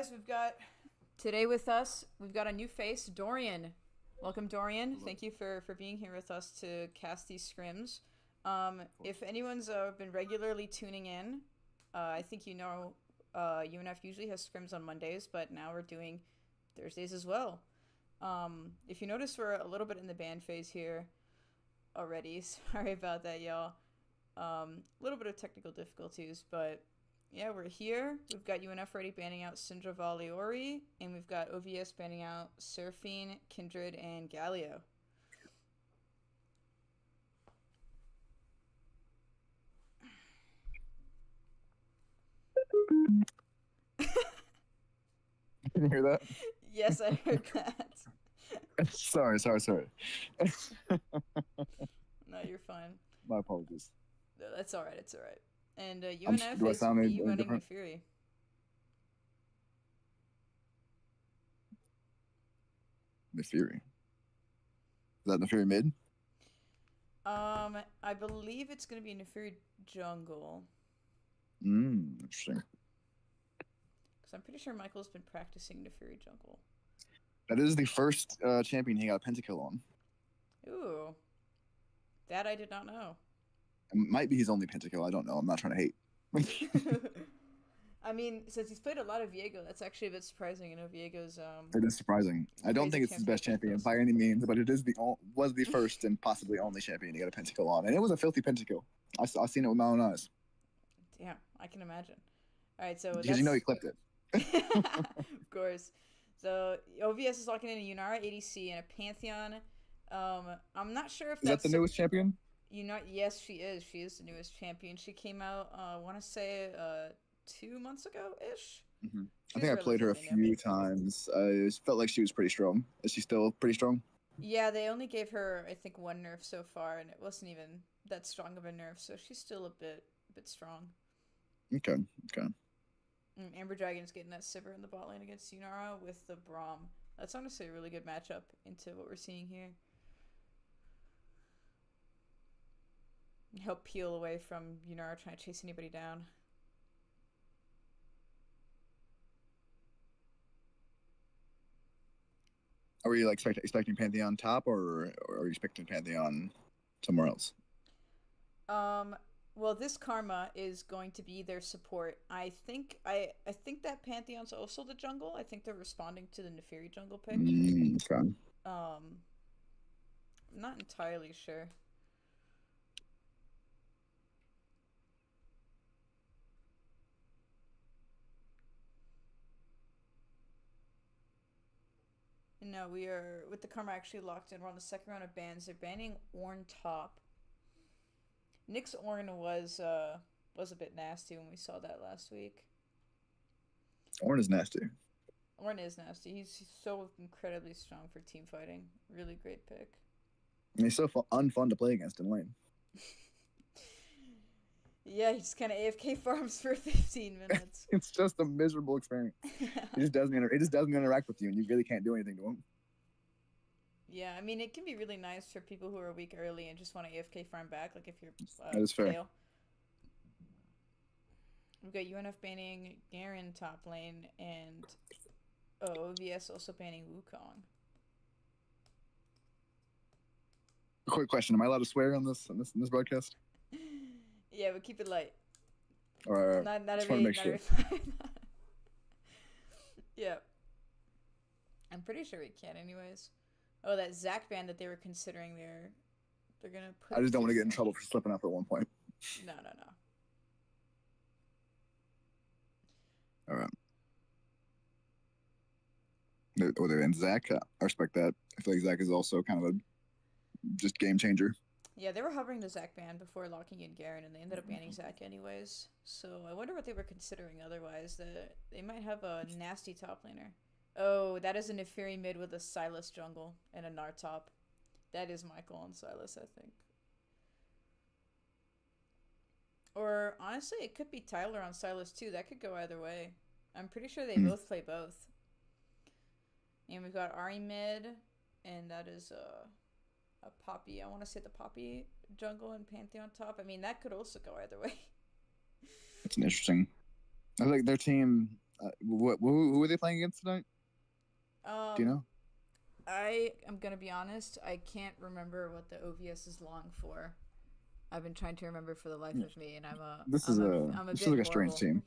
guys, today with us, we've got a new face, Dorian. Welcome, Dorian. Hello. Thank you for being here with us to cast these scrims. Of If course. anyone's been regularly tuning in, I think you know UNF usually has scrims on Mondays, but now we're doing Thursdays as well. If you notice, we're a little bit in the band phase here already. Sorry about that, y'all. A little bit of technical difficulties, but yeah, we're here. We've got UNF already banning out Syndra Valiori, and we've got OVS banning out Seraphine, Kindred, and Galio. Can you hear that? Yes, I heard that. Sorry. No, you're fine. My apologies. No, that's all right. It's all right. And UNF Do I is sound any running different? Nefiri. Nefiri. Is that Nefiri mid? I believe it's gonna be Nefiri jungle Interesting. because I'm pretty sure Michael's been practicing Nefiri jungle. That is the first champion he got a pentakill on. Ooh, that I did not know. It might be his only pentakill. I don't know. I'm not trying to hate. I mean, since he's played a lot of Viego, that's actually a bit surprising. You know, Viego's It is surprising. I don't crazy think it's his champion best champion pentacles. by any means, but it is was the first and possibly only champion to get a pentakill on, and it was a filthy pentakill. I've seen it with my own eyes Damn, I can imagine. All right, so because you know he that's clipped it. of course. So OVS is locking in a Yunara ADC and a Pantheon. I'm not sure if Is that the that's newest champion? Yes, she is. She is the newest champion. She came out. I want to say 2 months ago ish. hmm I She's think I played her a relatively new. few times. I felt like she was pretty strong. Is she still pretty strong? Yeah, they only gave her I think one nerf so far, and it wasn't even that strong of a nerf. So she's still a bit strong. Okay, okay. Amber Dragon's getting that Sivir in the bot lane against Yunara with the Braum. That's honestly a really good matchup into what we're seeing here. Help peel away from Yunara trying to chase anybody down. Are we like expecting Pantheon top, or are you expecting Pantheon somewhere else? Um, well, this Karma is going to be their support. I think that Pantheon's also the jungle. I think they're responding to the Neferi jungle pick. Okay. Um, I'm not entirely sure. No, we are with the Karma actually locked in. We're on the second round of bans. They're banning Orn top. Nick's Orn was a bit nasty when we saw that last week. Orin is nasty. Orn is nasty. He's so incredibly strong for team fighting. Really great pick. And he's so unfun to play against in lane. Yeah, he just kind of AFK farms for 15 minutes. It's just a miserable experience. It just doesn't interact with you, and you really can't do anything to him. Yeah, I mean, it can be really nice for people who are weak early and just want to AFK farm back, like if you're That is fair. Kale. We've got UNF banning Garen top lane, and OVS also banning Wukong. Quick question: am I allowed to swear on this broadcast? Yeah, but keep it light. Or Not just want to every make sure. Yeah, I'm pretty sure we can, anyways. Oh, that Zac ban that they were considering, they're gonna put. I It just don't to want to get in trouble for slipping up at one point. No. All right. And Zach, I respect that. I feel like Zach is also kind of a just game changer. Yeah, they were hovering the Zac ban before locking in Garen, and they ended up banning Zac anyways. So I wonder what they were considering otherwise. They might have a nasty top laner. Oh, that is a Neferi mid with a Sylas jungle and a Gnar top. That is Michael on Sylas, I think. Or honestly, it could be Tyler on Sylas too. That could go either way. I'm pretty sure they Hmm. both play both. And we've got Ari mid, and that is a Poppy. I want to say the Poppy jungle and Pantheon top. I mean, that could also go either way. It's an interesting. I feel like their team. Who are they playing against tonight? Do you Um, know? I am gonna be honest. I can't remember what the OVS is long for. I've been trying to remember for the life of me, and I'm a This is bit like a strange horrible. team.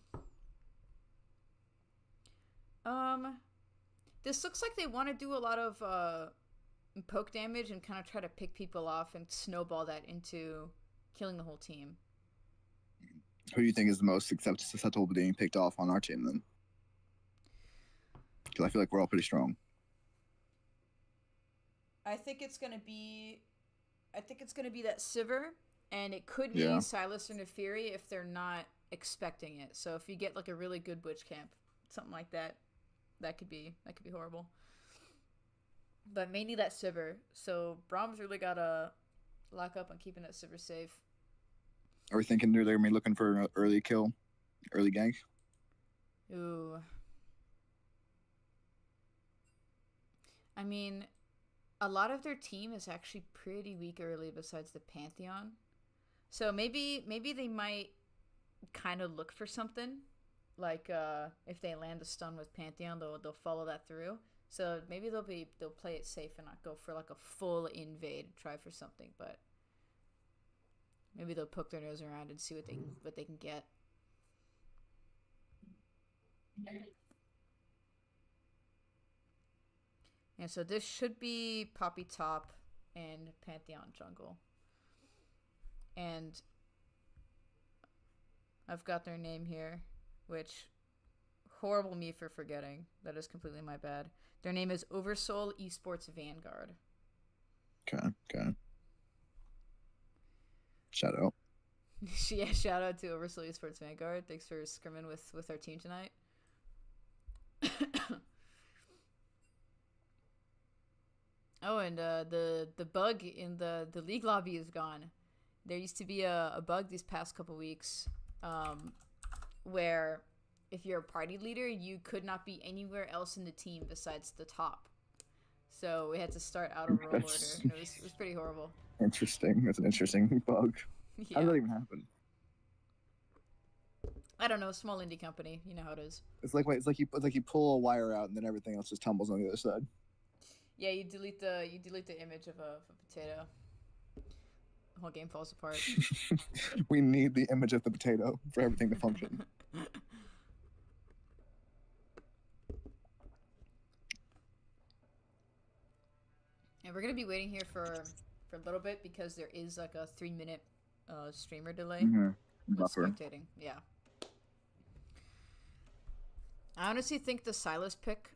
Um, this looks like they want to do a lot of poke damage and kind of try to pick people off and snowball that into killing the whole team. Who do you think is the most susceptible to being picked off on our team then? Because I feel like we're all pretty strong. I think it's gonna be, I think it's gonna be that Sivir, and it could be Yeah. Silas or Neferi if they're not expecting it. So if you get like a really good witch camp, something like that, that could be horrible. But mainly that Sivir. So Brahms really gotta lock up on keeping that Sivir safe. Are we thinking they're gonna be looking for an early kill, early gank? Ooh, I mean, a lot of their team is actually pretty weak early. Besides the Pantheon, so maybe they might kind of look for something like if they land a stun with Pantheon, they'll follow that through. So maybe they'll play it safe and not go for like a full invade, try for something, but maybe they'll poke their nose around and see what they can get. And so this should be Poppy top and Pantheon jungle. And I've got their name here, which horrible me for forgetting. That is completely my bad. Their name is Oversoul Esports Vanguard. Okay, okay. Shout out. Yeah, shout out to Oversoul Esports Vanguard. Thanks for scrimming with our team tonight. Oh, and the bug in the league lobby is gone. There used to be a bug these past couple weeks, where if you're a party leader, you could not be anywhere else in the team besides the top. So we had to start out of role order. That's It was pretty horrible. interesting. That's an interesting bug. How did Yeah, that even happen? I don't know. Small indie company, you know how it is. It's like you pull a wire out and then everything else just tumbles on the other side. Yeah, you delete the image of a potato. The whole game falls apart. We need the image of the potato for everything to function. And we're gonna be waiting here for a little bit because there is like a 3 minute streamer delay Mm-hmm. with Buffer. spectating. Yeah, I honestly think the Silas pick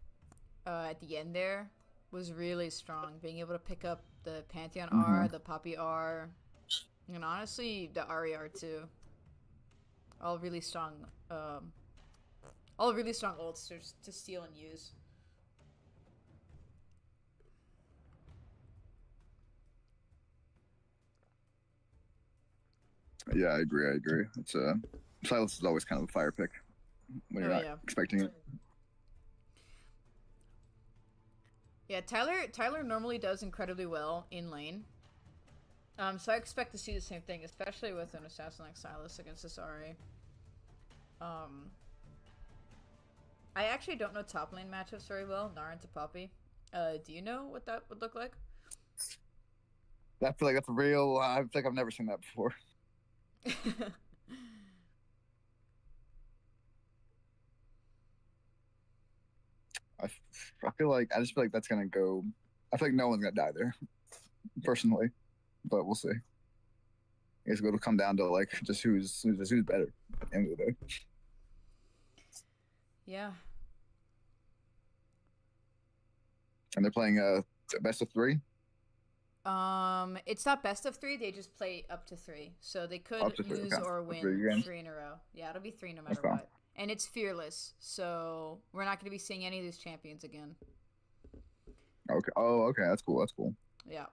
at the end there was really strong. Being able to pick up the Pantheon Mm-hmm. R, the Poppy R, and honestly the Ari R too. All really strong. Um, all really strong ults to steal and use. Yeah, I agree. I agree. It's Silas is always kind of a fire pick when Oh you're not yeah, expecting it. yeah. Tyler normally does incredibly well in lane. So I expect to see the same thing, especially with an assassin like Silas against this Ari. Um, I actually don't know top lane matchups very well. Nara to Poppy. Do you know what that would look like? I feel like that's real. I feel like I've never seen that before. I, I just feel like that's gonna go. I feel like no one's gonna die there, personally, but we'll see. I guess it'll come down to like just who's better at the end of the day. Yeah. And they're playing best of three, It's not best of three. They just play up to three, so they up could to three. lose Okay, or for three win games. three in a row. Yeah, it'll be three no matter Okay. what. And it's fearless, so we're not going to be seeing any of these champions again. Okay. Oh, okay. That's cool. That's cool. Yeah.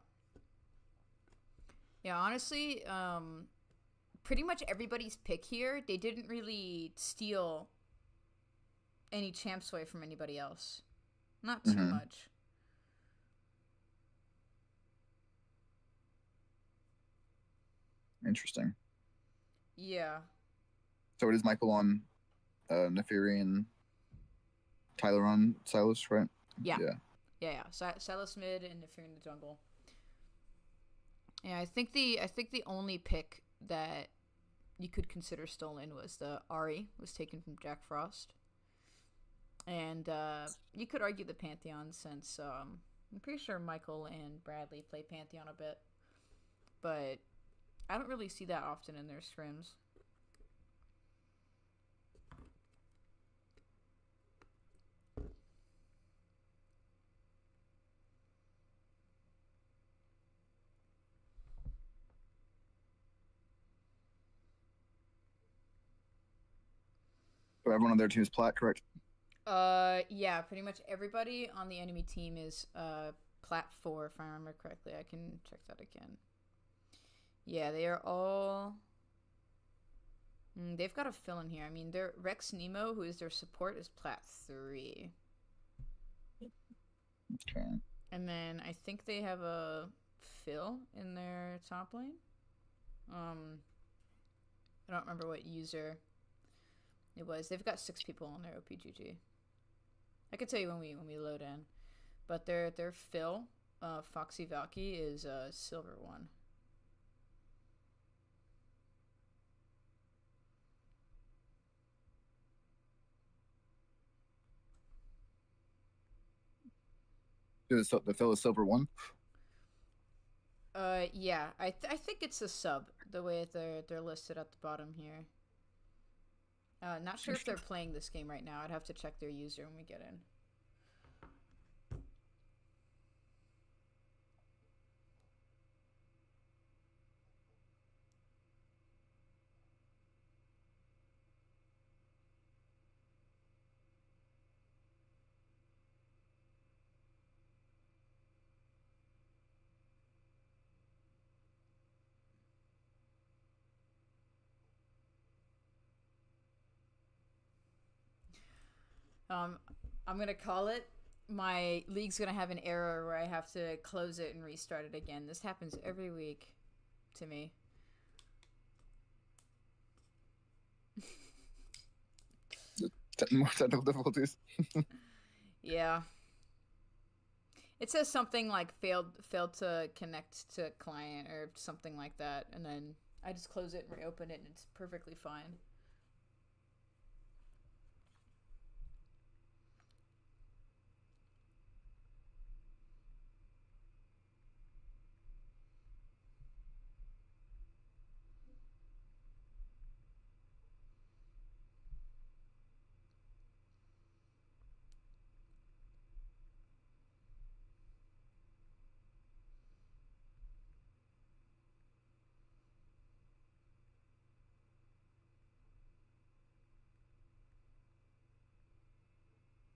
Yeah, honestly, pretty much everybody's pick here, they didn't really steal any champs away from anybody else. Not too Mm-hmm. much. Interesting. Yeah. So it is Michael on Neferi and Tyler on Silas, right? Yeah, Yeah. yeah. Silas mid, and if you're in the jungle, yeah. I think the only pick that you could consider stolen was the Ari was taken from Jack Frost, and you could argue the Pantheon since I'm pretty sure Michael and Bradley play Pantheon a bit, but I don't really see that often in their scrims. So everyone on their team is plat, correct? Yeah, pretty much everybody on the enemy team is plat 4 if I remember correctly. I can check that again. Yeah, they are all. They've got a fill in here. I mean, their Rex Nemo, who is their support, is plat 3. Okay. And then I think they have a fill in their top lane. I don't remember what user it was. They've got 6 people on their OPGG. I could tell you when we load in, but their fill, Foxy Valky, is a silver 1. The Phil is silver 1. Yeah, I think it's a sub the way they're listed at the bottom here. Not sure if they're playing this game right now. I'd have to check their user when we get in. Um, I'm gonna call it. My league's gonna have an error where I have to close it and restart it again. This happens every week to me. More technical difficulties. Yeah. It says something like failed to connect to client or something like that, and then I just close it and reopen it, and it's perfectly fine.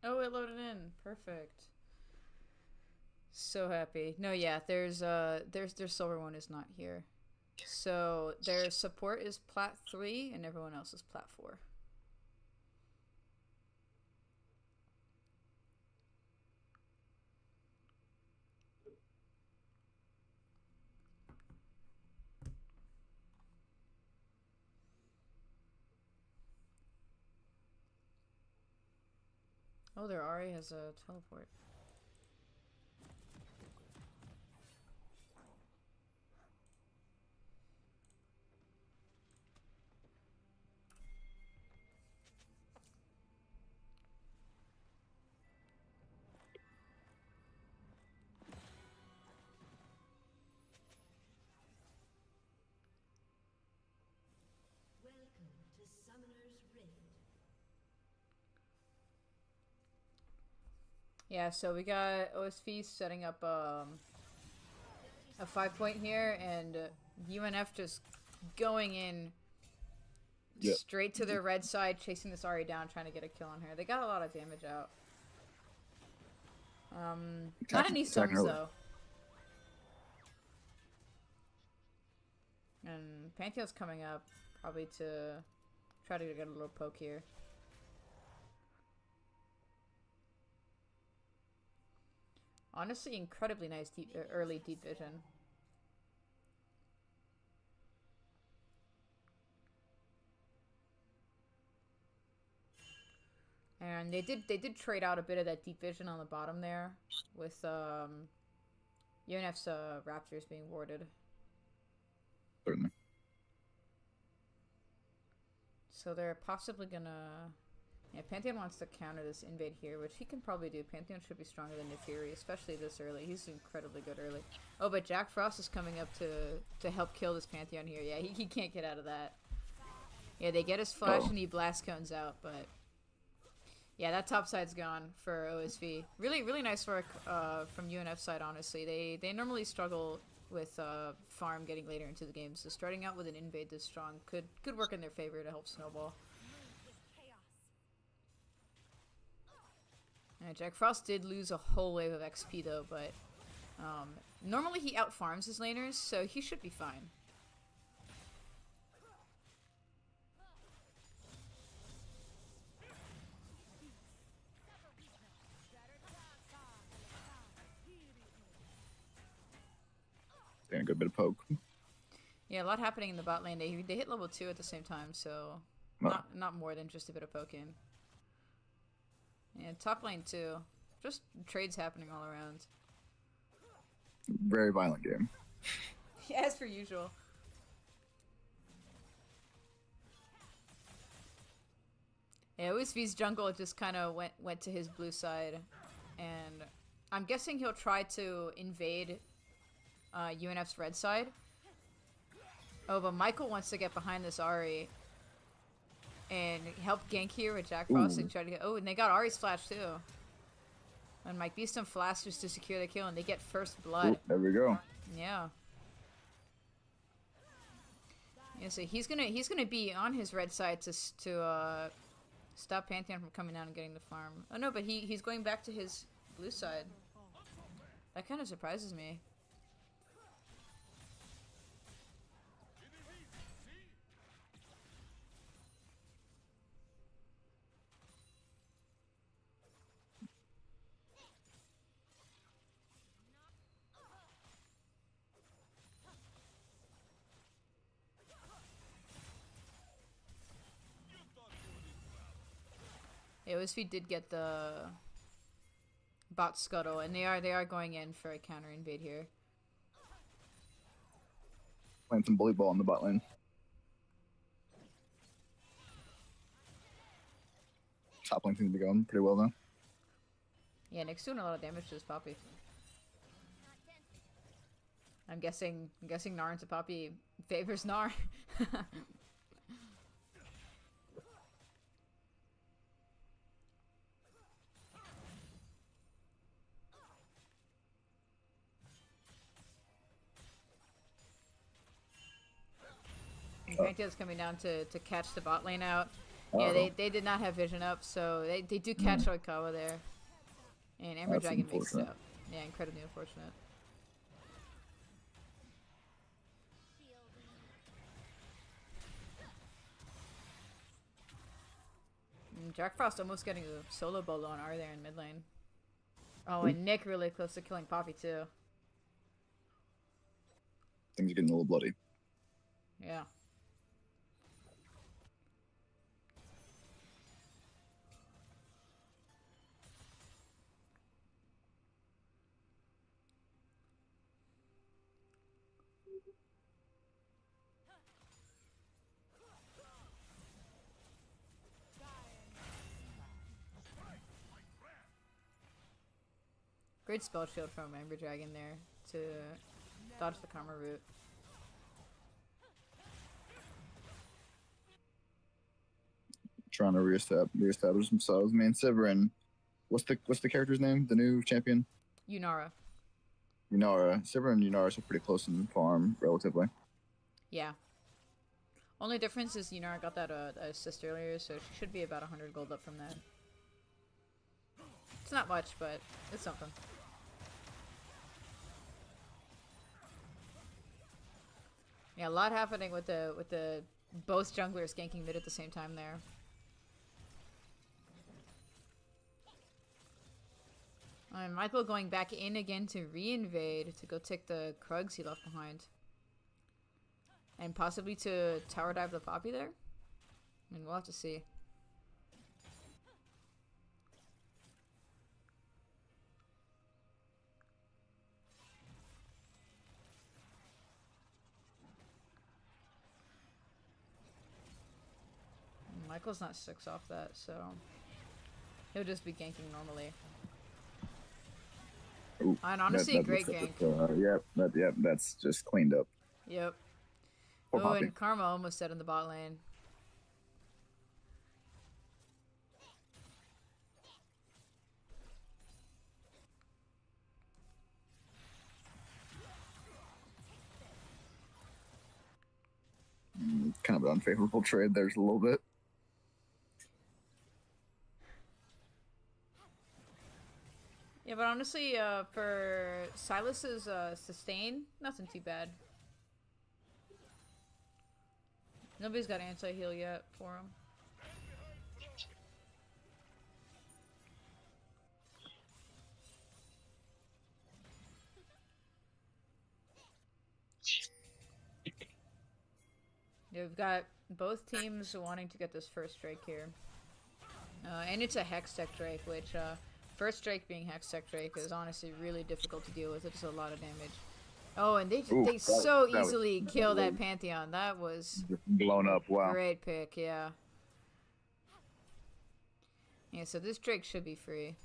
Oh, it loaded in. Perfect. So happy. No, yeah, there's their silver 1 is not here. So their support is plat 3 and everyone else is plat 4. Oh, their Ari has a teleport. Welcome to Summoner's Rift. Yeah, so we got OSV setting up a 5-point here, and UNF just going in straight to their red side, chasing this Ari down, trying to get a kill on her. They got a lot of damage out. Not any subs though. And Pantheon's coming up, probably to try to get a little poke here. Honestly, incredibly nice early deep vision. Yeah, and they did trade out a bit of that deep vision on the bottom there with UNF's Raptors being warded. Certainly. So they're possibly gonna... Yeah, Pantheon wants to counter this invade here, which he can probably do. Pantheon should be stronger than Neferi, especially this early. He's incredibly good early. Oh, but Jack Frost is coming up to help kill this Pantheon here. Yeah, he can't get out of that. Yeah, they get his flash and he blast cones out, but... Yeah, that top side's gone for OSV. Really, really nice work from UNF side, honestly. They normally struggle with farm getting later into the game, so starting out with an invade this strong could work in their favor to help snowball. Yeah, Jack Frost did lose a whole wave of XP though, but normally he outfarms his laners, so he should be fine. Getting a good bit of poke. Yeah, a lot happening in the bot lane. They hit level 2 at the same time, so not more than just a bit of poking. And top lane too. Just trades happening all around. Very violent game. Yeah, as per usual. Yeah, OSV's jungle just kind of went to his blue side, and I'm guessing he'll try to invade UNF's red side. Oh, but Michael wants to get behind this Ahri and help gank here with Jack Frost and try to get... Oh, and they got Ahri's flash too. And Mike Beast and flash just to secure the kill, and they get first blood. Ooh, there we go. Yeah. Yeah, so he's gonna be on his red side to stop Pantheon from coming down and getting the farm. Oh no, but he's going back to his blue side. That kind of surprises me. Yeah, OSV did get the bot scuttle, and they are going in for a counter invade here. Playing some bully ball in the bot lane. Top lane seems to be going pretty well though. Yeah, Nick's doing a lot of damage to this Poppy. I'm guessing Gnar into Poppy favors Gnar. Pantheon's coming down to catch the bot lane out. Yeah, they did not have vision up, so they do catch Oikawa there. And Ember Dragon makes it up. Yeah, incredibly unfortunate. And Jack Frost almost getting a solo bolo on R there in mid lane. Oh, and Nick really close to killing Poppy too. Things are getting a little bloody. Yeah. Great spell shield from Ember Dragon there to dodge the Karma root. Trying to reestablish themselves. Man, Severin, what's the character's name? The new champion? Yunara. Severin and Yunara are pretty close in farm, relatively. Yeah. Only difference is Yunara got that assist earlier, so she should be about 100 gold up from that. It's not much, but it's something. Yeah, a lot happening with the both junglers ganking mid at the same time there. And Michael going back in again to re-invade to go take the Krugs he left behind. And possibly to tower dive the Poppy there? I mean, we'll have to see. Michael's not 6 off that, so he'll just be ganking normally. Ooh, And honestly, that great looks gank. yep, that's just cleaned up. Yep. Poor Oh, Poppy. and Karma almost dead in the bot lane. Kind of an unfavorable trade. There's a little bit. Yeah, but honestly, for Silas's sustain, nothing too bad. Nobody's got anti-heal yet for him. Yeah, we've got both teams wanting to get this first Drake here. And it's a Hex Tech Drake, which, first Drake being Hex Tech Drake is honestly really difficult to deal with. It's a lot of damage. Oh, and they Ooh, they that so was- easily kill that Pantheon. That was Blown up. Wow. great pick, yeah. Yeah, so this Drake should be free.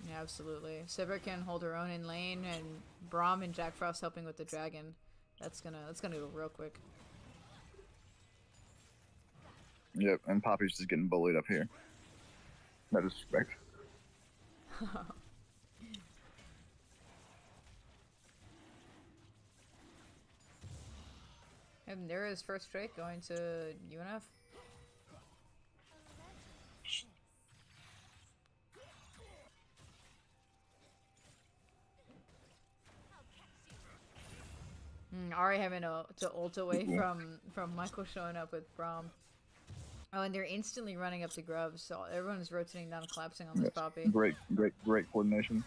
Yeah, absolutely. Sivir can hold her own in lane, and Braum and Jack Frost helping with the dragon. That's gonna go real quick. Yep, and Poppy's just getting bullied up here. No disrespect. And there is first Drake going to UNF. Ari having to ult away from Michael showing up with Braum. Oh, and they're instantly running up the grubs, so everyone's rotating down, collapsing on this Yes. Poppy. Great coordination.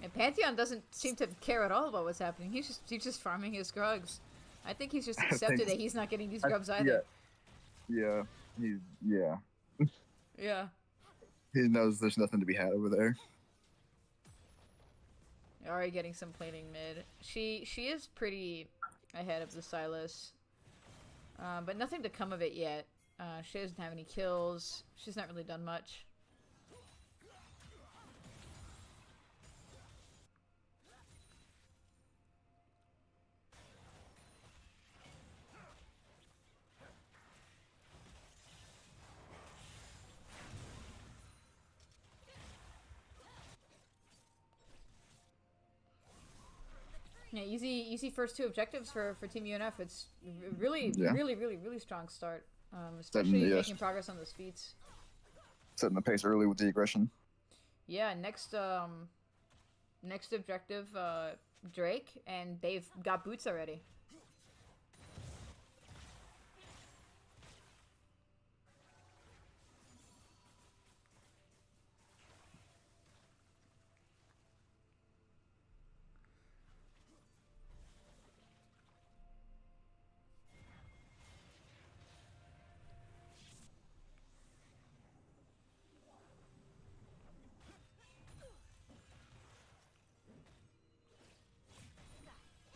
And Pantheon doesn't seem to care at all about what's happening. He's just farming his grugs. I think he's just accepted that he's not getting these grubs either. Yeah. Yeah. Yeah. He knows there's nothing to be had over there. Ari getting some plating mid. She is pretty ahead of the Silas, but nothing to come of it yet. She doesn't have any kills. She's not really done much. Yeah, easy first 2 objectives for Team UNF. It's really strong start. Especially Yes. making progress on those feats. Setting the pace early with the aggression. Yeah, next objective, Drake, and they've got boots already.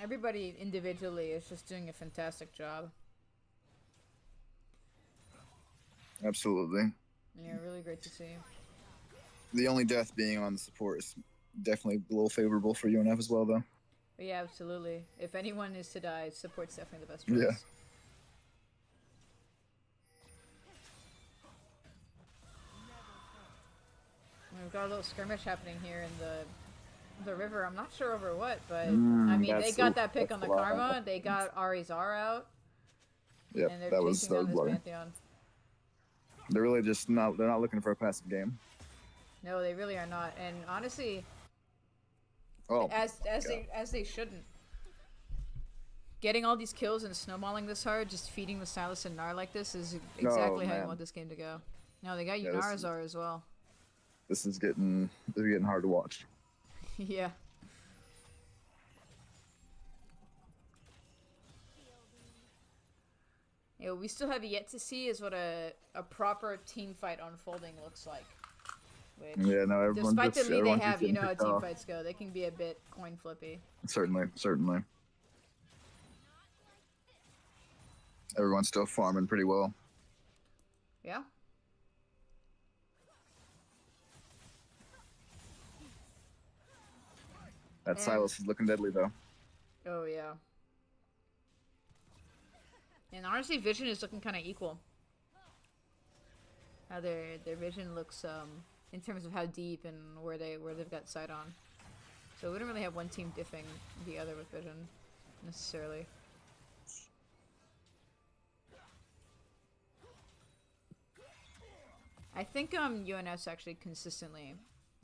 Everybody individually is just doing a fantastic job. Absolutely. Yeah, really great to see. The only death being on the support is definitely a little favorable for UNF as well, though. But yeah, absolutely. If anyone is to die, support's definitely the best choice. Yeah. We've got a little skirmish happening here in the river. I'm not sure over what, but I mean, they got that pick on the Karma. They got Ari's R out. Yep, And they're that was chasing down this bloody. Pantheon. They're really just not. They're not looking for a passive game. No, they really are not. And honestly, Oh, as they shouldn't. Getting all these kills and snowballing this hard, just feeding the Silas and Gnar like this is exactly how you man. want this game to go. No, they got Yeah, this is- Yunarzar as well. this is getting hard to watch. Yeah. Yeah, what we still have yet to see is what a proper team fight unfolding looks like. which, Yeah, no, despite the lead they everyone's just have, you getting know how picked team off. fights go. They can be a bit coin flippy. Certainly, certainly. Everyone's still farming pretty well. Yeah. That And- Silas is looking deadly though. Oh yeah. And honestly, vision is looking kind of equal. How their vision looks in terms of how deep and where they've got sight on. So we don't really have one team diffing the other with vision necessarily. I think UNS actually consistently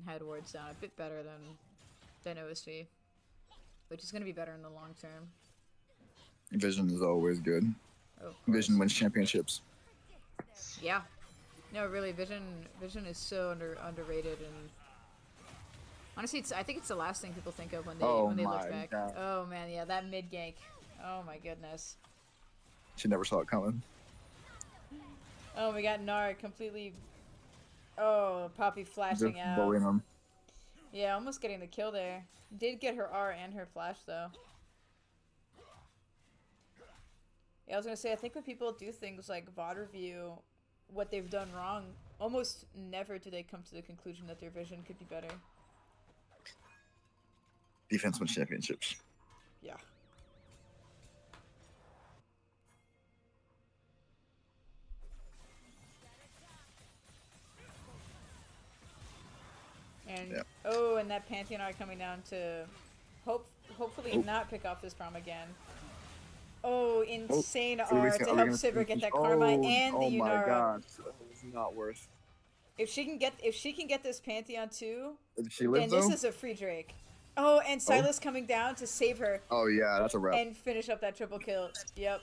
had wards down a bit better than OSV, which is going to be better in the long term. Vision is always good. Oh, of Vision course. wins championships. Yeah. No, really, Vision is so underrated, and honestly, I think it's the last thing people think of when they Oh look my back. God. Oh man, yeah, that mid gank. Oh my goodness. She never saw it coming. Oh, we got Nara completely. Oh, Poppy flashing Just out. bullying them. Yeah, almost getting the kill there. Did get her R and her flash though. Yeah, I was gonna say, I think when people do things like VOD review what they've done wrong, almost never do they come to the conclusion that their vision could be better. Defense wins championships. Yeah. And Yeah. oh, and that Pantheon are coming down to hopefully Oh. not pick off this prom again. Oh, insane Are we R gonna- to are we help gonna Sivir see- get that karma and the oh my Yunara. God, it's not worth. If she can get this Pantheon too, Did she then live this though? is a free Drake. Oh, and Silas coming down to save her Oh yeah, that's a wrap. and finish up that triple kill. Yep.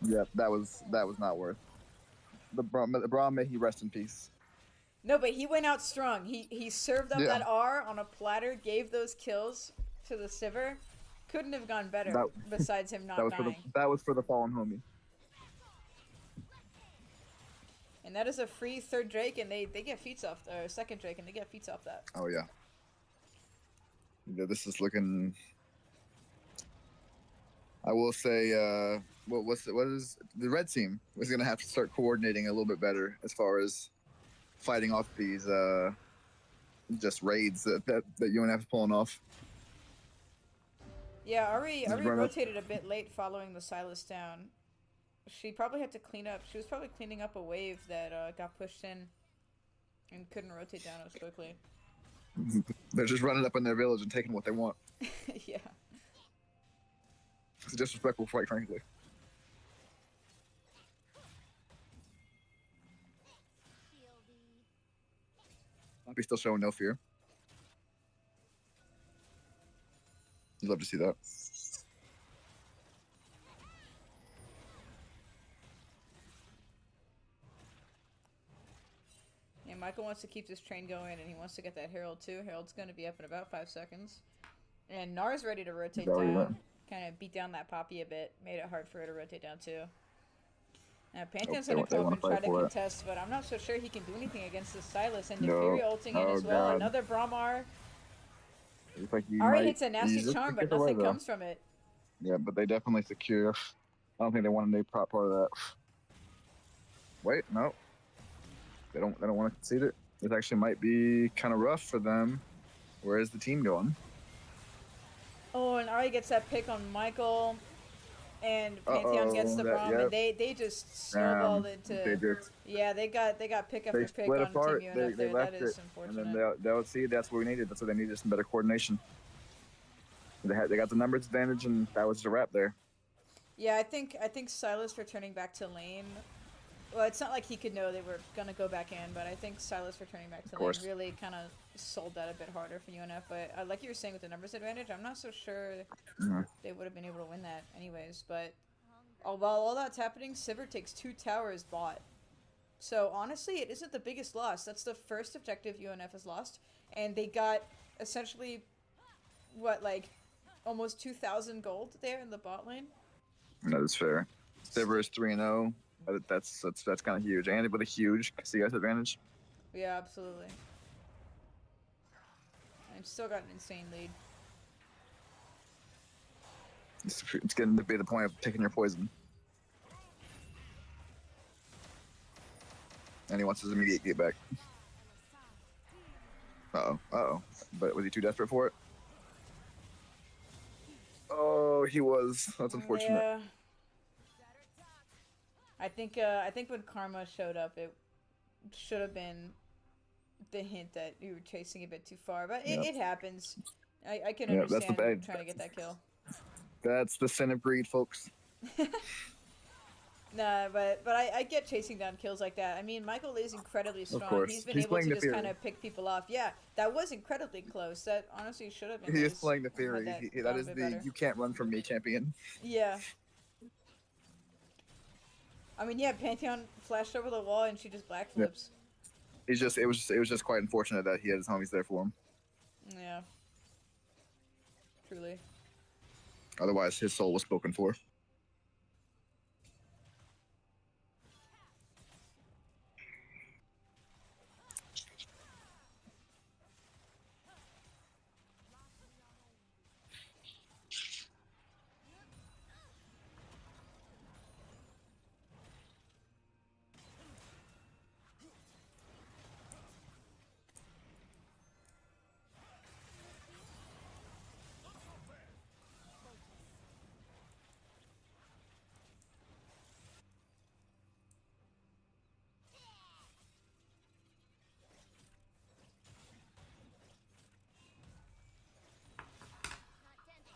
Yeah, that was not worth. The Braum, may he rest in peace. No, but he went out strong. He served up Yeah. that R on a platter, gave those kills to the Sivir. Couldn't have gone better. That- Besides him not That was dying. that was for the fallen homie. And that is a free third Drake, and they get feats off, or second Drake, and they get feats off that. Oh yeah. Yeah, this is looking. I will say, what is the red team was gonna have to start coordinating a little bit better as far as fighting off these just raids that UNF is pulling off. Yeah, Ari Just run up. rotated a bit late following the Silas down. She probably had to clean up. She was probably cleaning up a wave that got pushed in and couldn't rotate down as quickly. They're just running up in their village and taking what they want. Yeah. It's disrespectful, quite frankly. Poppy's still showing no fear. You'd love to see that. Yeah, Michael wants to keep this train going, and he wants to get that Herald too. Herald's going to be up in about 5 seconds. And Nar's ready to rotate Oh, yeah. down. Kind of beat down that Poppy a bit. Made it hard for her to rotate down too. Now, Pantheon's they going to wa- come they up and try wanna to fight for it. contest, but I'm not so sure he can do anything against this Silas. And No. Nefiri ulting in Oh, as well. God. Another Brahmar. It's like you Ari might hits a nasty ease it charm, to but get away, nothing though. comes from it. Yeah, but they definitely secure. I don't think they want any part of that. Wait, no. They don't want to concede it. This actually might be kind of rough for them. Where is the team going? Oh, and Ari gets that pick on Michael. And Pantheon gets the that- Braum, yep. and they just snowballed into. They just Yeah, they got pick after they pick split on apart. Team They UNF there. left That is it, and unfortunate. then they'll see that's what we needed. That's what they needed, some better coordination. They got the numbers advantage, and that was the wrap there. Yeah, I think Silas returning back to lane. Well, it's not like he could know they were gonna go back in, but I think Silas returning back to lane course. really kind of sold that a bit harder for UNF. But like you were saying with the numbers advantage, I'm not so sure Mhm. they would have been able to win that anyways. But while all that's happening, Sivir takes 2 towers bot. So honestly, it isn't the biggest loss. That's the first objective UNF has lost, and they got essentially what, like almost 2,000 gold there in the bot lane. That is fair. Sivir is 3-0. That's kind of huge, and with a huge CS advantage. Yeah, absolutely. I've still got an insane lead. It's getting to be the point of taking your poison. And he wants his immediate get back. Uh-oh. Uh-oh. But was he too desperate for it? Oh, he was. That's unfortunate. Yeah. I think when Karma showed up, it should have been the hint that you were chasing a bit too far, but it happens. I can Yeah, that's the understand bad. trying to get that kill. That's the sin of greed, folks. Nah, but I get chasing down kills like that. I mean, Michael is incredibly strong. course. He's been He's able playing to the just Fury. kind of pick people off. Yeah, that was incredibly close. That honestly should have been. He is his playing the had Fury. that That gone a is bit the better. you can't run from me champion. Yeah. I mean, yeah, Pantheon flashed over the wall and she just backflips. It was just quite unfortunate that he had his homies there for him. Yeah. Truly. Otherwise, his soul was spoken for.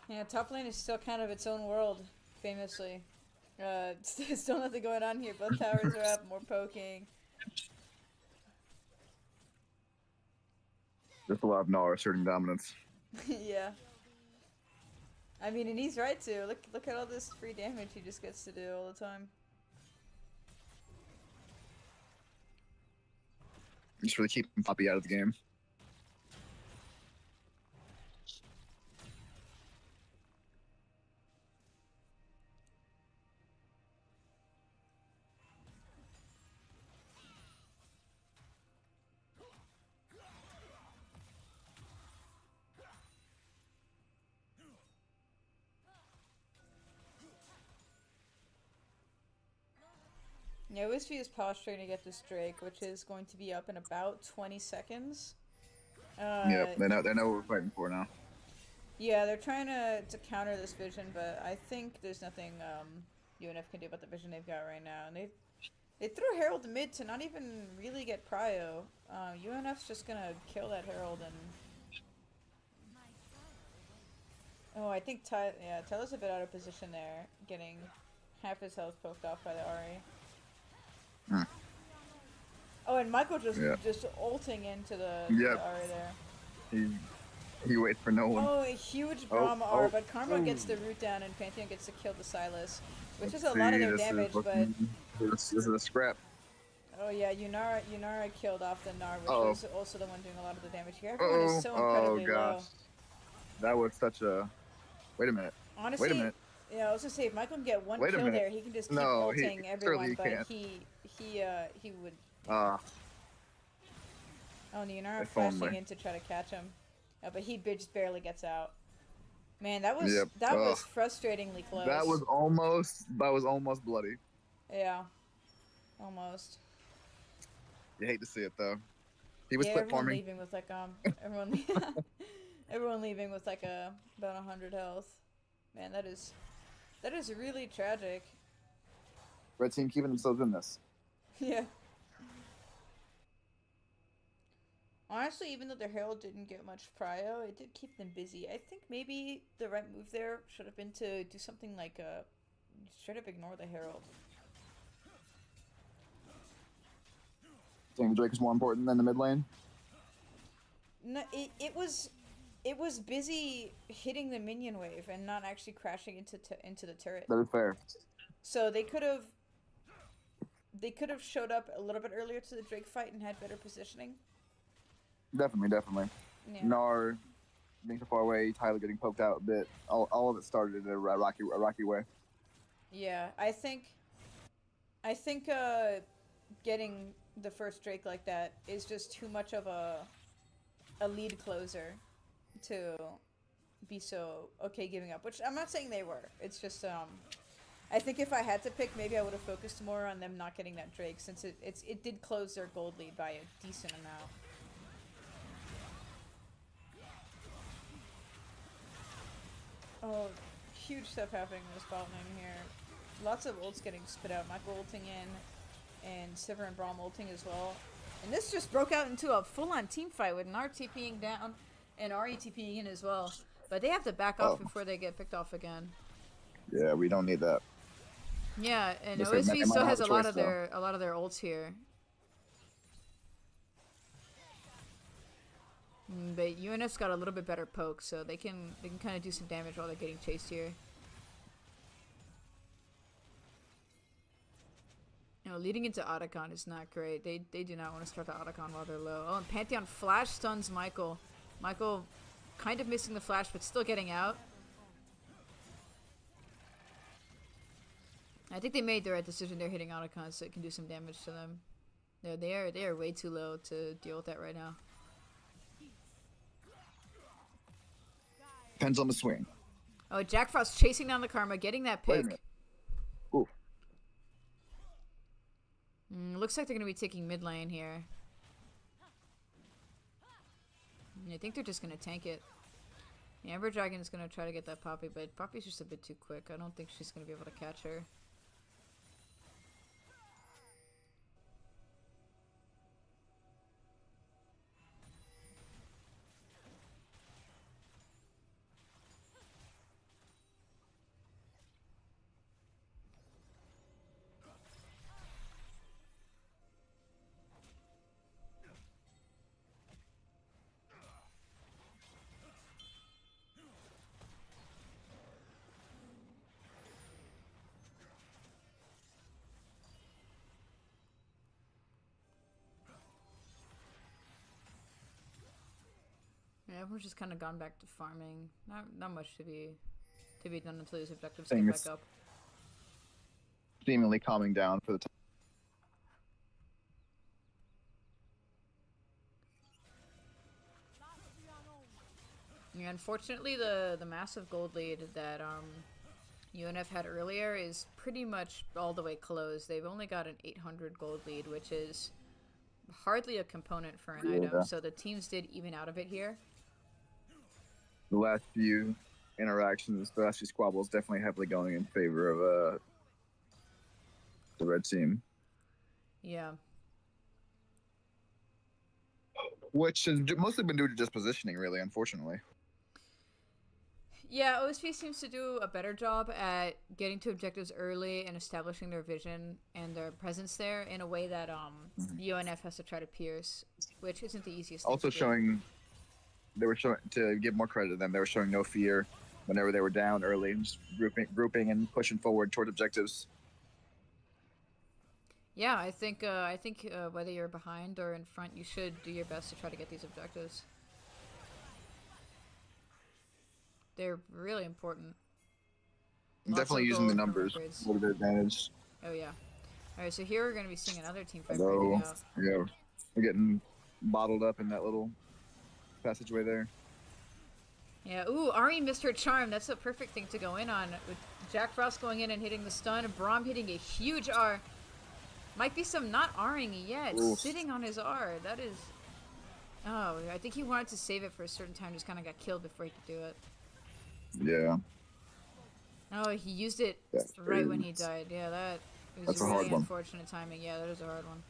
Yeah, top lane is still kind of its own world, famously. Still nothing going on here. Both towers are up, more poking. Just a lot of Gnar asserting dominance. Yeah. I mean, and he's right too. Look at all this free damage he just gets to do all the time. Just really keeping Poppy out of the game. Yeah, Wispy is posturing to get this Drake, which is going to be up in about 20 seconds. Yep, they know what we're fighting for now. Yeah, they're trying to counter this vision, but I think there's nothing UNF can do about the vision they've got right now. And they threw Herald to mid to not even really get prio. UNF's just gonna kill that Herald and... Oh, I think Tyler's a bit out of position there, getting half his health poked off by the Ahri. Hmm. Oh, and Michael just ulting into the Ahri there. He waits for no one. Oh, a huge Braum R, but Karma gets the root down and Pantheon gets to kill the Silas, which is a lot of their damage, but... This is a scrap. Oh yeah, Yunara killed off the Gnar, which was also the one doing a lot of the damage here. Everyone is so incredibly low. That was such a... Wait a minute. Honestly, Wait a minute. Yeah, I was gonna say, if Michael can get one kill there, he can just keep No, ulting he everyone, but can't. he would... Ah, Oh, and Yunara if flashing only. in to try to catch him. But he just barely gets out. Man, that was Yep. that was frustratingly close. that was almost bloody. Yeah. Almost. You hate to see it though. He was Yeah, split everyone farming. leaving with like everyone leaving with like about 100 health. Man, that is really tragic. Red team keeping themselves in this. Yeah. Honestly, even though the Herald didn't get much prio, it did keep them busy. I think maybe the right move there should have been to do something like straight up ignore the Herald. Think the Drake is more important than the mid lane? No, it was busy hitting the minion wave and not actually crashing into the turret. That is fair. So they could have showed up a little bit earlier to the Drake fight and had better positioning. Definitely. Yeah. Gnar being so far away, Tyler getting poked out a bit. All of it started in a rocky way. Yeah, I think getting the first Drake like that is just too much of a lead closer. to be so okay giving up, which I'm not saying they were. It's just I think if I had to pick, maybe I would have focused more on them not getting that Drake, since it did close their gold lead by a decent amount. Oh, huge stuff happening in this bot lane here. Lots of ults getting spit out. Michael ulting in, and Sivir and Braum ulting as well. And this just broke out into a full-on team fight with Nar TPing down and Ari TPing in as well. But they have to back off before they get picked off again. Yeah, we don't need that. Yeah, and Yes, OSV still has a lot choice, of their ults here. But UNF's got a little bit better poke, so they can kind of do some damage while they're getting chased here. You know, leading into Otacon is not great. They do not want to start the Otacon while they're low. Oh, and Pantheon flash stuns Michael. Michael kind of missing the flash, but still getting out. I think they made the right decision. They're hitting Otacon so it can do some damage to them. They are way too low to deal with that right now. Depends on the swing. Oh, Jack Frost chasing down the Karma, getting that pick. Ooh. Looks like they're going to be taking mid lane here. I think they're just going to tank it. The Amber Dragon is going to try to get that Poppy, but Poppy's just a bit too quick. I don't think she's going to be able to catch her. Yeah, everyone's just kind of gone back to farming. Not much to be done until these objectives get back up. Seemingly calming down for the time. Yeah, unfortunately, the massive gold lead that UNF had earlier is pretty much all the way closed. They've only got an 800 gold lead, which is hardly a component for an item. So the teams did even out of it here. The last few interactions, the last few squabbles, definitely heavily going in favor of the red team. Yeah. Which has mostly been due to just positioning, really, unfortunately. Yeah, OSP seems to do a better job at getting to objectives early and establishing their vision and their presence there in a way that UNF has to try to pierce, which isn't the easiest thing Also to do. showing, they were showing, to give more credit to them, they were showing no fear whenever they were down early, and just grouping and pushing forward toward objectives. Yeah, I think whether you're behind or in front, you should do your best to try to get these objectives. They're really important. Definitely using the numbers a little bit advantage. Oh yeah. All right, so here we're going to be seeing another team fight. Although, yeah, we're getting bottled up in that little passageway there. Yeah, ooh, Ari missed her charm. That's a perfect thing to go in on. With Jack Frost going in and hitting the stun, and Braum hitting a huge R. Might be some not R-ing yet, sitting on his R. That is... Oh, I think he wanted to save it for a certain time, just kind of got killed before he could do it. Yeah. Oh, he used it right when he died. Yeah, that was really unfortunate timing. Yeah, that is a hard one.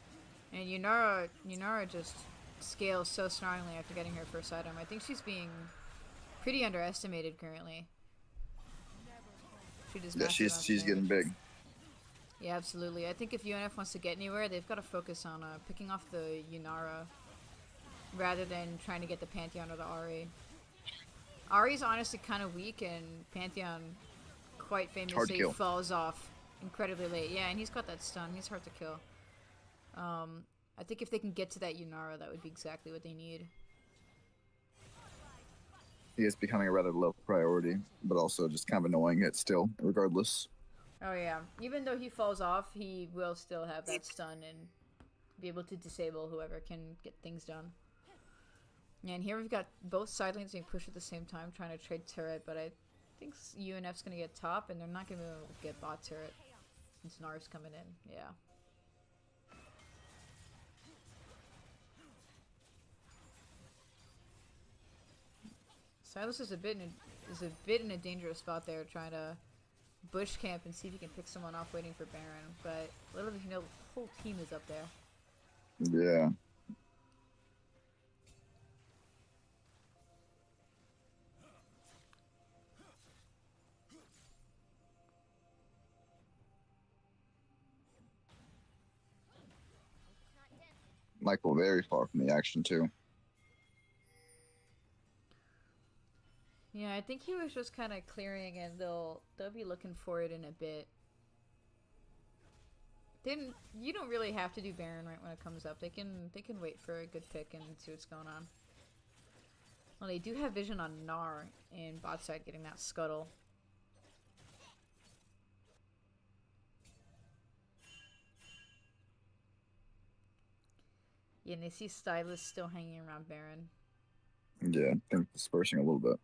And Yunara just scales so strongly after getting her first item. I think she's being pretty underestimated currently. She does she's getting big. Yeah, absolutely. I think if UNF wants to get anywhere, they've got to focus on picking off the Yunara rather than trying to get the Pantheon or the Ahri. Ahri's honestly kind of weak, and Pantheon quite famously falls off incredibly late. Yeah, and he's got that stun. He's hard to kill. I think if they can get to that Yunara, that would be exactly what they need. He is becoming a rather low priority, but also just kind of annoying it still, regardless. Oh yeah, even though he falls off, he will still have that stun and be able to disable whoever can get things done. And here we've got both side lanes being pushed at the same time, trying to trade turret, but I think UNF's going to get top, and they're not going to be able to get bot turret since Nar's coming in. Yeah. Silas is a bit in a dangerous spot there, trying to bush camp and see if he can pick someone off waiting for Baron. But little did he know, the whole team is up there. Yeah. Michael very far from the action too. Yeah, I think he was just kind of clearing, and they'll be looking for it in a bit. You don't really have to do Baron right when it comes up. They can wait for a good pick and see what's going on. Well, they do have vision on Gnar in bot side getting that scuttle. Yeah, and they see Stylus still hanging around Baron. Yeah, I think dispersing a little bit.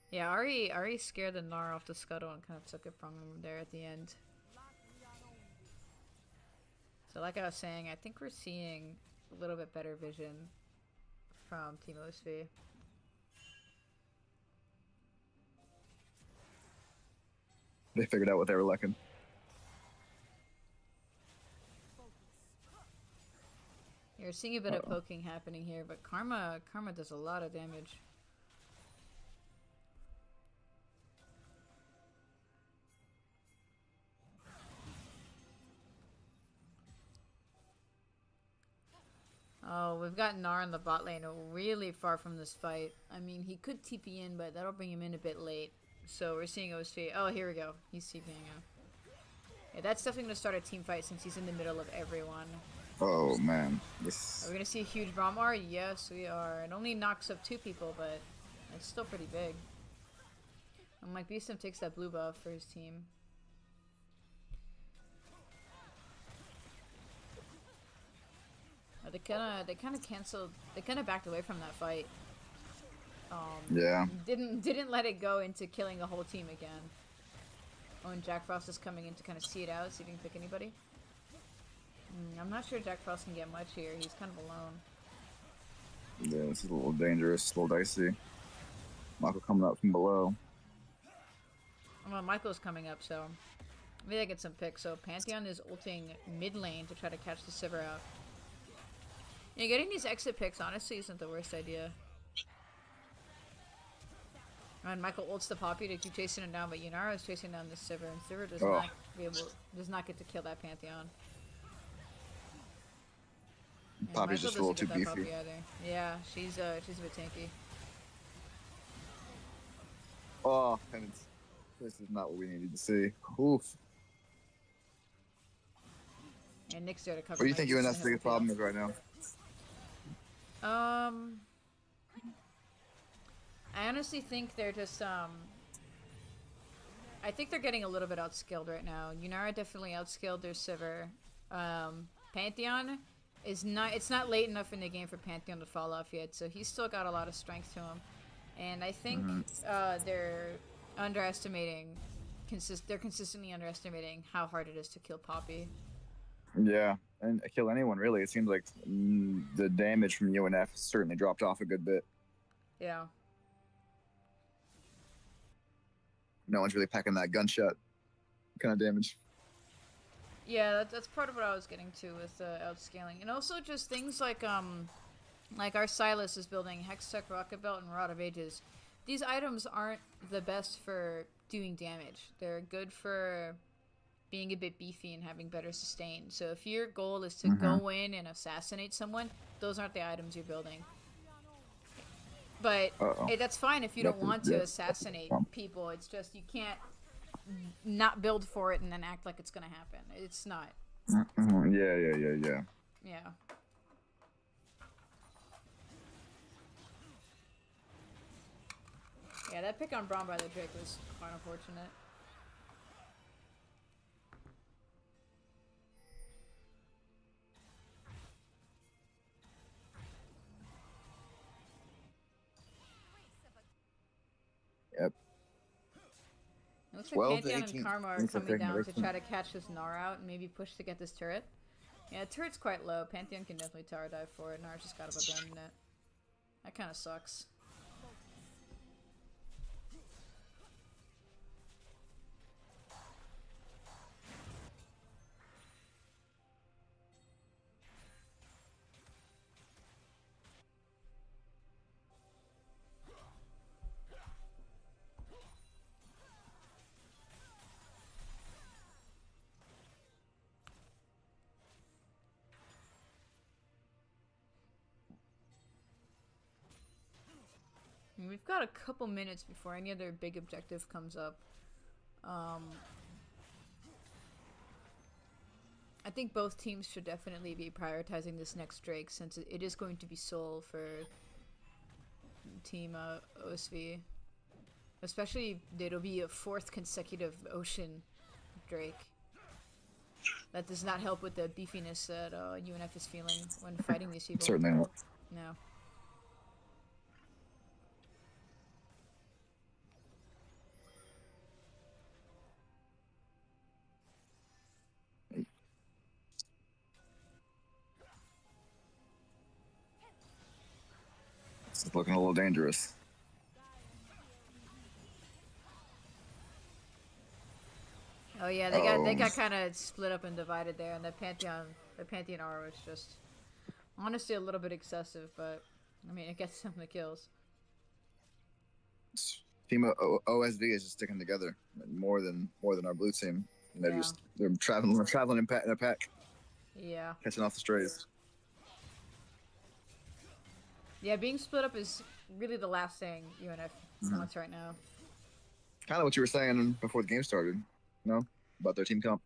Yeah, Ari scared the Gnar off the scuttle and kind of took it from him there at the end. So like I was saying, I think we're seeing a little bit better vision from Team OSV. They figured out what they were lacking. You're seeing a bit of poking happening here, but Karma does a lot of damage. Oh, we've got Gnar in the bot lane really far from this fight. I mean, he could TP in, but that'll bring him in a bit late. So we're seeing OSV. Oh, here we go. He's TPing in. Yeah, that's definitely going to start a team fight since he's in the middle of everyone. Oh, man. This... Are we going to see a huge Brahmar? Yes, we are. It only knocks up 2 people, but it's still pretty big. And Mike Beeston takes that blue buff for his team. They kind of canceled. They kind of backed away from that fight. Yeah. Didn't let it go into killing a whole team again. Oh, and Jack Frost is coming in to kind of see it out, see if he can pick anybody. I'm not sure Jack Frost can get much here. He's kind of alone. Yeah, this is a little dangerous, a little dicey. Michael coming up from below. Well, Michael's coming up, so maybe I get some picks. So Pantheon is ulting mid lane to try to catch the Sivir out. Yeah, getting these exit picks honestly isn't the worst idea. And Michael ults the Poppy to keep chasing him down, but Yunara is chasing down this Sivir, and Sivir does not get to kill that Pantheon. And Poppy's Michael just a little too doesn't get that beefy. Poppy either. Yeah, she's a bit tanky. Oh, heavens. This is not what we needed to see. Oof. And Nick's there to cover. What do you think Mike's UNF's biggest problem is right now? I honestly think they're just I think they're getting a little bit outskilled right now. Yunara definitely outskilled their Sivir. Pantheon is not. It's not late enough in the game for Pantheon to fall off yet, so he's still got a lot of strength to him. And I think they're underestimating. They're consistently underestimating how hard it is to kill Poppy. Yeah, and kill anyone really. It seems like the damage from UNF certainly dropped off a good bit. Yeah. No one's really packing that gunshot kind of damage. Yeah, that's part of what I was getting to with outscaling, and also just things like our Silas is building Hextech, Rocket Belt, and Rod of Ages. These items aren't the best for doing damage. They're good for being a bit beefy and having better sustain. So if your goal is to go in and assassinate someone, those aren't the items you're building. But hey, that's fine if you don't want to assassinate people. It's just you can't not build for it and then act like it's gonna happen. It's not. Yeah. Yeah. Yeah, that pick on Braum by the Drake was quite unfortunate. Looks like 12 to Pantheon and 18. Karma are Things are coming taking a down big to swing. try to catch this Gnar out and maybe push to get this turret. Yeah, turret's quite low. Pantheon can definitely tower dive for it. Gnar's just gotta abandon it. That kind of sucks. We've got a couple minutes before any other big objective comes up. I think both teams should definitely be prioritizing this next Drake since it is going to be Soul for Team OSV. Especially, it'll be a 4th consecutive Ocean Drake. That does not help with the beefiness that UNF is feeling when fighting these people. Certainly not. No. It's looking a little dangerous. Oh yeah, they got kind of split up and divided there, and the Pantheon R was just honestly a little bit excessive, but I mean it gets some of the kills. Team OSV is just sticking together more than our blue team. And they're Yeah. they're traveling in a pack, Yeah. catching off the strays. Yeah, being split up is really the last thing UNF wants right now. Kind of what you were saying before the game started, no? About their team comp.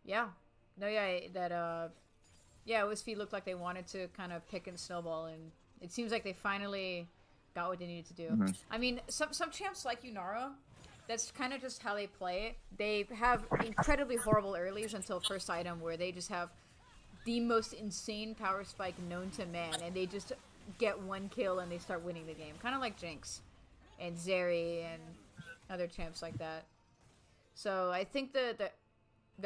Yeah. No, yeah, yeah, OSV looked like they wanted to kind of pick and snowball, and it seems like they finally got what they needed to do. I mean, some champs like Unara, that's kind of just how they play. They have incredibly horrible earlies until first item, where they just have the most insane power spike known to man, and they just get one kill and they start winning the game. Kind of like Jinx and Zeri and other champs like that. So I think the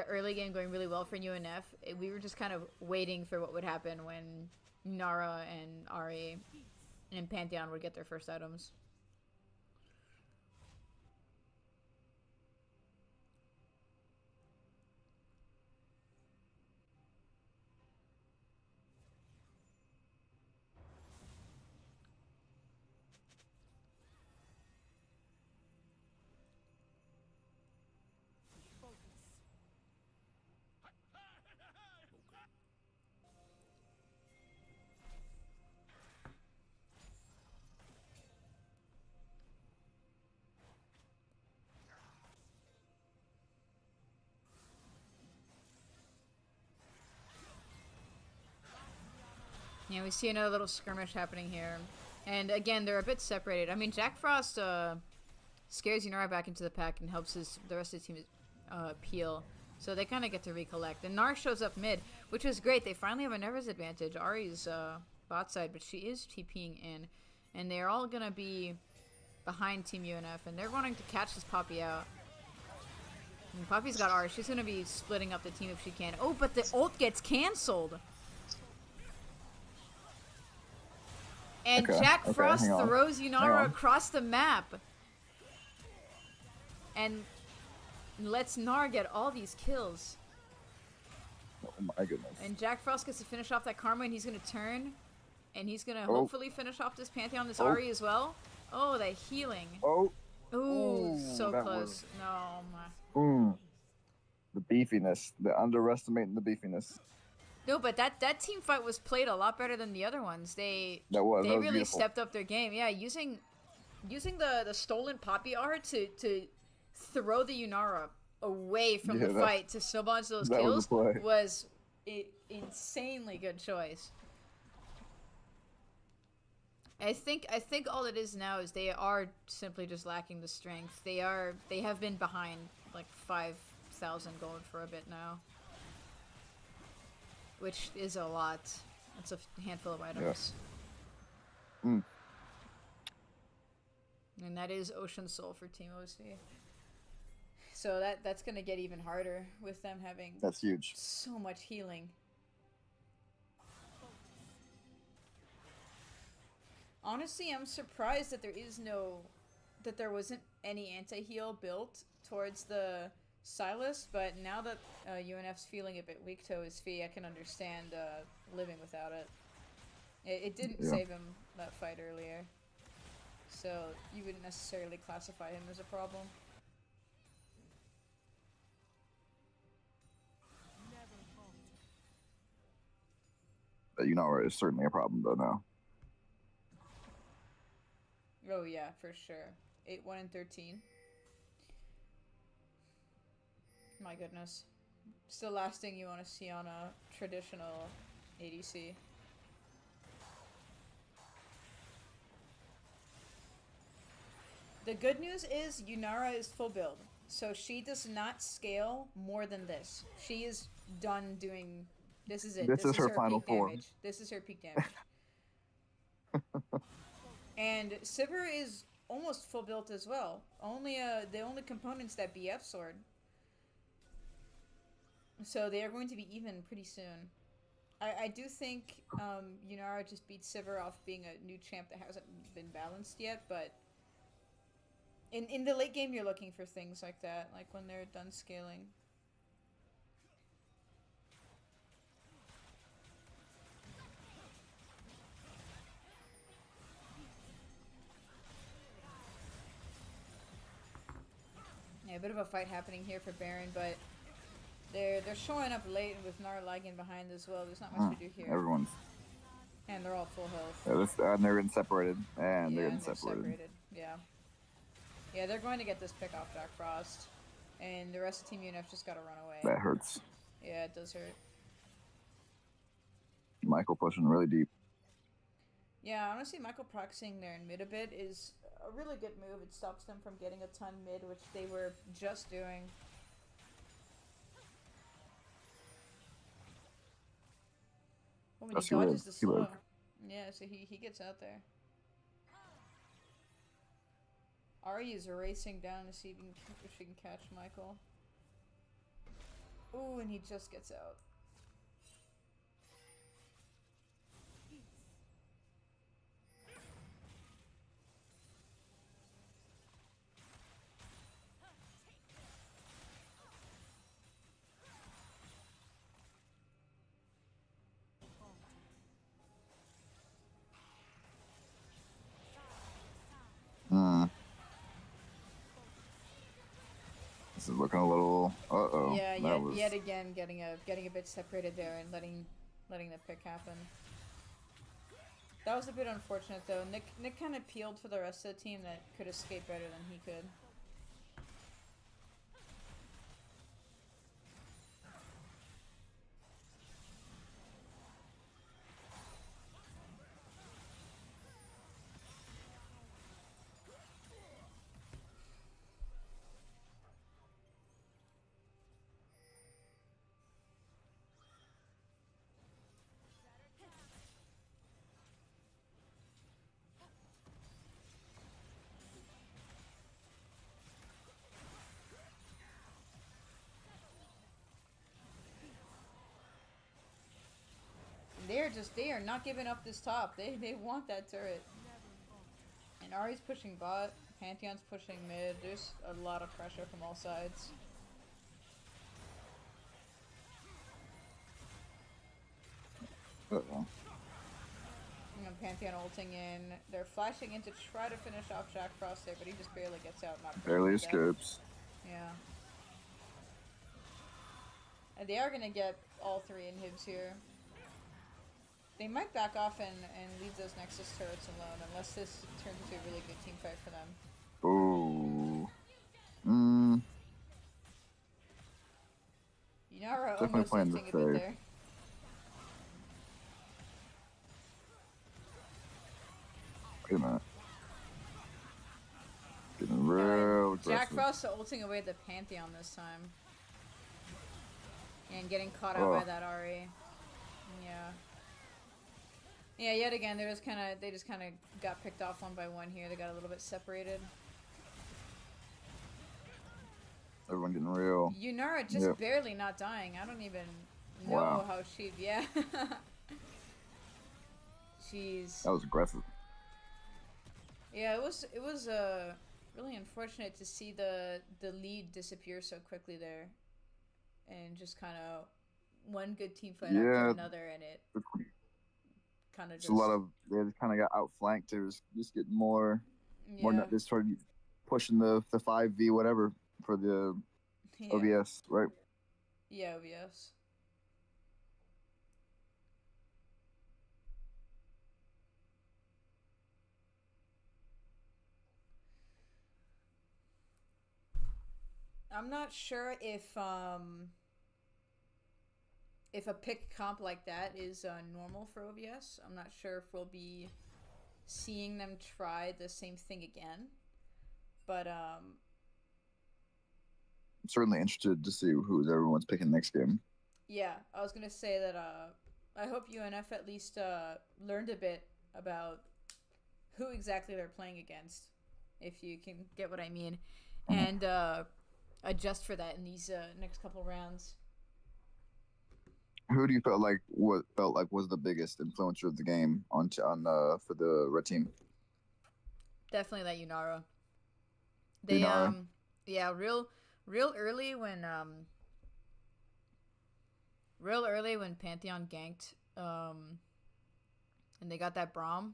early game going really well for UNF. We were just kind of waiting for what would happen when Nara and Ari and Pantheon would get their first items. Yeah, we see another little skirmish happening here. And again, they're a bit separated. I mean, Jack Frost scares Yunara back into the pack and helps the rest of the team peel. So they kind of get to recollect. And Nar shows up mid, which is great. They finally have a Nevers advantage. Ari's bot side, but she is TPing in. And they're all going to be behind Team UNF. And they're wanting to catch this Poppy out. And Poppy's got Ari. She's going to be splitting up the team if she can. Oh, but the ult gets canceled. And Jack Frost throws Yunara across the map. And lets Nar get all these kills. Oh my goodness. And Jack Frost gets to finish off that Karma, and he's going to turn. And he's going to hopefully finish off this Pantheon, this Ari as well. Oh, that healing. Oh. Ooh, so that close. was- No, my. The beefiness. The underestimating the beefiness. No, but that team fight was played a lot better than the other ones. They That was really beautiful. stepped up their game. Yeah, using the stolen Poppy art to throw the Yunara away from the fight to snowball into those kills was insanely good choice. I think all it is now is they are simply just lacking the strength. They have been behind like 5,000 gold for a bit now. Which is a lot. That's a handful of items. Yeah. And that is Ocean Soul for Team OSV. So that's gonna get even harder with them having That's huge. so much healing. Honestly, I'm surprised that there wasn't any anti-heal built towards the Silas, but now that UNF's feeling a bit weak to his fee, I can understand living without it. It didn't Yeah. save him that fight earlier, so you wouldn't necessarily classify him as a problem. But it's certainly a problem though now. Oh yeah, for sure. 8-1 and 13. My goodness. Still last thing you want to see on a traditional ADC. The good news is Yunara is full build, so she does not scale more than this. She is done doing. This is it. This is her final peak form. damage. This is her peak damage. And Sivir is almost full built as well. Only the only components that BF sword. So they are going to be even pretty soon. I do think Yunara just beats Sivir off being a new champ that hasn't been balanced yet, but in the late game you're looking for things like that, like when they're done scaling. Yeah, a bit of a fight happening here for Baron, but they're showing up late with Nara lagging behind as well. There's not much to do here. Everyone's. And they're all full health. Yeah, and they're getting separated. Yeah, They're getting they're separated. Yeah. Yeah, they're going to get this pick off Jack Frost. And the rest of Team UNF just gotta run away. That hurts. Yeah, it does hurt. Michael pushing really deep. Yeah, honestly, Michael proxying there in mid a bit is a really good move. It stops them from getting a ton mid, which they were just doing. Oh, when he dodges the slow. Yeah, so he gets out there. Ari is racing down to see if she can catch Michael. Ooh, and he just gets out. This is looking a little. Yeah, yet again getting a bit separated there and letting the pick happen. That was a bit unfortunate though. Nick kind of peeled for the rest of the team that could escape better than he could. They are not giving up this top. They want that turret. And Ari's pushing bot, Pantheon's pushing mid. There's a lot of pressure from all sides. And Pantheon ulting in. They're flashing in to try to finish off Jack Frost there, but he just barely gets out. Barely escapes. Yeah. And they are gonna get all three inhibs here. They might back off and leave those Nexus turrets alone, unless this turns into a really good team fight for them. Ooh. Yunara almost lifting a bit there. Wait a minute. Getting real aggressive. Jack Frost ulting away the Pantheon this time. And getting caught out by that Ari. Yeah. Yeah, yet again, they just kind of got picked off one by one here. They got a little bit separated. Everyone getting real. Yunara just Yep. barely not dying. I don't even know Wow. how she. Yeah. Jeez. That was aggressive. Yeah, it was really unfortunate to see the lead disappear so quickly there, and just kind of one good team fight after Yeah, another, and it kind of it's a lot just of they just kind of got outflanked. They was just getting more. yeah They started pushing the 5v whatever for the yeah OBS, right? yeah yes. I'm not sure if a pick comp like that is normal for OBS. I'm not sure if we'll be seeing them try the same thing again. But I'm certainly interested to see who everyone's picking next game. yeah, I was gonna say that I hope UNF at least learned a bit about who exactly they're playing against, if you can get what I mean, Mhm. and adjust for that in these next couple rounds. Who do you felt like was the biggest influencer of the game on for the red team? Definitely that Yunara. They Lunara. yeah, real early when Pantheon ganked and they got that Braum.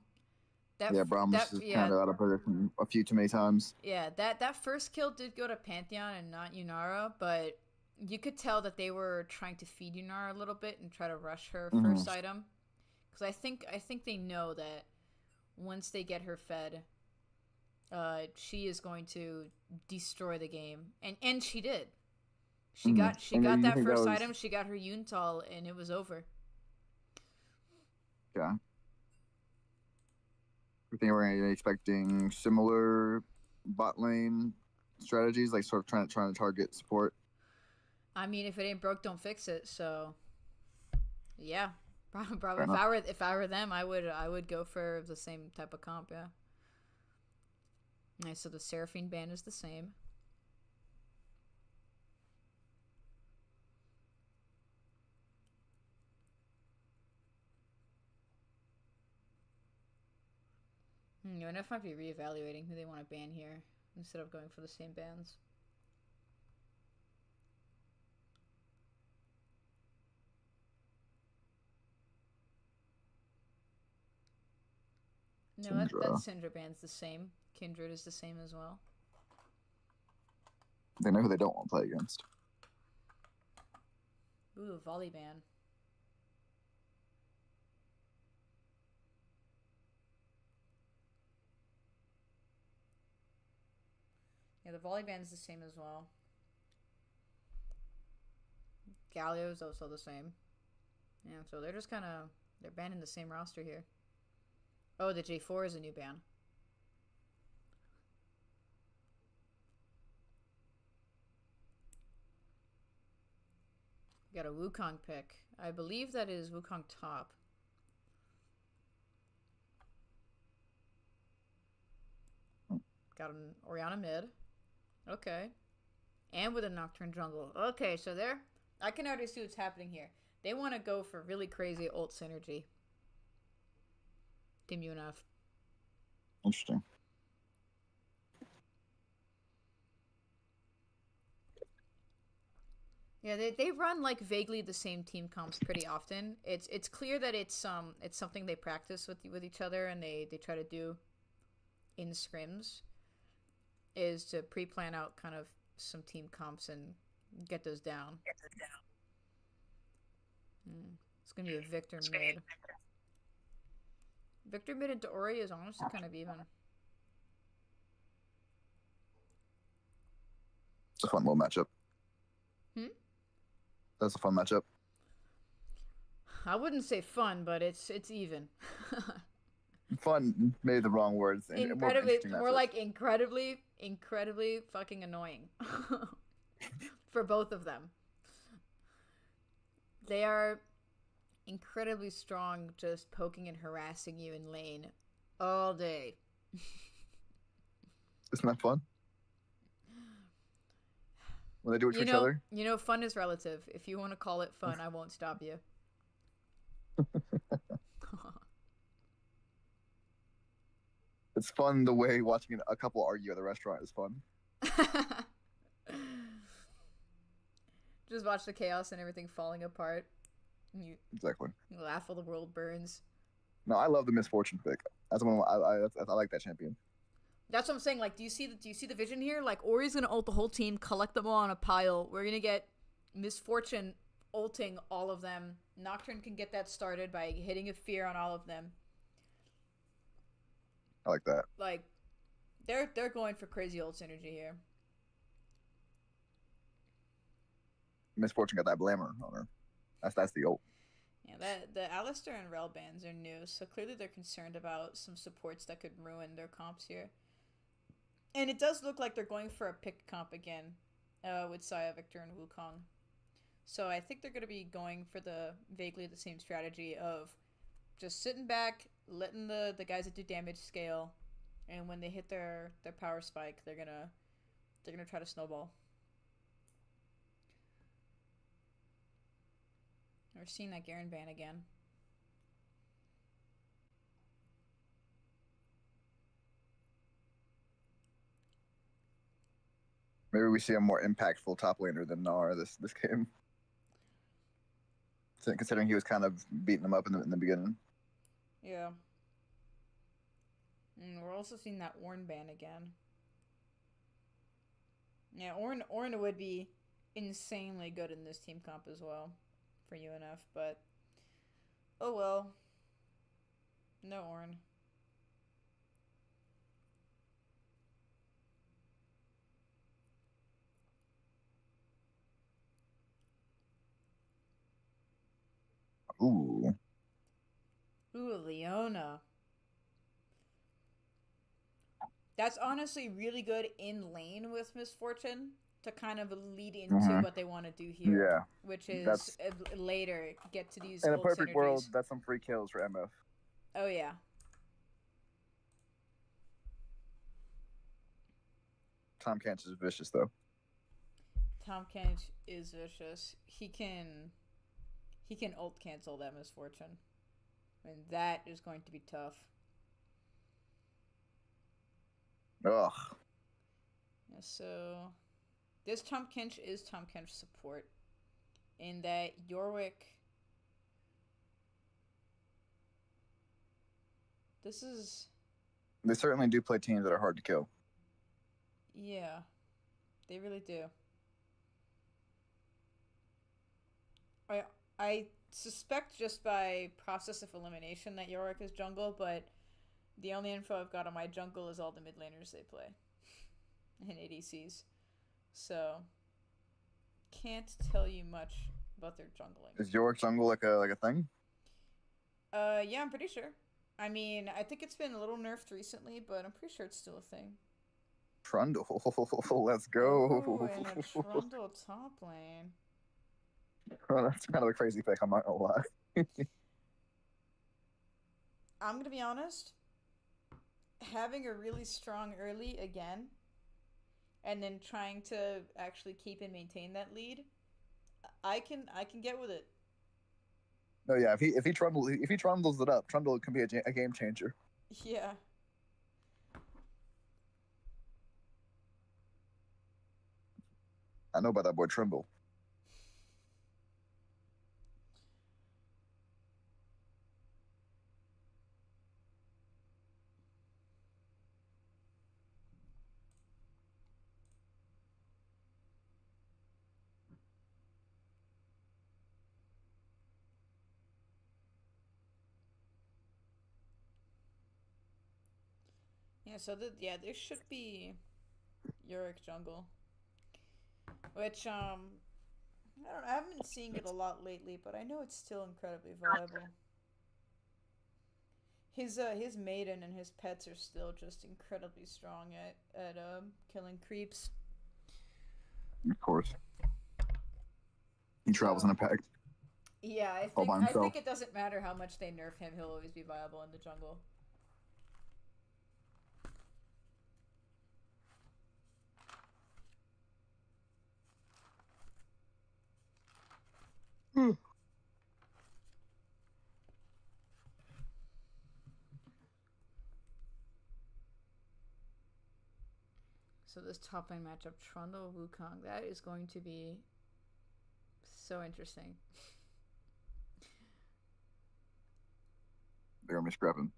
Yeah, Brahms is kind of out of position a few too many times. Yeah, that first kill did go to Pantheon and not Yunara, but you could tell that they were trying to feed Yunara a little bit and try to rush her Hmm. first item, because I think they know that once they get her fed, she is going to destroy the game, and she did. She Hmm. got she And got you that think that first was item. She got her Yuntal, and it was over. yeah? You think we're expecting similar bot lane strategies, like sort of trying to target support? I mean, if it ain't broke, don't fix it. So yeah, Fair probably enough. if I were them, I would go for the same type of comp. Yeah. Nice. So the Seraphine band is the same. UNF might be reevaluating who they want to ban here instead of going for the same bans. No, that Syndra. Syndra band's the same. Kindred is the same as well. They know who they don't want to play against. Ooh, volley ban. Yeah, the volley band's the same as well. Galio's also the same. Yeah, so they're just kind of they're banning the same roster here. Oh, the J4 is a new ban. Got a Wukong pick. I believe that is Wukong top. Got an Oriana mid. Okay. And with a Nocturne jungle. Okay, so there. I can already see what's happening here. They want to go for really crazy ult synergy. Team UNF. Interesting. Yeah, they run like vaguely the same team comps pretty often. It's clear that it's something they practice with each other and they try to do in scrims, is to pre-plan out kind of some team comps and get those down. It's gonna be a Victor mid. Victor mid into Ori is honestly kind of even. It's a fun little matchup. Hmm? That's a fun matchup. I wouldn't say fun, but it's even. Fun, maybe the wrong words. And more of an Incredibly, interesting more matchup. like incredibly fucking annoying for both of them. They are incredibly strong, just poking and harassing you in lane all day. Isn't that fun? when they do it to each other. Fun is relative. If you want to call it fun, I won't stop you. It's fun the way watching a couple argue at a restaurant is fun. Just watch the chaos and everything falling apart. And you Exactly. laugh while the world burns. No, I love the misfortune pick. That's one. I like that champion. That's what I'm saying. Like, do you see the vision here? Like, Ori's gonna ult the whole team, collect them all on a pile. We're gonna get Misfortune ulting all of them. Nocturne can get that started by hitting a fear on all of them. I like that. Like, they're going for crazy ult synergy here. Misfortune got that blamer on her. That's the ult. Yeah, the Alistair and Rel bans are new, so clearly they're concerned about some supports that could ruin their comps here. And it does look like they're going for a pick comp again, with Saya, Victor, and Wukong. So I think they're going to be going for vaguely the same strategy of just sitting back, letting the guys that do damage scale, and when they hit their power spike, they're gonna try to snowball. We're seeing that Garen ban again. Maybe we see a more impactful top laner than Gnar this game. Considering he was kind of beating them up in the beginning. Yeah. And we're also seeing that Ornn ban again. Yeah, Ornn would be insanely good in this team comp as well for UNF, but oh well. No Ornn. Ooh, Leona. That's honestly really good in lane with Misfortune to kind of lead into what they want to do here. Yeah. Which is later get to these in a ult perfect synergies. world, that's some free kills for MF. Oh yeah. Tom Kench is vicious though. Tom Kench is vicious. He can ult cancel that Misfortune. And that is going to be tough. Ugh. Yeah, so this Tom Kench is Tom Kench support. In that Yorick. This is. They certainly do play teams that are hard to kill. Yeah. They really do. I suspect just by process of elimination that Yorick is jungle, but the only info I've got on my jungle is all the mid laners they play. And ADCs. So can't tell you much about their jungling. Is Yorick jungle like a thing? Yeah, I'm pretty sure. I mean, I think it's been a little nerfed recently, but I'm pretty sure it's still a thing. Trundle, let's go. Oh, and a Trundle top lane. Well, that's kind of a crazy pick, I'm not gonna lie. I'm gonna be honest. Having a really strong early again, and then trying to actually keep and maintain that lead, I can get with it. No, yeah, if he trundles it up, Trundle can be a game changer. Yeah. I know about that boy Trimble. Yeah, so this should be Yorick jungle. Which, I haven't been seeing it a lot lately, but I know it's still incredibly viable. His maiden and his pets are still just incredibly strong at killing creeps. Of course. He travels in a pack. Yeah, I think it doesn't matter how much they nerf him, he'll always be viable in the jungle. So this top lane matchup, Trundle Wukong, that is going to be so interesting. They're gonna be scrapping.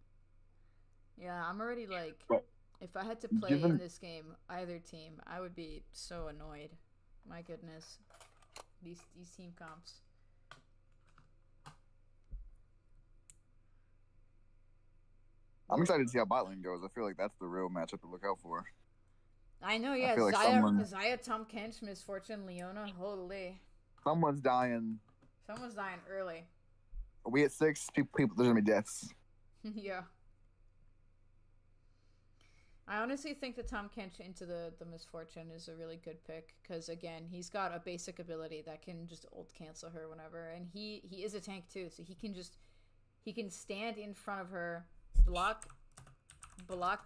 Yeah, I'm already like, But if I had to play in given this game, either team, I would be so annoyed. My goodness, these team comps. I'm excited to see how bot lane goes. I feel like that's the real matchup to look out for. I know, I yeah. feel like Zaya, Tom Kench, Misfortune, Leona. Holy, someone's dying. someone's dying early. Are we at 6? People, there's gonna be deaths. Yeah. I honestly think that Tom Kench into the Misfortune is a really good pick because again he's got a basic ability that can just ult cancel her whenever, and he is a tank too, so he can stand in front of her, block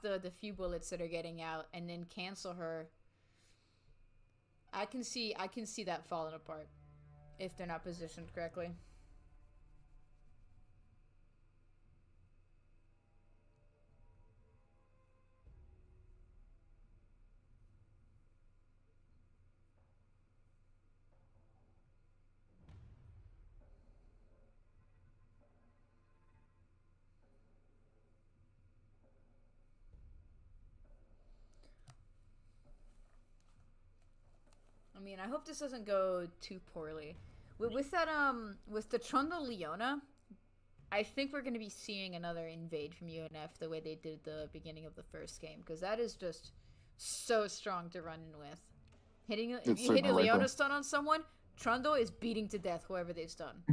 the few bullets that are getting out, and then cancel her. I can see that falling apart if they're not positioned correctly. I mean, I hope this doesn't go too poorly. With the Trundle Leona, I think we're going to be seeing another invade from UNF the way they did the beginning of the first game, because that is just so strong to run in with. If you hit a Leona stun on someone, Trundle is beating to death whoever they stun.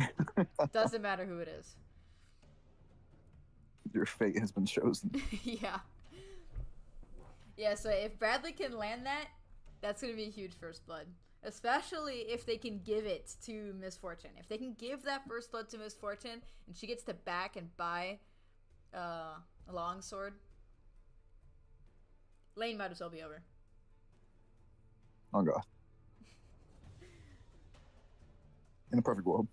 Doesn't matter who it is. Your fate has been chosen. Yeah. Yeah, so if Bradley can land that, that's going to be a huge first blood. Especially if they can give it to Misfortune. If they can give that first blood to Misfortune and she gets to back and buy a longsword, lane might as well be over. Oh god. In a perfect world.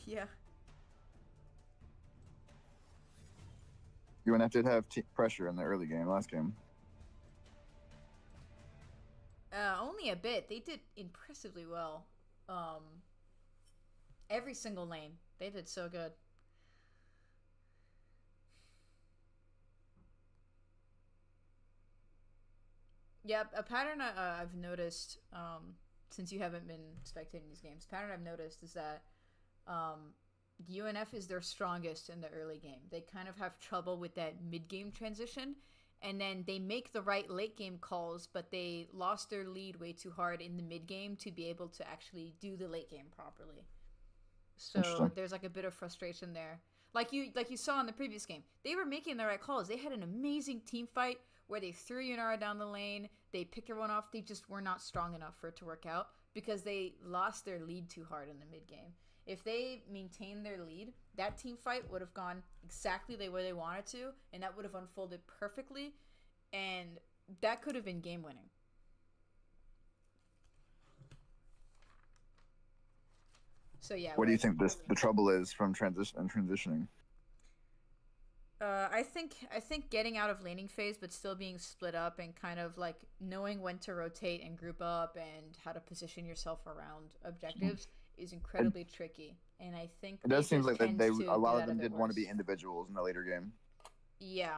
Yeah. UNF did have pressure in the early game, last game. Only a bit. They did impressively well. Every single lane. They did so good. Yeah, a pattern I've noticed, since you haven't been spectating these games, pattern I've noticed is that UNF is their strongest in the early game. They kind of have trouble with that mid-game transition, and then they make the right late-game calls, but they lost their lead way too hard in the mid-game to be able to actually do the late game properly. So there's like a bit of frustration there. Like you saw in the previous game, they were making the right calls. They had an amazing team fight where they threw Yunara down the lane, they picked everyone off. They just were not strong enough for it to work out because they lost their lead too hard in the mid game. If they maintained their lead, that team fight would have gone exactly the way they wanted to, and that would have unfolded perfectly, and that could have been game winning. So yeah. What do you think the trouble is from transitioning? I think getting out of laning phase but still being split up and kind of like knowing when to rotate and group up and how to position yourself around objectives is incredibly tricky. And I think it does seem like a lot of them did want to be individuals in the later game. Yeah.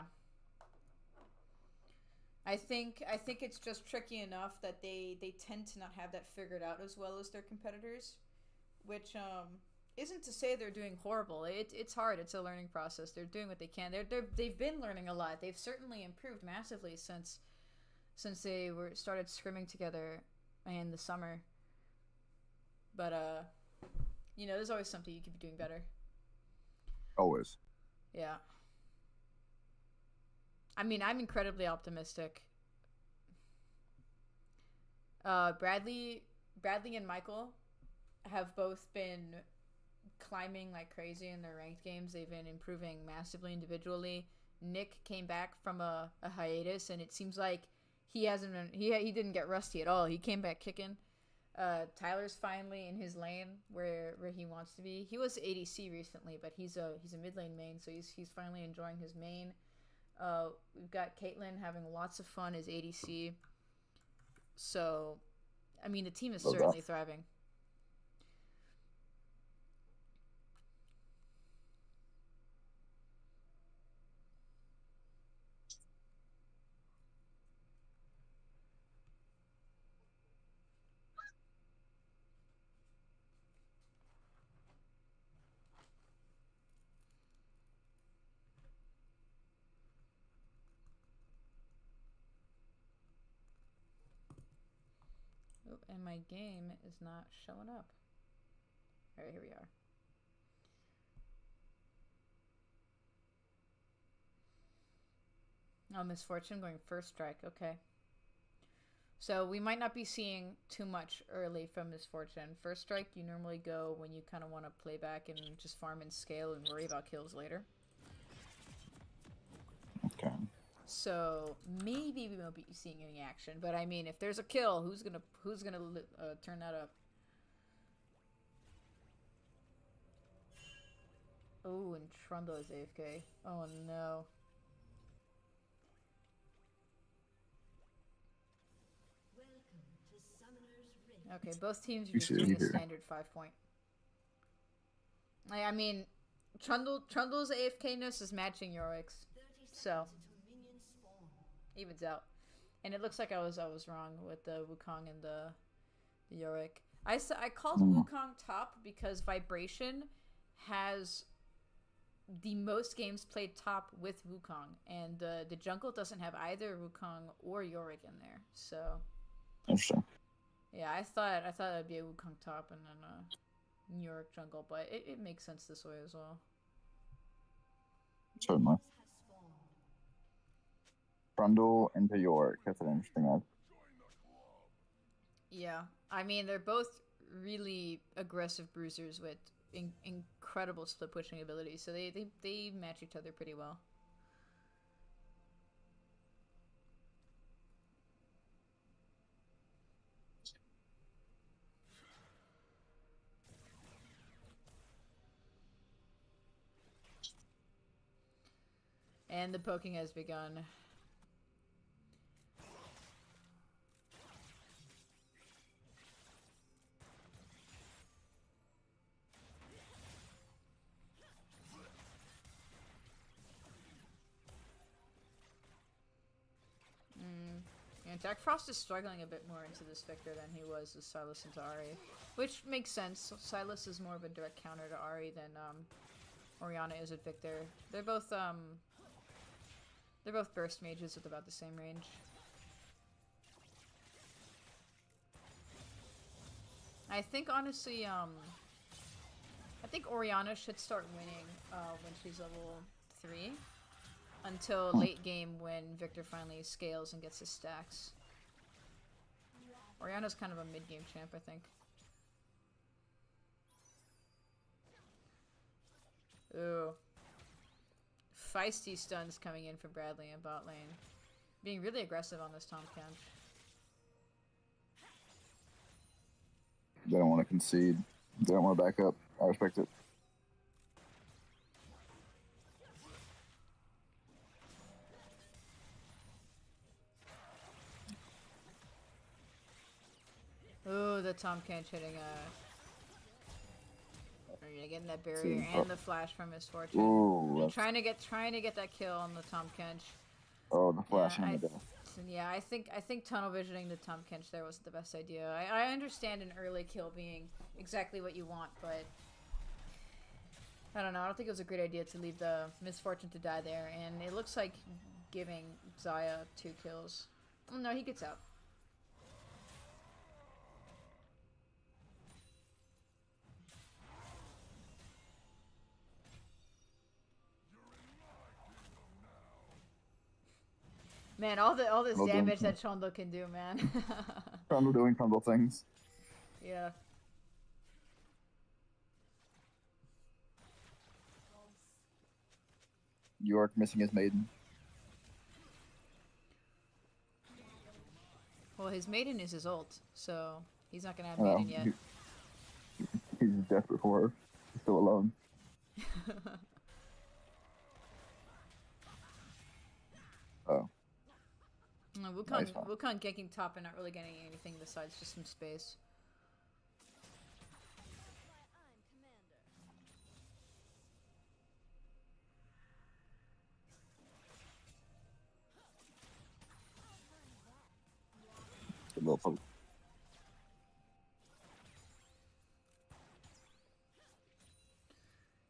I think it's just tricky enough that they tend to not have that figured out as well as their competitors, which isn't to say they're doing horrible. It's hard. It's a learning process. They're doing what they can. They've been learning a lot. They've certainly improved massively since they started scrimming together in the summer. But there's always something you could be doing better. Always. Yeah. I mean, I'm incredibly optimistic. Bradley and Michael have both been climbing like crazy in their ranked games. They've been improving massively individually. Nick came back from a hiatus, and it seems like he didn't get rusty at all. He came back kicking. Tyler's finally in his lane where he wants to be. He was ADC recently, but he's a mid lane main, so he's finally enjoying his main. We've got Caitlyn having lots of fun as ADC. So, I mean, the team is Love that. certainly thriving. Oh, and my game is not showing up. All right, here we are. Oh, Misfortune going first strike. Okay. So we might not be seeing too much early from Misfortune. First strike, you normally go when you kind of want to play back and just farm and scale and worry about kills later. Okay. So maybe we won't be seeing any action, but I mean, if there's a kill, who's gonna turn that up? Oh, and Trundle is AFK. Oh no. Welcome to Summoner's Rift. Okay, both teams are You just see doing a here. standard 5-point. I mean, Trundle's AFK-ness is matching Yorick's, 30 so seconds until minions spawn. evens out. And it looks like I was wrong with the Wukong and the Yorick. I called Wukong top because Vibration has the most games played top with Wukong, and the jungle doesn't have either Wukong or Yorick in there. So Interesting. yeah, I thought it'd be a Wukong top and then a Yorick jungle, but it makes sense this way as well. Certainly. Has spawned. Brundle into York. That's an interesting one. Yeah, I mean they're both really aggressive bruisers with incredible split pushing abilities, so they match each other pretty well. And the poking has begun. And Jack Frost is struggling a bit more into this Victor than he was with Silas into Ahri, which makes sense. Silas is more of a direct counter to Ahri than Orianna is with Victor. They're both burst mages with about the same range. I think honestly, I think Orianna should start winning when she's level 3. Until late game when Victor finally scales and gets his stacks. Orianna's kind of a mid-game champ, I think. Ooh. Feisty stuns coming in for Bradley in bot lane. Being really aggressive on this Tahm Kench. They don't want to concede. They don't want to back up. I respect it. Ooh, the Tahm Kench hitting getting that barrier and the flash from Misfortune. Ooh, Trying to get that kill on the Tahm Kench. oh, the flashing Yeah, in the death. Yeah, I think tunnel visioning the Tahm Kench there wasn't the best idea. I understand an early kill being exactly what you want, but I don't know. I don't think it was a great idea to leave the Misfortune to die there, and it looks like giving Xayah 2 kills. Oh, no, he gets out. Man, all this Well done, damage sir. that Chondo can do, man. Trundle doing Trundle things. Yeah. York missing his maiden. Well, his maiden is his ult, so he's not gonna have Well, maiden yet. He's desperate for her. He's still alone. Oh. Nice one. Wukong ganking top and not really getting anything besides just some space. Good little poke.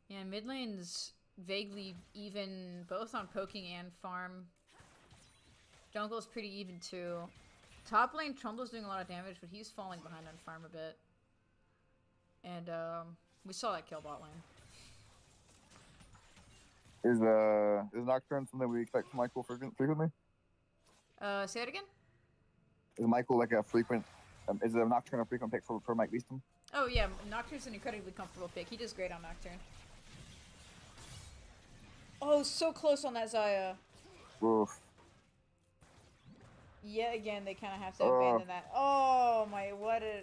Yeah, mid lane's vaguely even, both on poking and farm. Jungle's pretty even too. Top lane, Trundle's doing a lot of damage, but he's falling behind on farm a bit. And we saw that kill bot lane. Is Nocturne something we expect from Michael frequently? Say it again? Is Michael like a frequent? Is a Nocturne a frequent pick for Mike Beeston? Oh yeah, Nocturne's an incredibly comfortable pick. He does great on Nocturne. Oh, so close on that Xayah. Oof. Yet again, they kind of have to abandon that. Oh my, what a...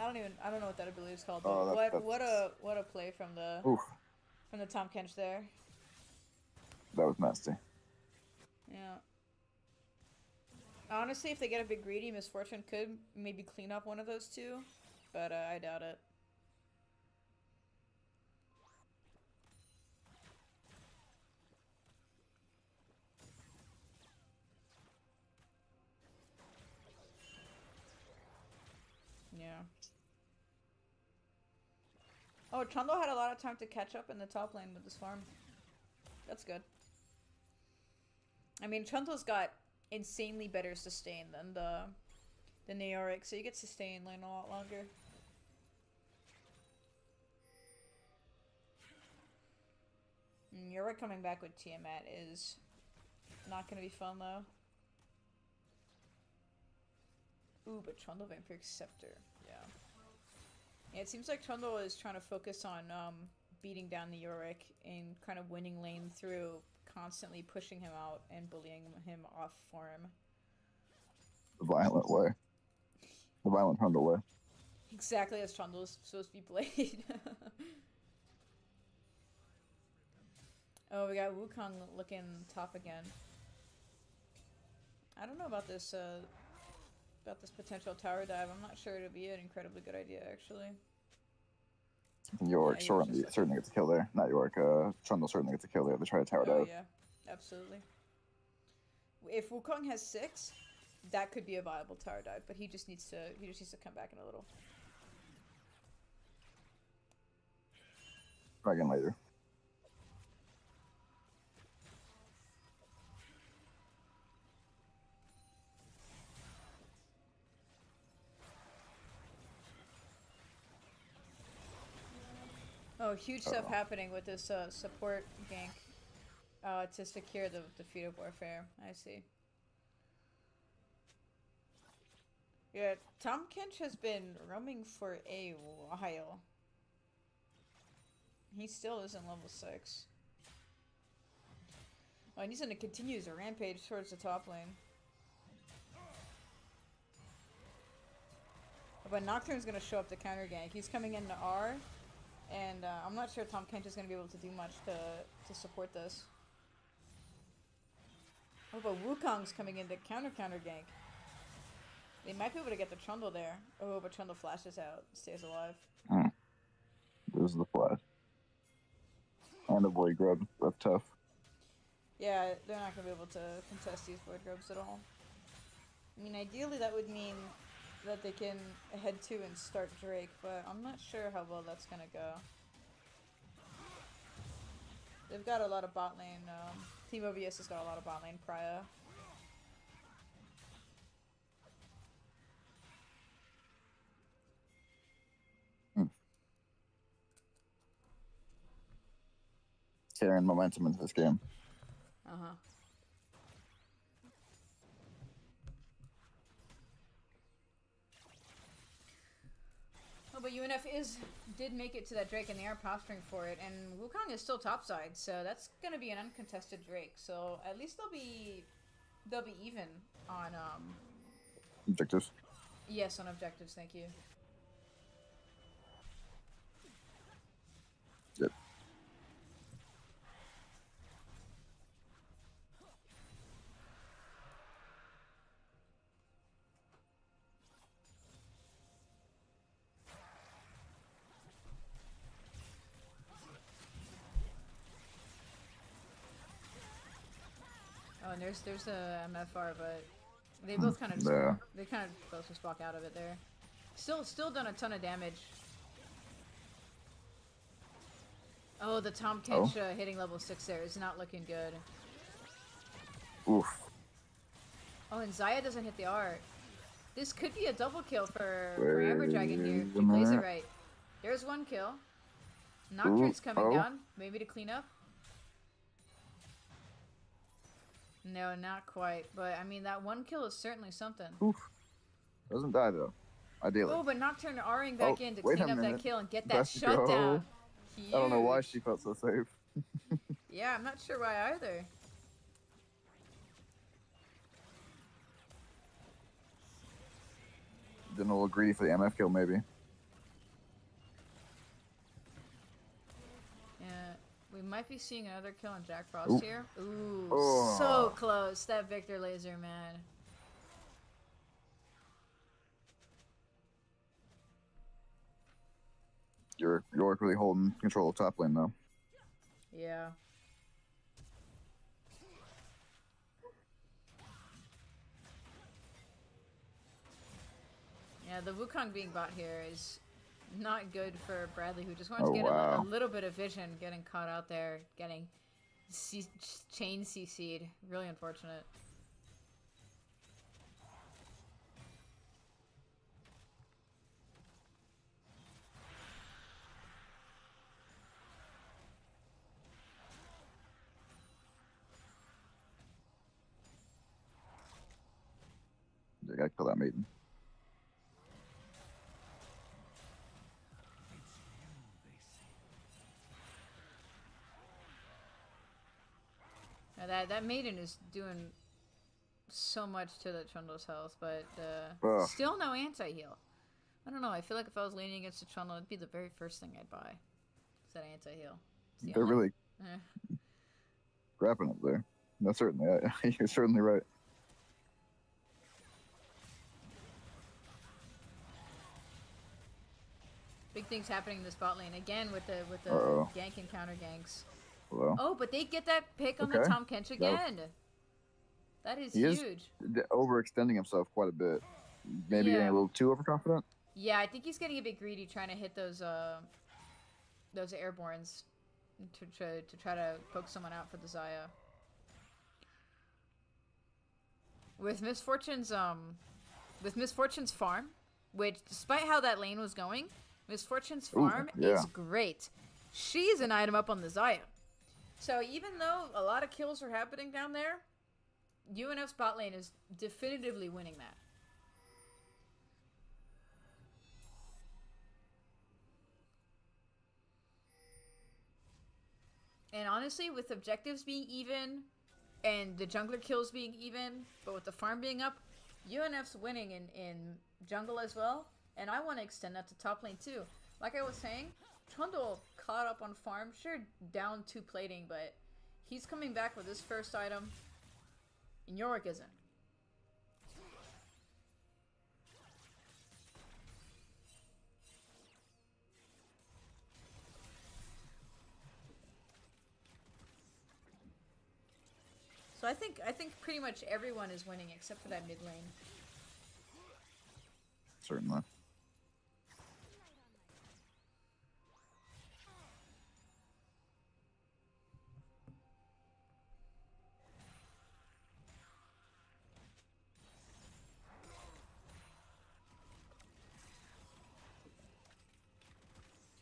I don't know what that ability is called, but what a play from the Tom Kench there. That was nasty. Yeah. Honestly, if they get a bit greedy, Misfortune could maybe clean up one of those two, but I doubt it. Yeah. Oh, Trundle had a lot of time to catch up in the top lane with this farm. That's good. I mean, Trundle's got insanely better sustain than the Yorick, so you get sustain lane a lot longer. Yorick coming back with Tiamat is not gonna be fun though. Ooh, but Trundle Vampiric Scepter, yeah. Yeah, it seems like Trundle is trying to focus on beating down the Yorick and kind of winning lane through constantly pushing him out and bullying him off farm. The violent way. The violent Trundle way. Exactly as Trundle is supposed to be played. Oh, we got Wukong looking top again. I don't know about this potential tower dive. I'm not sure it'll be an incredibly good idea, actually. Yorick certainly gets a kill there. Not Yorick. Trundle certainly gets a kill there. They try to tower dive. Yeah, absolutely. If Wukong has 6, that could be a viable tower dive, but he just needs to come back in a little. Try again later. Oh, huge stuff happening with this support gank to secure the defeat of Warfare. I see. Yeah, Tom Kench has been roaming for a while. He still isn't level 6. Oh, and he's gonna continue his rampage towards the top lane. But Nocturne's gonna show up to counter gank. He's coming into R. And I'm not sure Tom Kench is going to be able to do much to support this. Oh, but Wukong's coming in to counter gank. They might be able to get the Trundle there. Oh, but Trundle flashes out, stays alive. This is the flash. And the Void Grub. That's tough. Yeah, they're not going to be able to contest these Void Grubs at all. I mean, ideally that would mean that they can head to and start Drake, but I'm not sure how well that's gonna go. They've got a lot of bot lane, Team OBS has got a lot of bot lane prio. Carrying momentum into this game. Uh-huh. Oh, but UNF did make it to that Drake, and they are posturing for it, and Wukong is still topside, so that's gonna be an uncontested Drake. So at least they'll be even on Objectives. Yes, on objectives. Thank you. Yep. and there's a MFR, but they both kind of just, Yeah. they kind of both just walk out of it there. Still done a ton of damage. Oh, the Tom Kench hitting level 6 there is not looking good. Oof. Oh, and Zaya doesn't hit the art. This could be a double kill for Amber Dragon here. If he plays it right. There's one kill. Nocturne's coming down, maybe to clean up. No, not quite. But, I mean, that one kill is certainly something. Oof. Doesn't die, though. Ideally. Oh, but Nocturne R-ing back in to wait clean a up that minute. kill and get that Let's shutdown. go. Huge. I don't know why she felt so safe. Yeah, I'm not sure why either. Didn't a little greedy for the MF kill, maybe. Yeah, we might be seeing another kill on Jack Frost Ooh. here. Ooh, Oh. so close. That Victor laser, man. You're really holding control of top lane, though. Yeah. Yeah, the Wukong being bought here is not good for Bradley, who just wants to get a little bit of vision, getting caught out there, getting chain CC'd. Really unfortunate. You gotta kill that maiden. Now that maiden is doing so much to the Trundle's health, but still no anti-heal. I don't know, I feel like if I was leaning against the Trundle, it'd be the very first thing I'd buy. Is that anti-heal? They're really grabbing up there. That's certainly, you're certainly right. Big things happening in this bot lane again with the gank and counter ganks. Hello. Oh, but they get that pick on the Tom Kench again. That is huge. Is overextending himself quite a bit. Maybe getting a little too overconfident. Yeah, I think he's getting a bit greedy, trying to hit those airbornes to try to poke someone out for the Zaya. With Misfortune's farm, which despite how that lane was going, Misfortune's farm is great. She's an item up on the Zaya. So even though a lot of kills are happening down there, UNF's bot lane is definitively winning that. And honestly, with objectives being even, and the jungler kills being even, but with the farm being up, UNF's winning in jungle as well. And I want to extend that to top lane too. Like I was saying, Trundle caught up on farm, sure down 2 plating, but he's coming back with his first item, and Yorick isn't. So I think pretty much everyone is winning except for that mid lane. Certainly.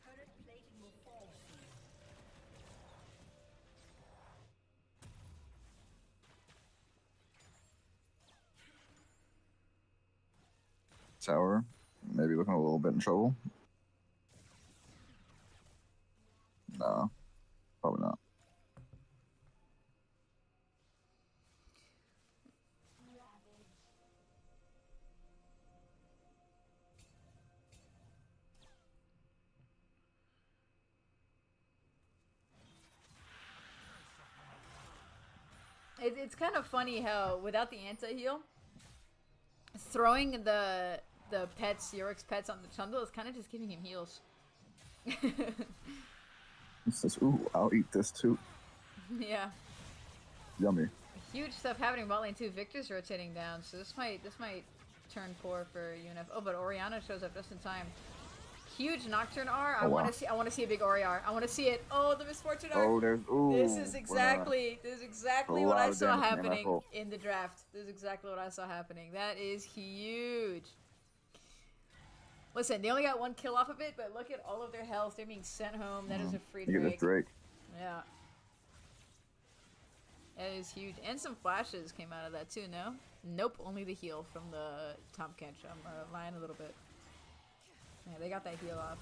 Turret plating will fall soon. Tower, maybe looking a little bit in trouble. No, probably not. It's kind of funny how without the anti-heal, throwing the pets, Yorick's pets on the Trundle is kind of just giving him heals. He says, "Ooh, I'll eat this too." Yeah. Yummy. Huge stuff happening bot lane too. Victor's rotating down, so this might turn poor for UNF. Oh, but Orianna shows up just in time. Huge Nocturne R. I Oh, want wow. to see. I want to see a big Ori R. I want to see it. Oh, the Misfortune R. Oh, there's ooh. This is exactly a what lot I of saw damage from happening MF. in the draft. This is exactly what I saw happening. That is huge. Listen, they only got 1 kill off of it, but look at all of their health. They're being sent home. That is a free Look at this Drake. Drake. Yeah. That is huge. And some flashes came out of that too, no? Nope, only the heal from the Tom Kench. I'm lying a little bit. Yeah, they got that heal off.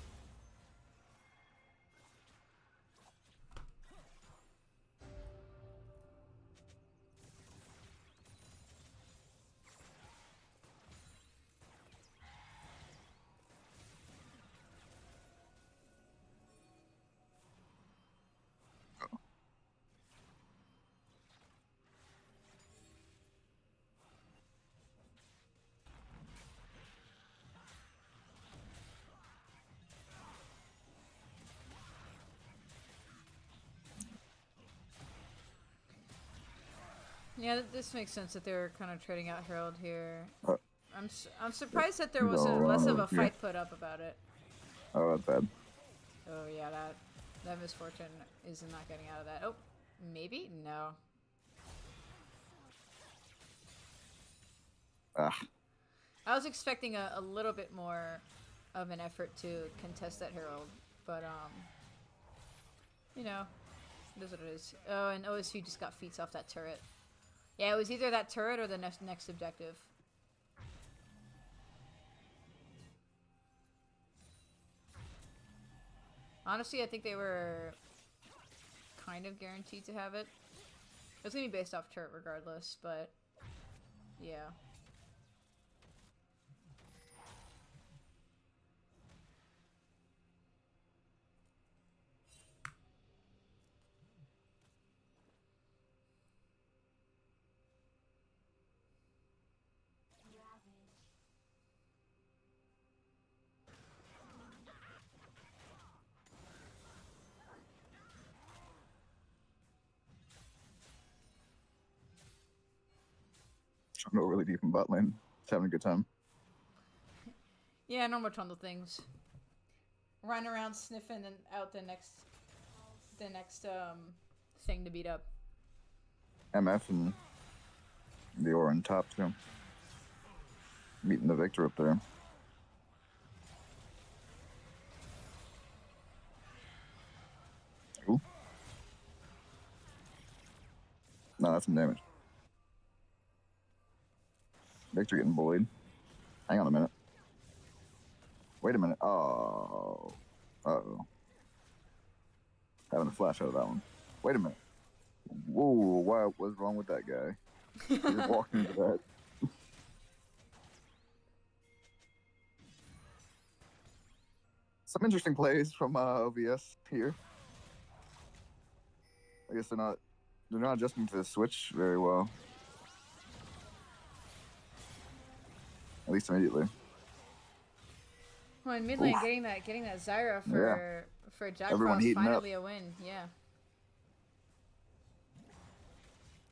Yeah, this makes sense that they're kind of trading out Herald here. Uh, I'm surprised that there wasn't less of a yeah. fight put up about it. Oh, that's bad. Oh yeah, that Misfortune is not getting out of that. Oh, maybe? No. Ah, I was expecting a little bit more of an effort to contest that Herald, but you know, it is what it is. Oh, and OSU just got feats off that turret. Yeah, it was either that turret or the next objective. Honestly, I think they were kind of guaranteed to have it. It was gonna be based off turret regardless, but yeah. trying to go really deep in bot lane. Just having a good time. Yeah, normal trundle things. Run around sniffing and out the next thing to beat up. MF and the Aura on top too. Meeting the Victor up there. Ooh. No, that's some damage. Victor getting bullied. Hang on a minute. Wait a minute. Oh. Uh-oh. Having a flash out of that one. Wait a minute. Whoa, what was wrong with that guy? He just walked into that. Some interesting plays from OVS here. I guess they're not adjusting to the switch very well. At least immediately. Well, in mid lane, Oof. getting that Zyra for Jack Everyone Frost heating finally a win. Yeah.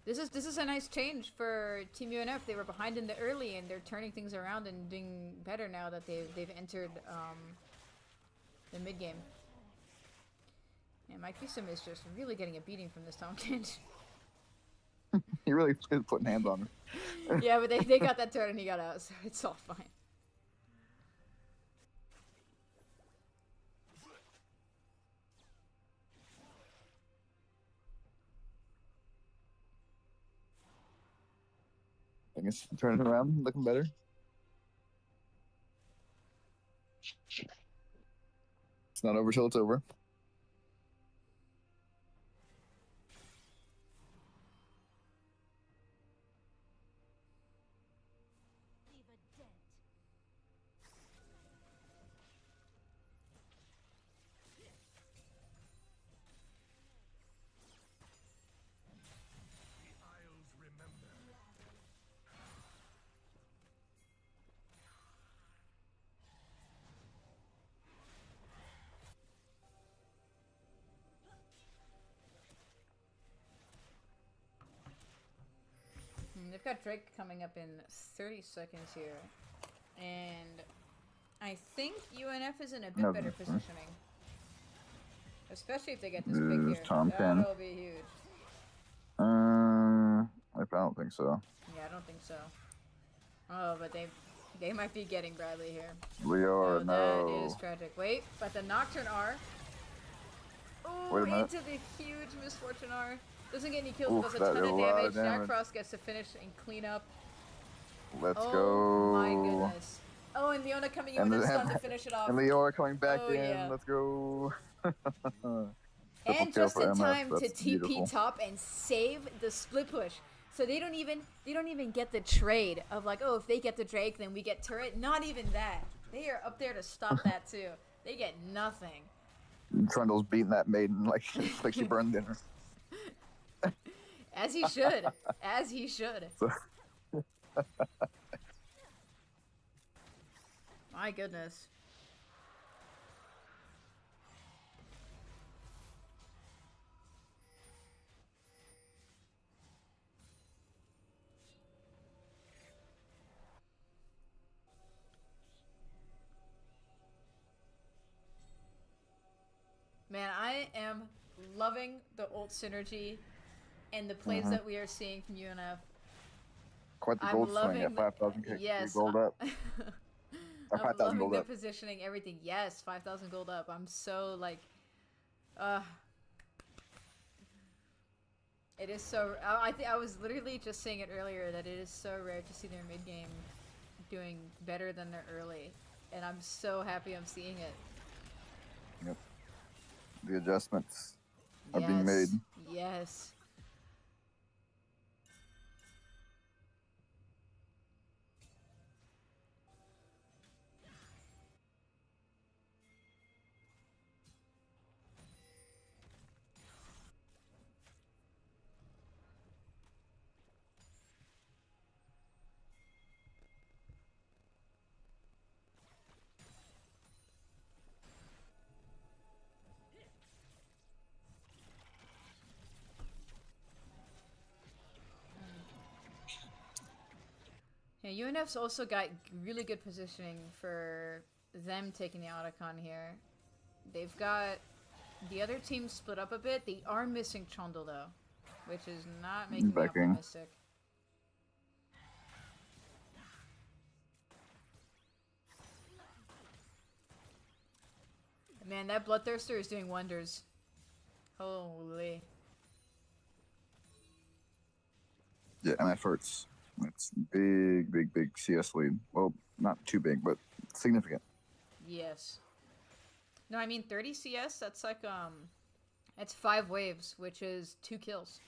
This is a nice change for Team UNF. They were behind in the early, and they're turning things around and doing better now that they've entered the mid game. Yeah, Mike Beeson is just really getting a beating from this Tom Kench. He really is putting hands on her. Yeah, but they got that turn and he got out, so it's all fine. I guess turning around, looking better. It's not over till it's over. Leave a dent. they've got Drake coming up in 30 seconds here. And I think UNF is in a bit No, better that's fine. positioning. Especially if they get this pick here. Tom Penn. That'll be huge. I don't think so. Yeah, I don't think so. Oh, but they might be getting Bradley here. Leor, no. That is tragic. Wait, but the Nocturne R. Wait a Oh, minute. into the huge Misfortune R. Doesn't get any kills, Oof, does a that ton did of a lot damage. of Jack damage. Frost gets to finish and clean up. Let's Oh go. my goodness. Oh, and Leona coming in And with a the- stun to finish it off. And Leor coming back Oh, in. yeah. Let's go. And just in time to That's TP beautiful. top and save the split push. So they don't even get the trade of like, oh, if they get the Drake, then we get turret. Not even that. They are up there to stop that too. They get nothing. Trundle's beating that maiden like like she burned dinner. As he should. As he should. So, My goodness. Man, I am loving the ult synergy and the plays that we are seeing from UNF. quite the I'm gold swing loving at 5,000 kicks. yes, Gold up. I'm 5,000 loving gold the up. positioning, everything. Yes, 5,000 gold up. I'm so like, it is so. I was literally just saying it earlier that it is so rare to see their mid game doing better than their early, and I'm so happy I'm seeing it. Yep. The adjustments are being made. Yes. Yeah, UNF's also got really good positioning for them taking the Otacon here. They've got the other team split up a bit. They are missing Trundle though, which is not making me Backing. optimistic. Man, that Bloodthirster is doing wonders. Holy. Yeah, and that hurts. It's big, big, big CS lead. Well, not too big, but significant. Yes. No, I mean 30 CS, that's like that's 5 waves, which is 2 kills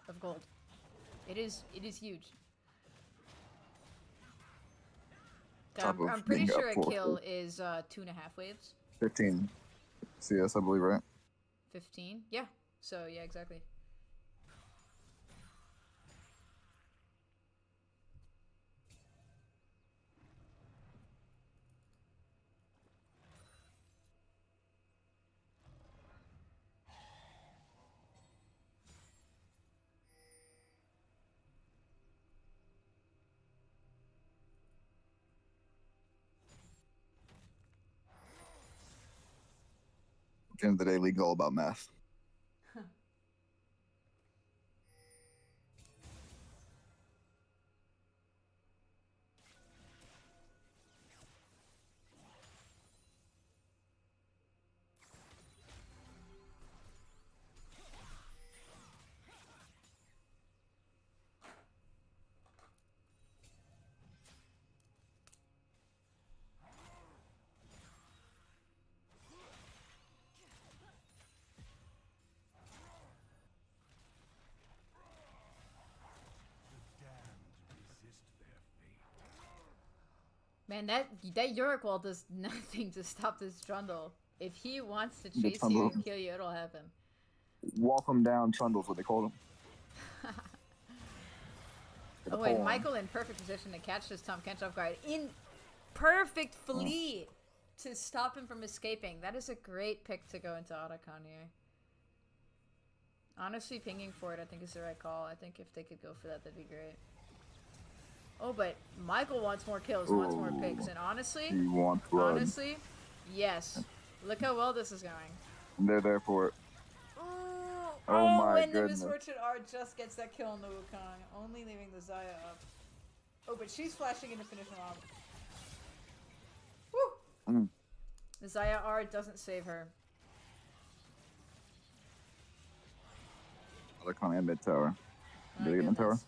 of gold. It is huge. Top of I'm pretty being up sure a 4. kill is 2.5 waves. 15 CS, I believe, right? 15? Yeah. So yeah, exactly. At the end of the day, League's all about math. Man, that Yorick wall does nothing to stop this Trundle. If he wants to The chase you Trundle. and kill you, it'll happen. Walk them down, Trundle's what they call them. Oh, and Michael in perfect position to catch this Tom Kench off guard. In perfect flee to stop him from escaping. That is a great pick to go into Otacon here. Honestly, pinging for it, I think is the right call. I think if they could go for that, that'd be great. Oh, but Michael wants more kills, wants more Ooh. picks, and honestly, You want blood. honestly, yes. Look how well this is going. And they're there for it. Ooh, Oh my and the goodness. Misfortune R just gets that kill on the Wukong, only leaving the Xayah up. Oh, but she's flashing in to finish him off. Woo! Mm. The Xayah R doesn't save her. They're coming in mid tower. My Did they get mid tower? goodness.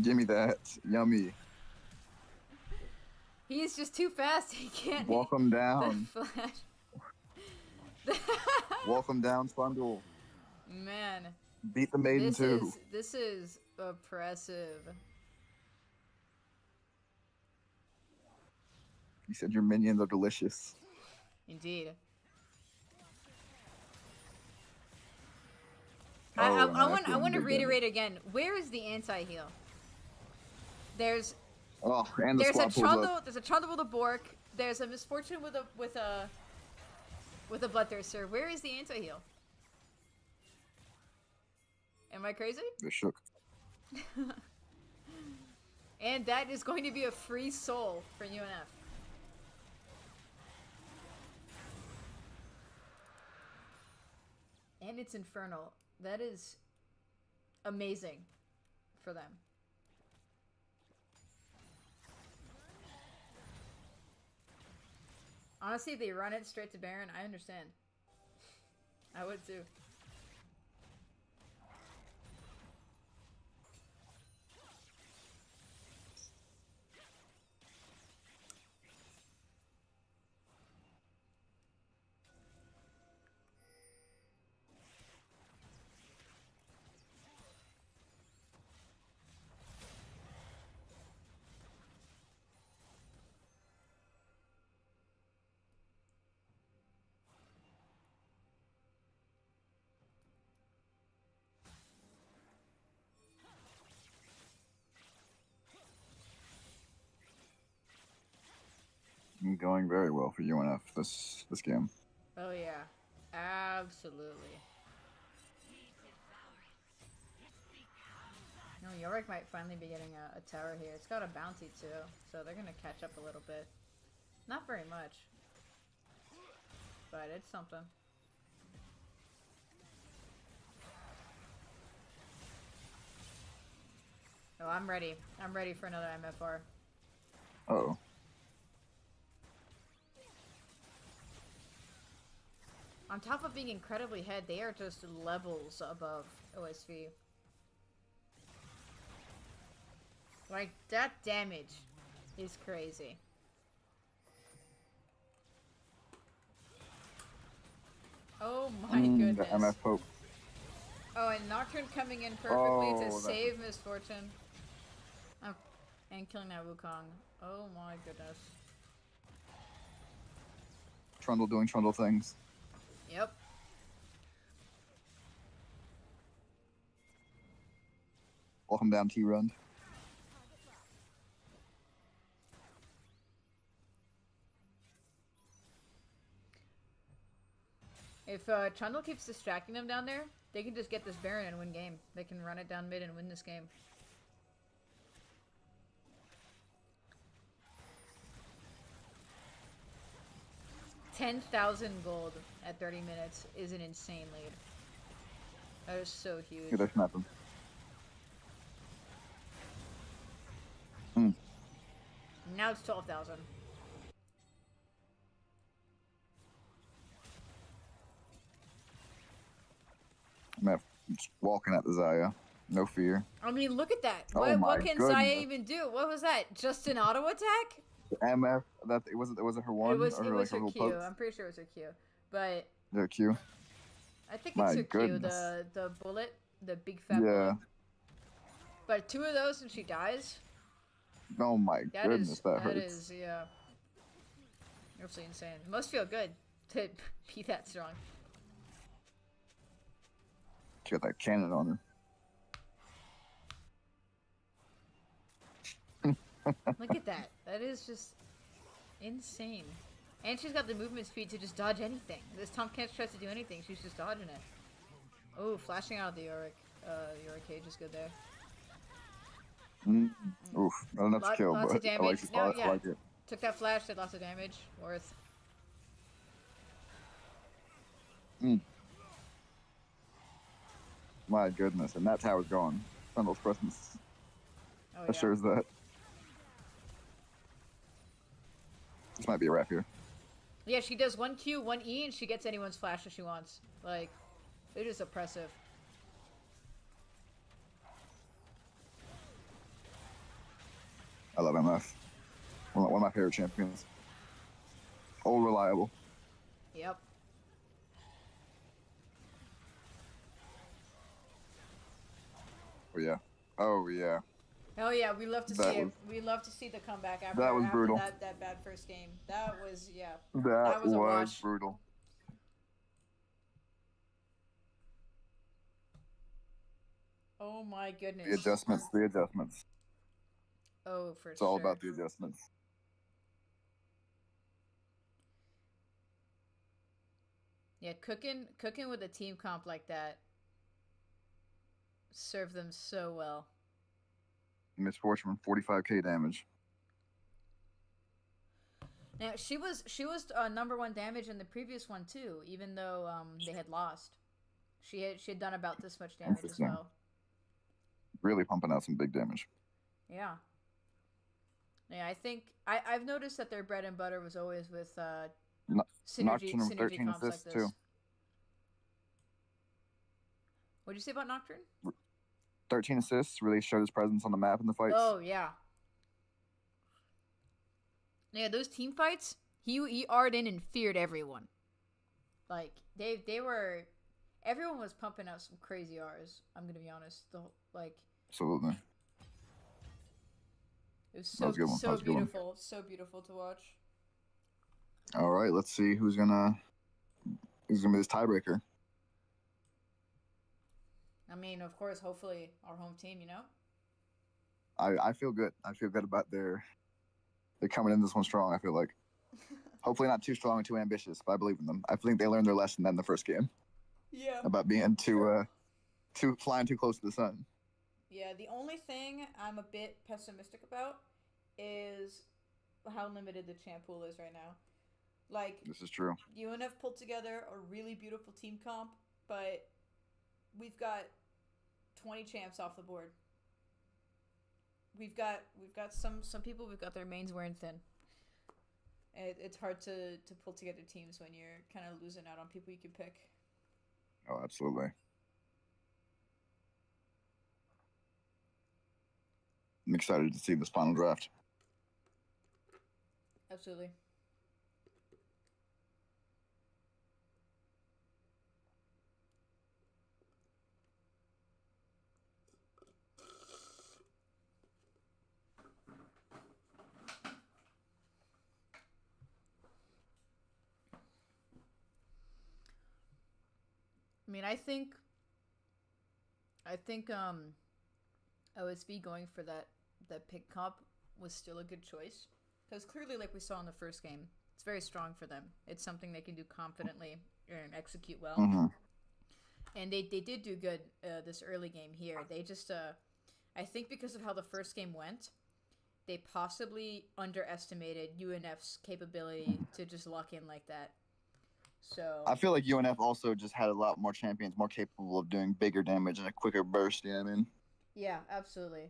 Give me that. Yummy. He's just too fast. He can't. Walk him down. The flash. Walk him down, Spundle. Man, Beat the maiden too. this is oppressive. You said your minions are delicious. Indeed. Oh, I no, want that's to good reiterate again. Where is the anti-heal? There's Oh, and the there's a squad pulls up. Trundle, there's a Trundle with a Bork. There's a Misfortune with a Bloodthirster. Where is the anti-heal? Am I crazy? They're shook. And that is going to be a free soul for UNF. And it's Infernal. That is amazing for them. Honestly, if they run it straight to Baron, I understand. I would too. Going very well for UNF this game. Oh yeah, absolutely. No, Yorick might finally be getting a tower here. It's got a bounty too, so they're gonna catch up a little bit. Not very much, but it's something. Oh, I'm ready. I'm ready for another MFR. Uh-oh. On top of being incredibly head, they are just levels above OSV. Like, that damage is crazy. Oh my The goodness. MF Pope. Oh, and Nocturne coming in perfectly to Oh, save Misfortune. Oh, and killing that Wukong. Oh my goodness. Trundle doing Trundle things. Yep. Welcome down, T-Run. If Trundle keeps distracting them down there, they can just get this Baron and win game. They can run it down mid and win this game. $10,000 gold at 30 minutes is an insane lead. That is so huge. Yeah, they're snapping. Now it's 12,000. MF just walking at the Xayah. No fear. I mean, look at that. Oh What my can goodness. Xayah even do? What was that? Just an auto attack? MF, that was it her one? It was or her like her little Q. pokes? I'm pretty sure it was her Q. But Their Q. I think My it's her Q, goodness. the bullet, the big fat Yeah. bullet. But 2 of those and she dies. Oh my goodness, that that hurts. is yeah, absolutely insane. It must feel good to be that strong. She got that cannon on her. Look at that. That is just insane. And she's got the movement speed to just dodge anything. This Tom Kent tries to do anything, she's just dodging it. Oh, flashing out the Yorick. Yorick cage is good there. Oof, not enough to kill, Lots but of I damage. like this. No, I yeah. like it. Took that flash, did lots of damage. Worth. My goodness, and that tower's gone. Sandal's presence Oh, yeah. assures that. This might be a wrap here. Yeah, she does 1Q, 1E, and she gets anyone's flash if she wants. Like, they're just oppressive. I love MF. One of my favorite champions. All reliable. Yep. Oh yeah. Oh yeah. Oh yeah, we love to see That it. was- We love to see the comeback after, that was after brutal. that bad first game. That was, yeah. That was a was wash. brutal. Oh my goodness. The adjustments. The adjustments. Oh, for It's sure. all about the adjustments. Yeah, cooking with a team comp like that served them so well. Misfortune from 45k damage. Now she was number one damage in the previous one too, even though they had lost. She had done about this much damage as Interesting. well. Really pumping out some big damage. Yeah. Yeah, I think I've noticed that their bread and butter was always with synergy Nocturne with 13 comps like assists this. too. What'd you say about Nocturne? 13 assists, really showed his presence on the map in the fights. Oh yeah. Yeah, those team fights, he R'd in and feared everyone. Like they were, everyone was pumping out some crazy R's. I'm gonna be honest. Absolutely. It was That was a good one. That so was a good one. beautiful, so beautiful to watch. All right, let's see who's gonna be this tiebreaker. I mean, of course, hopefully our home team, you know. I feel good. I feel good about they're coming in this one strong. I feel like hopefully not too strong and too ambitious, but I believe in them. I think they learned their lesson in the first game Yeah. about being too flying too close to the sun. Yeah, the only thing I'm a bit pessimistic about is how limited the champ pool is right now. Like, This is true. UNF pulled together a really beautiful team comp, but we've got 20 champs off the board. We've got some people, we've got their mains wearing thin. It's hard to pull together teams when you're kind of losing out on people you can pick. Oh, absolutely. I'm excited to see this final draft. Absolutely. I mean, I think OSV going for that pick comp was still a good choice, because clearly, like we saw in the first game, it's very strong for them. It's something they can do confidently and execute well. Mm-hmm. And they did do good this early game here. They just I think because of how the first game went, they possibly underestimated UNF's capability to just lock in like that. So I feel like UNF also just had a lot more champions, more capable of doing bigger damage and a quicker burst. You know what I mean? yeah, absolutely.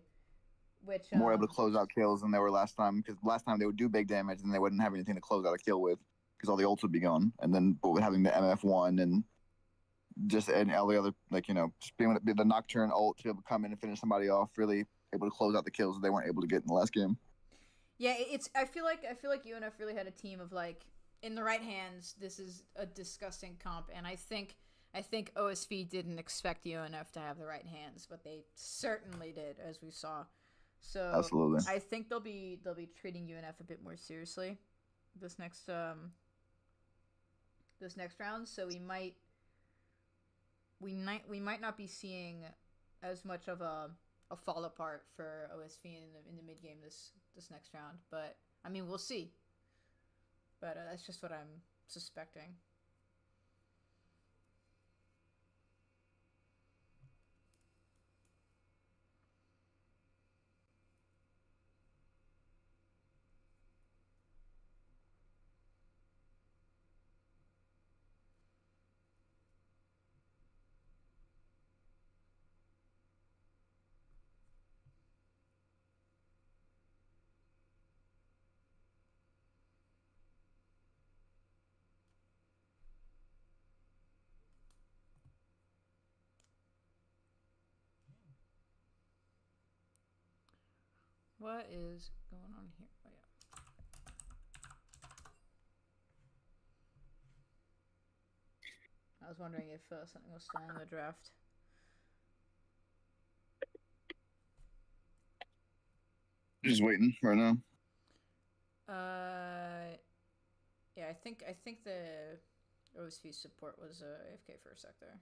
Which More able to close out kills than they were last time, because last time they would do big damage and they wouldn't have anything to close out a kill with because all the ults would be gone. And then but with having the MF1 and all the other, like, you know, just being able to be the Nocturne ult to be able to come in and finish somebody off, really able to close out the kills that they weren't able to get in the last game. yeah, it's I feel like UNF really had a team of, like, in the right hands, this is a disgusting comp, and I think OSV didn't expect UNF to have the right hands, but they certainly did, as we saw. So Absolutely. I think they'll be treating UNF a bit more seriously this next round. So we might not be seeing as much of a fall apart for OSV in the mid game this next round. But I mean, we'll see. But that's just what I'm suspecting. What is going on here? Oh yeah. I was wondering if something was still in the draft. Just waiting right now. Yeah, I think the OSV support was AFK for a sec there.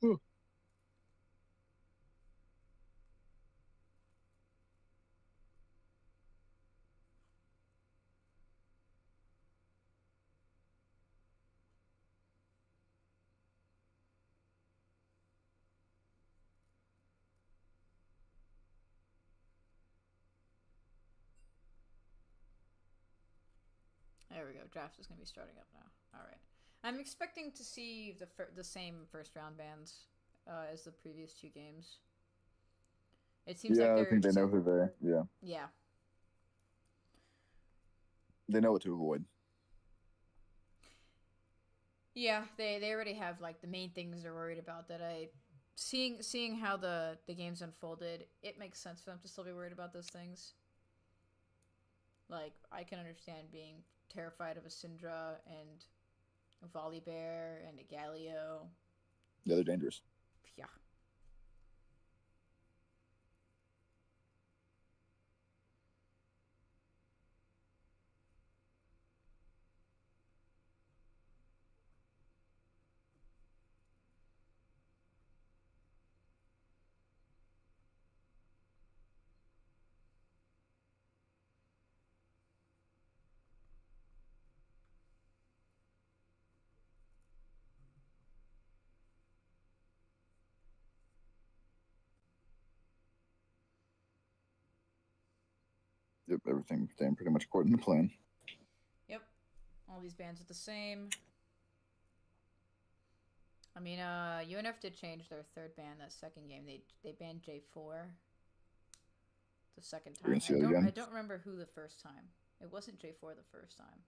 Whew. There we go. Draft is going to be starting up now. All right. I'm expecting to see the same first round bans as the previous two games. It seems like Yeah, I they're think they know who they. Yeah, yeah. they know what to avoid. Yeah, they already have like the main things they're worried about that I seeing how the games unfolded, it makes sense for them to still be worried about those things. Like I can understand being terrified of a Syndra and a Volibear and a Galio. Yeah, they're dangerous. Yeah. Yep, everything staying pretty much according to plan. Yep. All these bans are the same. I mean, UNF did change their third ban that second game. They banned J4 the second We're time. gonna see that again. I don't remember who the first time. It wasn't J4 the first time.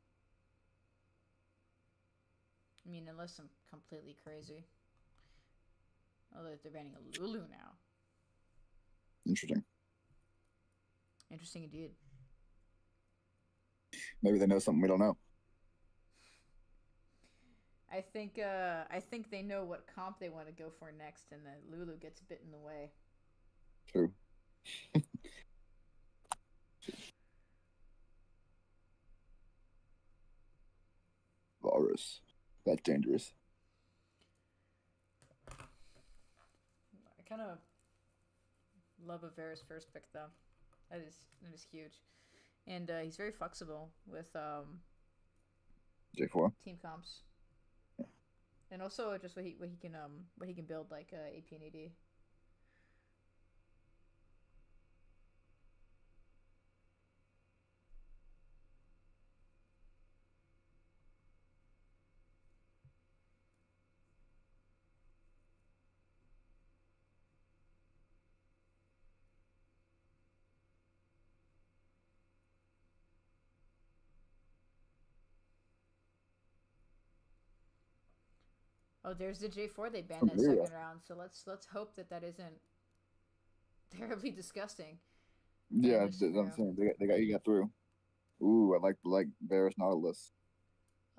I mean, unless I'm completely crazy. Although they're banning a Lulu now. Interesting. Interesting indeed. Maybe they know something we don't know. I think they know what comp they want to go for next, and then Lulu gets a bit in the way. True. Walrus. That's dangerous. I kind of love Avera's first pick though. That is huge, and he's very flexible with J4. team comps, and also just what he can build like AP and AD. Oh, there's the J4 they banned that Familiar. second round. So let's hope that isn't terribly disgusting. And Yeah, the I'm Samira. saying you got through. Ooh, I like Varus Nautilus.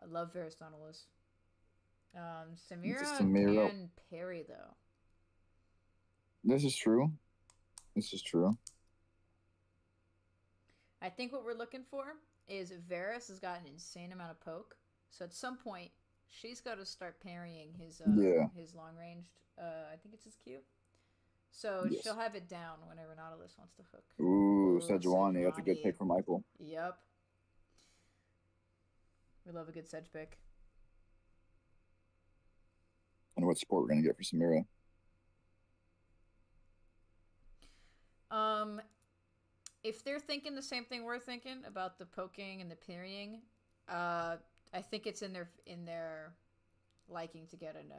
I love Varys Nautilus. It's a Samira Samira. can parry though. This is true. This is true. I think what we're looking for is Varys has got an insane amount of poke, so at some point she's got to start parrying Yeah. his long ranged. I think it's his Q. So she'll Yes. have it down whenever Nautilus wants to hook. Ooh, Ooh, Sejuani. That's a good Sejuani. pick for Michael. Yep. We love a good Sedge pick. Wonder what support we're gonna get for Samira. Um, if they're thinking the same thing we're thinking about the poking and the parrying, I think it's in their liking to get an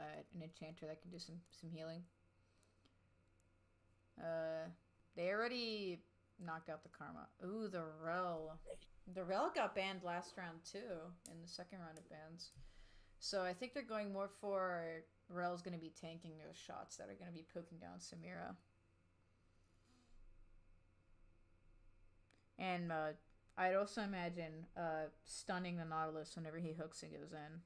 enchanter that can do some healing. They already knocked out the Karma. Ooh, the Rel. The Rel got banned last round too, in the second round of bans. So I think they're going more for Rel's going to be tanking those shots that are going to be poking down Samira. And I'd also imagine stunning the Nautilus whenever he hooks and goes in.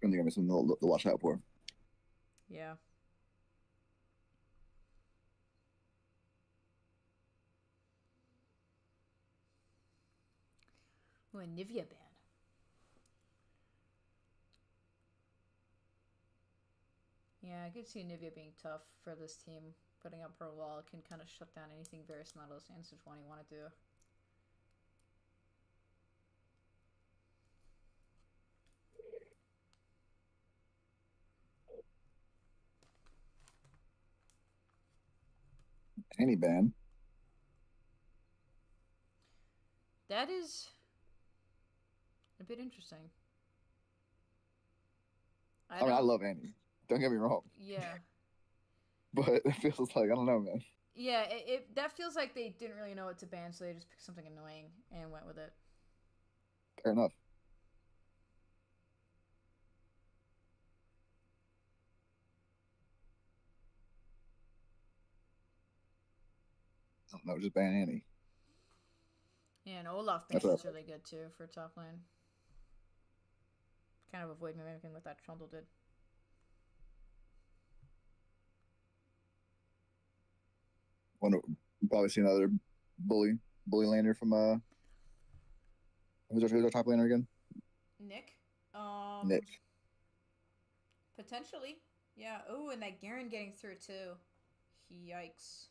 I think I'm something to watch out for. Yeah. Ooh, a Nivea ban. Yeah, I could see Nivea being tough for this team. Putting up her wall can kind of shut down anything Varys Nautilus and Sejuani want to do. Any ban. That is a bit interesting. I mean, I love Annie. Don't get me wrong. Yeah. But it feels like, I don't know, man. Yeah, it that feels like they didn't really know what to ban, so they just picked something annoying and went with it. Fair enough. I don't know, just ban Annie. Yeah, and Olaf ban That's what is really good too for top lane. Kind of avoid mimicking what that Trundle did. Want to probably see another bully laner from who's our top laner again? Nick? Nick. Potentially. Yeah. Oh, and that Garen getting through too. Yikes.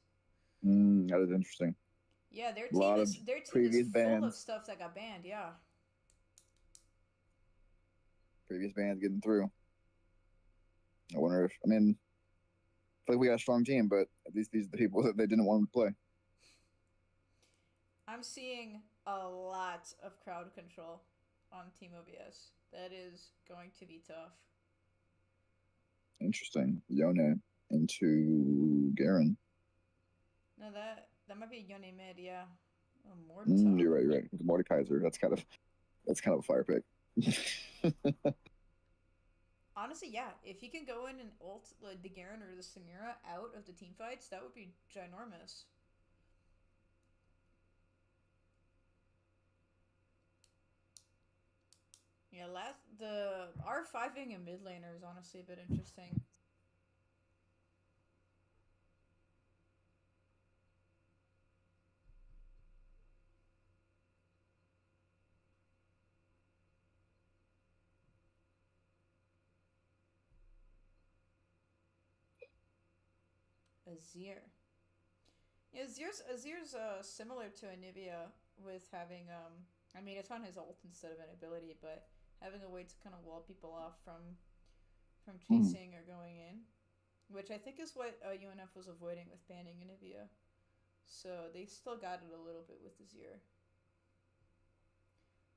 That is interesting. Yeah, their A lot team of is previous full of bans. stuff that got banned. Yeah. Previous bans getting through. I wonder if, I mean, I feel like we got a strong team, but at least these are the people that they didn't want to play. I'm seeing a lot of crowd control on Team OBS. That is going to be tough. Interesting. Yone into Garen. No, that might be Yone mid. Yeah. Oh, more tough. You're right. You're right. It's Mordekaiser. That's kind of a fire pick. Honestly, yeah. If he can go in and ult like the Garen or the Samira out of the team fights, that would be ginormous. Yeah, the R5ing a mid laner is honestly a bit interesting. Azir. Yeah, Azir's similar to Anivia with having I mean it's on his ult instead of an ability, but having a way to kind of wall people off from chasing or going in, which I think is what UNF was avoiding with banning Anivia. So they still got it a little bit with Azir.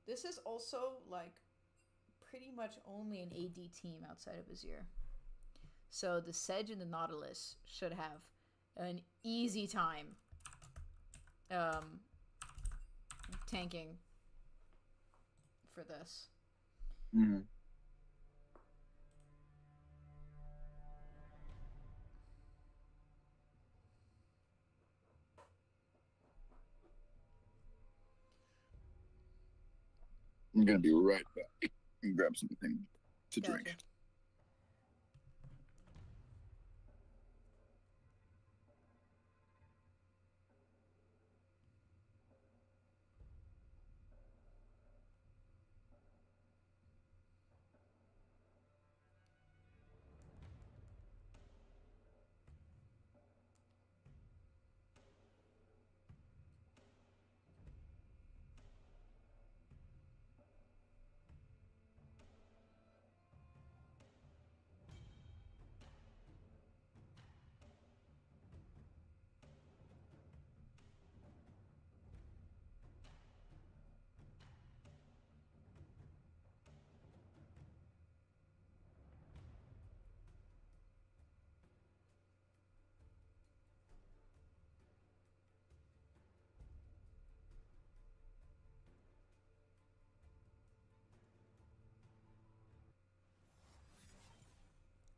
This is also like pretty much only an AD team outside of Azir. So the Sedge and the Nautilus should have an easy time tanking for this. Mm-hmm. I'm gonna be right back and grab something to drink. Gotcha.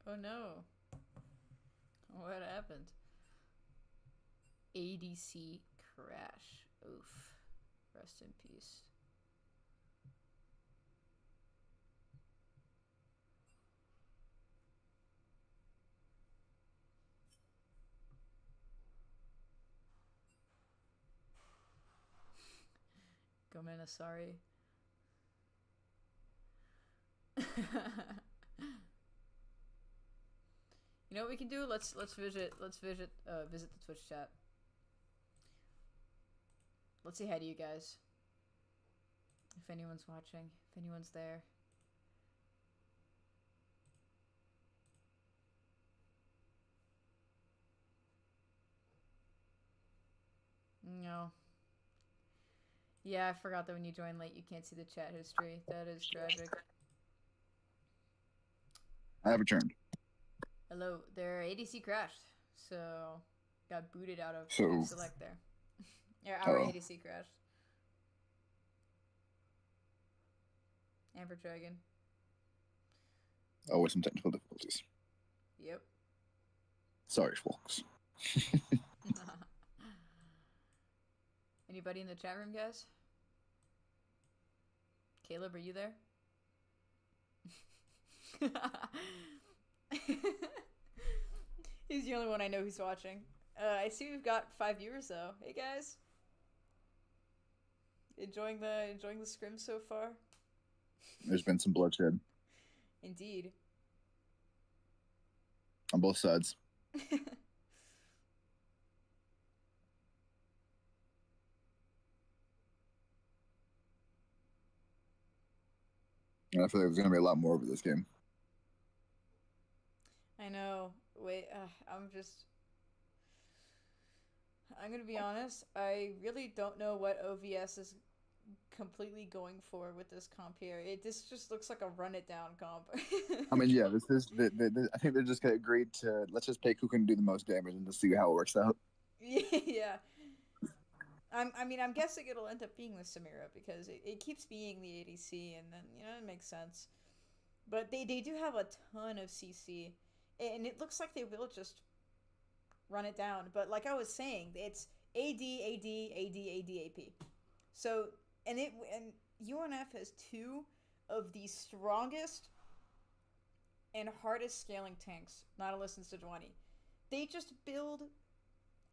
Oh no. What happened? ADC crash. Oof. Rest in peace. Gomena, sorry. You know what we can do? Let's visit visit the Twitch chat. Let's say hi to you guys. If anyone's watching, if anyone's there. No. Yeah, I forgot that when you join late, you can't see the chat history. That is tragic. I have returned. Hello, their ADC crashed, so got booted out of So- select there. Yeah, our Oh. ADC crashed. Amber Dragon. Oh, with some technical difficulties. Yep. Sorry, folks. Anybody in the chat room, guys? Caleb, are you there? He's the only one I know who's watching. I see we've got 5 viewers though. Hey guys, enjoying the scrim so far? There's been some bloodshed Indeed. on both sides. And I feel like there's going to be a lot more over this game. I know. Wait, I'm gonna be honest. I really don't know what OVS is completely going for with this comp here. This just looks like a run it down comp. I mean, yeah, this is. I think they're just going to agree to let's just pick who can do the most damage and just see how it works out. Yeah. I'm guessing it'll end up being the Samira because it keeps being the ADC, and then it makes sense. But they do have a ton of CC, and it looks like they will just run it down. But like I was saying, it's AD AD AD AD AP. So and UNF has two of the strongest and hardest scaling tanks, Nautilus and Sejuani. They just build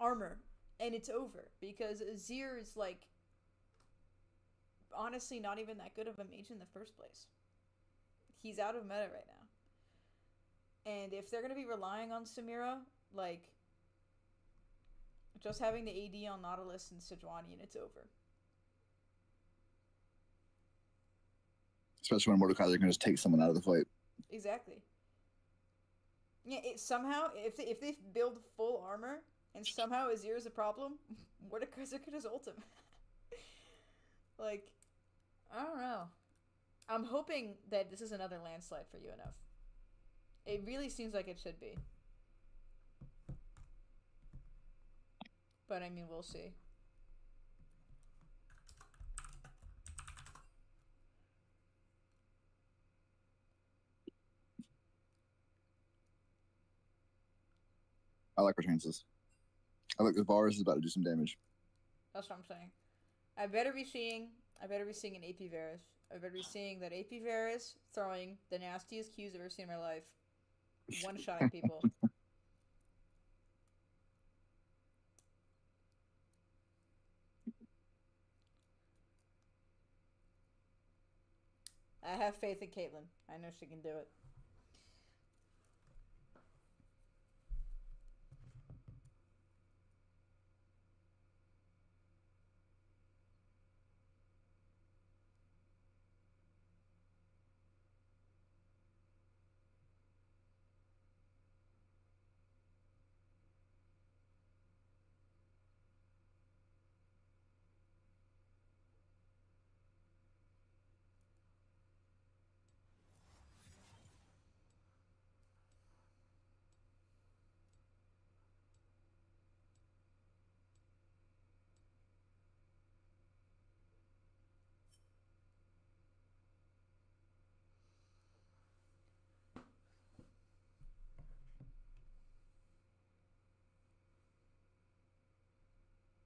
armor and it's over because Azir is like honestly not even that good of a mage in the first place. He's out of meta right now. And if they're gonna be relying on Samira, like just having the AD on Nautilus and Sejuani and it's over. Especially when Mordekaiser can just take someone out of the fight. Exactly. Yeah, somehow if they build full armor and somehow Azir is a problem, Mordekaiser could just ult him. Like, I don't know. I'm hoping that this is another landslide for UNF. It really seems like it should be. But I mean, we'll see. I like our chances. I like the Varus is about to do some damage. That's what I'm saying. I better be seeing an AP Varus. I'm going to be seeing that AP Varus throwing the nastiest Qs I've ever seen in my life. One-shotting people. I have faith in Caitlyn. I know she can do it.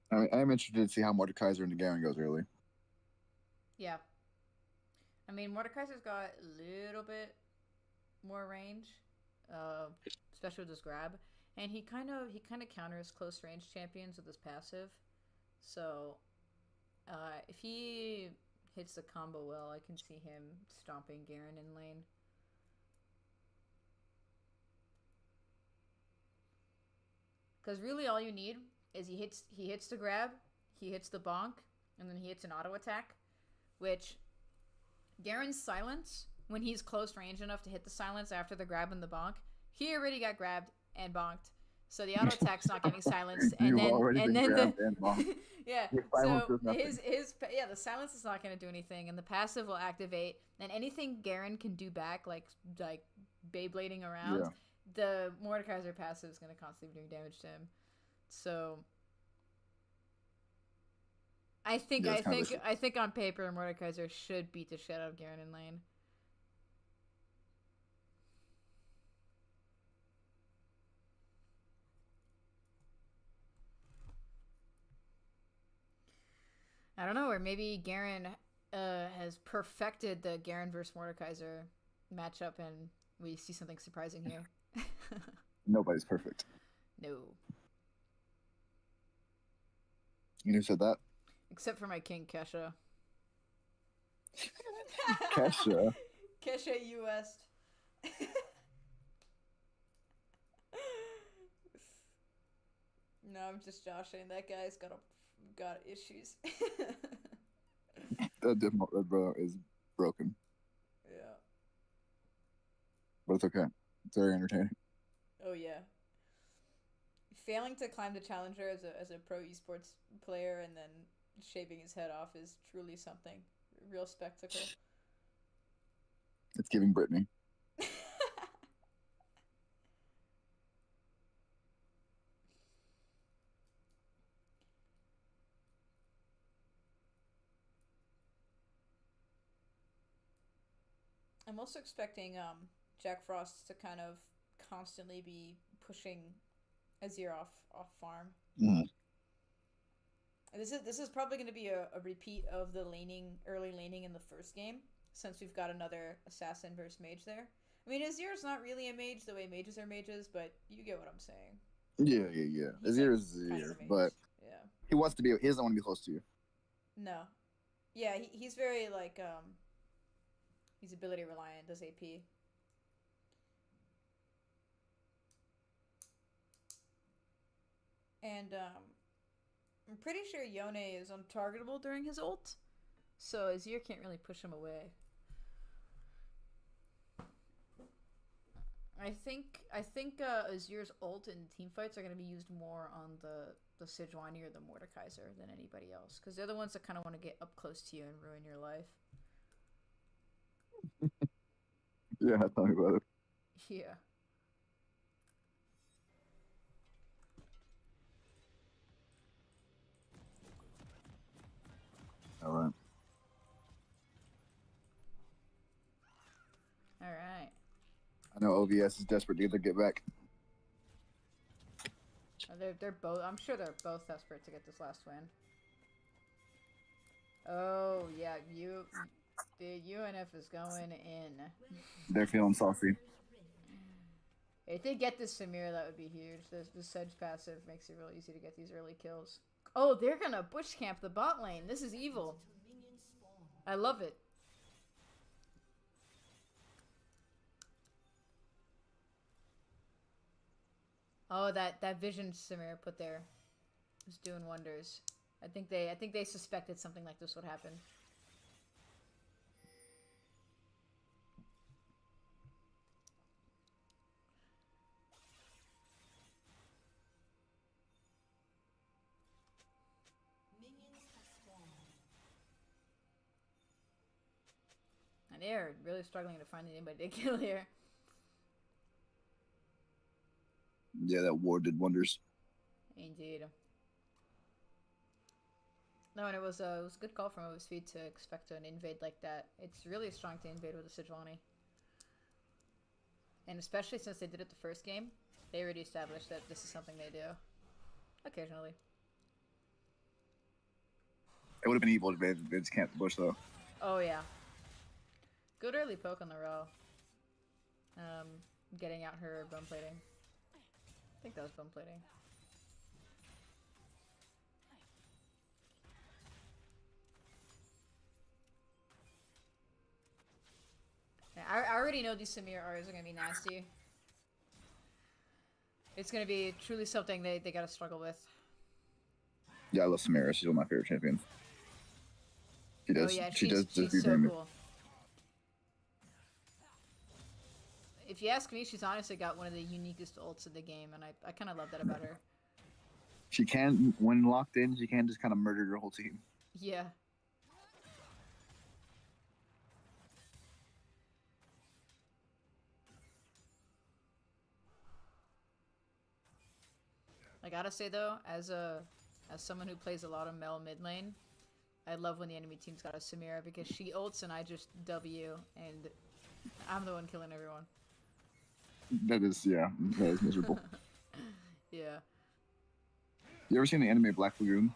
I am interested to see how Mordekaiser into Garen goes early. Yeah. I mean, Mordekaiser's got a little bit more range, especially with his grab, and he kind of counters close range champions with his passive. So, if he hits the combo well, I can see him stomping Garen in lane. Because really, all you need is he hits the grab, he hits the bonk, and then he hits an auto attack, which Garen's silence, when he's close range enough to hit the silence after the grab and the bonk, he already got grabbed and bonked. So the auto attack's not getting silenced, and then yeah. So the silence is not going to do anything, and the passive will activate, and anything Garen can do back, like Beyblading around, the Mordekaiser passive is going to constantly be doing damage to him. So I think on paper Mordekaiser should beat the shit out of Garen in lane. I don't know, or maybe Garen has perfected the Garen versus Mordekaiser matchup, and we see something surprising here. Nobody's perfect. No. You who said that? Except for my king, Kesha. Kesha? Kesha US. No, I'm just joshing. That guy's got issues. That bro is broken. Yeah. But it's okay. It's very entertaining. Oh yeah. Failing to climb the challenger as a pro esports player and then shaving his head off is truly something. Real spectacle. It's giving Brittany. I'm also expecting Jack Frost to kind of constantly be pushing Azir off farm. Mm. This is probably going to be a repeat of the early laning in the first game, since we've got another assassin versus mage there. I mean, Azir's not really a mage the way mages are mages, but you get what I'm saying. Yeah. Azir is Azir, but yeah, he wants to be. He doesn't want to be close to you. No, yeah, he's very like he's ability reliant, does AP. And I'm pretty sure Yone is untargetable during his ult, so Azir can't really push him away. I think Azir's ult in teamfights are going to be used more on the Sejuani or the Mordekaiser than anybody else, because they're the ones that kind of want to get up close to you and ruin your life. Yeah, tell me about it. Yeah. All right. All right. I know OVS is desperate to either get back. They're both. I'm sure they're both desperate to get this last win. Oh yeah, Dude, UNF is going in. They're feeling saucy. If they get this Samir, that would be huge. The Sedge passive makes it real easy to get these early kills. Oh, they're gonna bush camp the bot lane. This is evil. I love it. Oh, that vision Samir put there is doing wonders. I think they suspected something like this would happen. And they're really struggling to find anybody to kill here. Yeah, that ward did wonders. Indeed. No, and it was a good call from OSV to expect an invade like that. It's really strong to invade with a Sejuani. And especially since they did it the first game, they already established that this is something they do. Occasionally. It would have been evil if they just camped the bush, though. Oh, yeah. Good early poke on the Raw. Getting out her bone plating. I think that was bone plating. Yeah, I already know these Samir R's are gonna be nasty. It's gonna be truly something they gotta struggle with. Yeah, I love Samira. She's one of my favorite champions. She does. Oh yeah, she she's do so damage. cool. If you ask me, she's honestly got one of the uniquest ults in the game, and I kind of love that about her. She can, when locked in, she can just kind of murder your whole team. Yeah. I gotta say though, as someone who plays a lot of Mel mid lane, I love when the enemy team's got a Samira because she ults and I just W and I'm the one killing everyone. That is miserable. Yeah. You ever seen the anime Black Lagoon?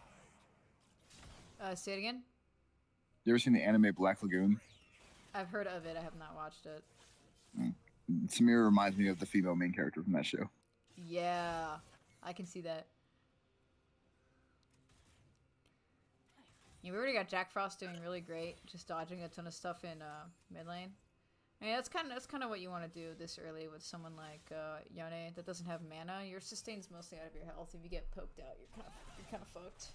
Say it again? You ever seen the anime Black Lagoon? I've heard of it, I have not watched it. Samira reminds me of the female main character from that show. Yeah, I can see that. Yeah, we already got Jack Frost doing really great, just dodging a ton of stuff in mid lane. I mean, that's kind of what you want to do this early with someone like Yone that doesn't have mana. Your sustain's mostly out of your health. If you get poked out, you're kind of fucked.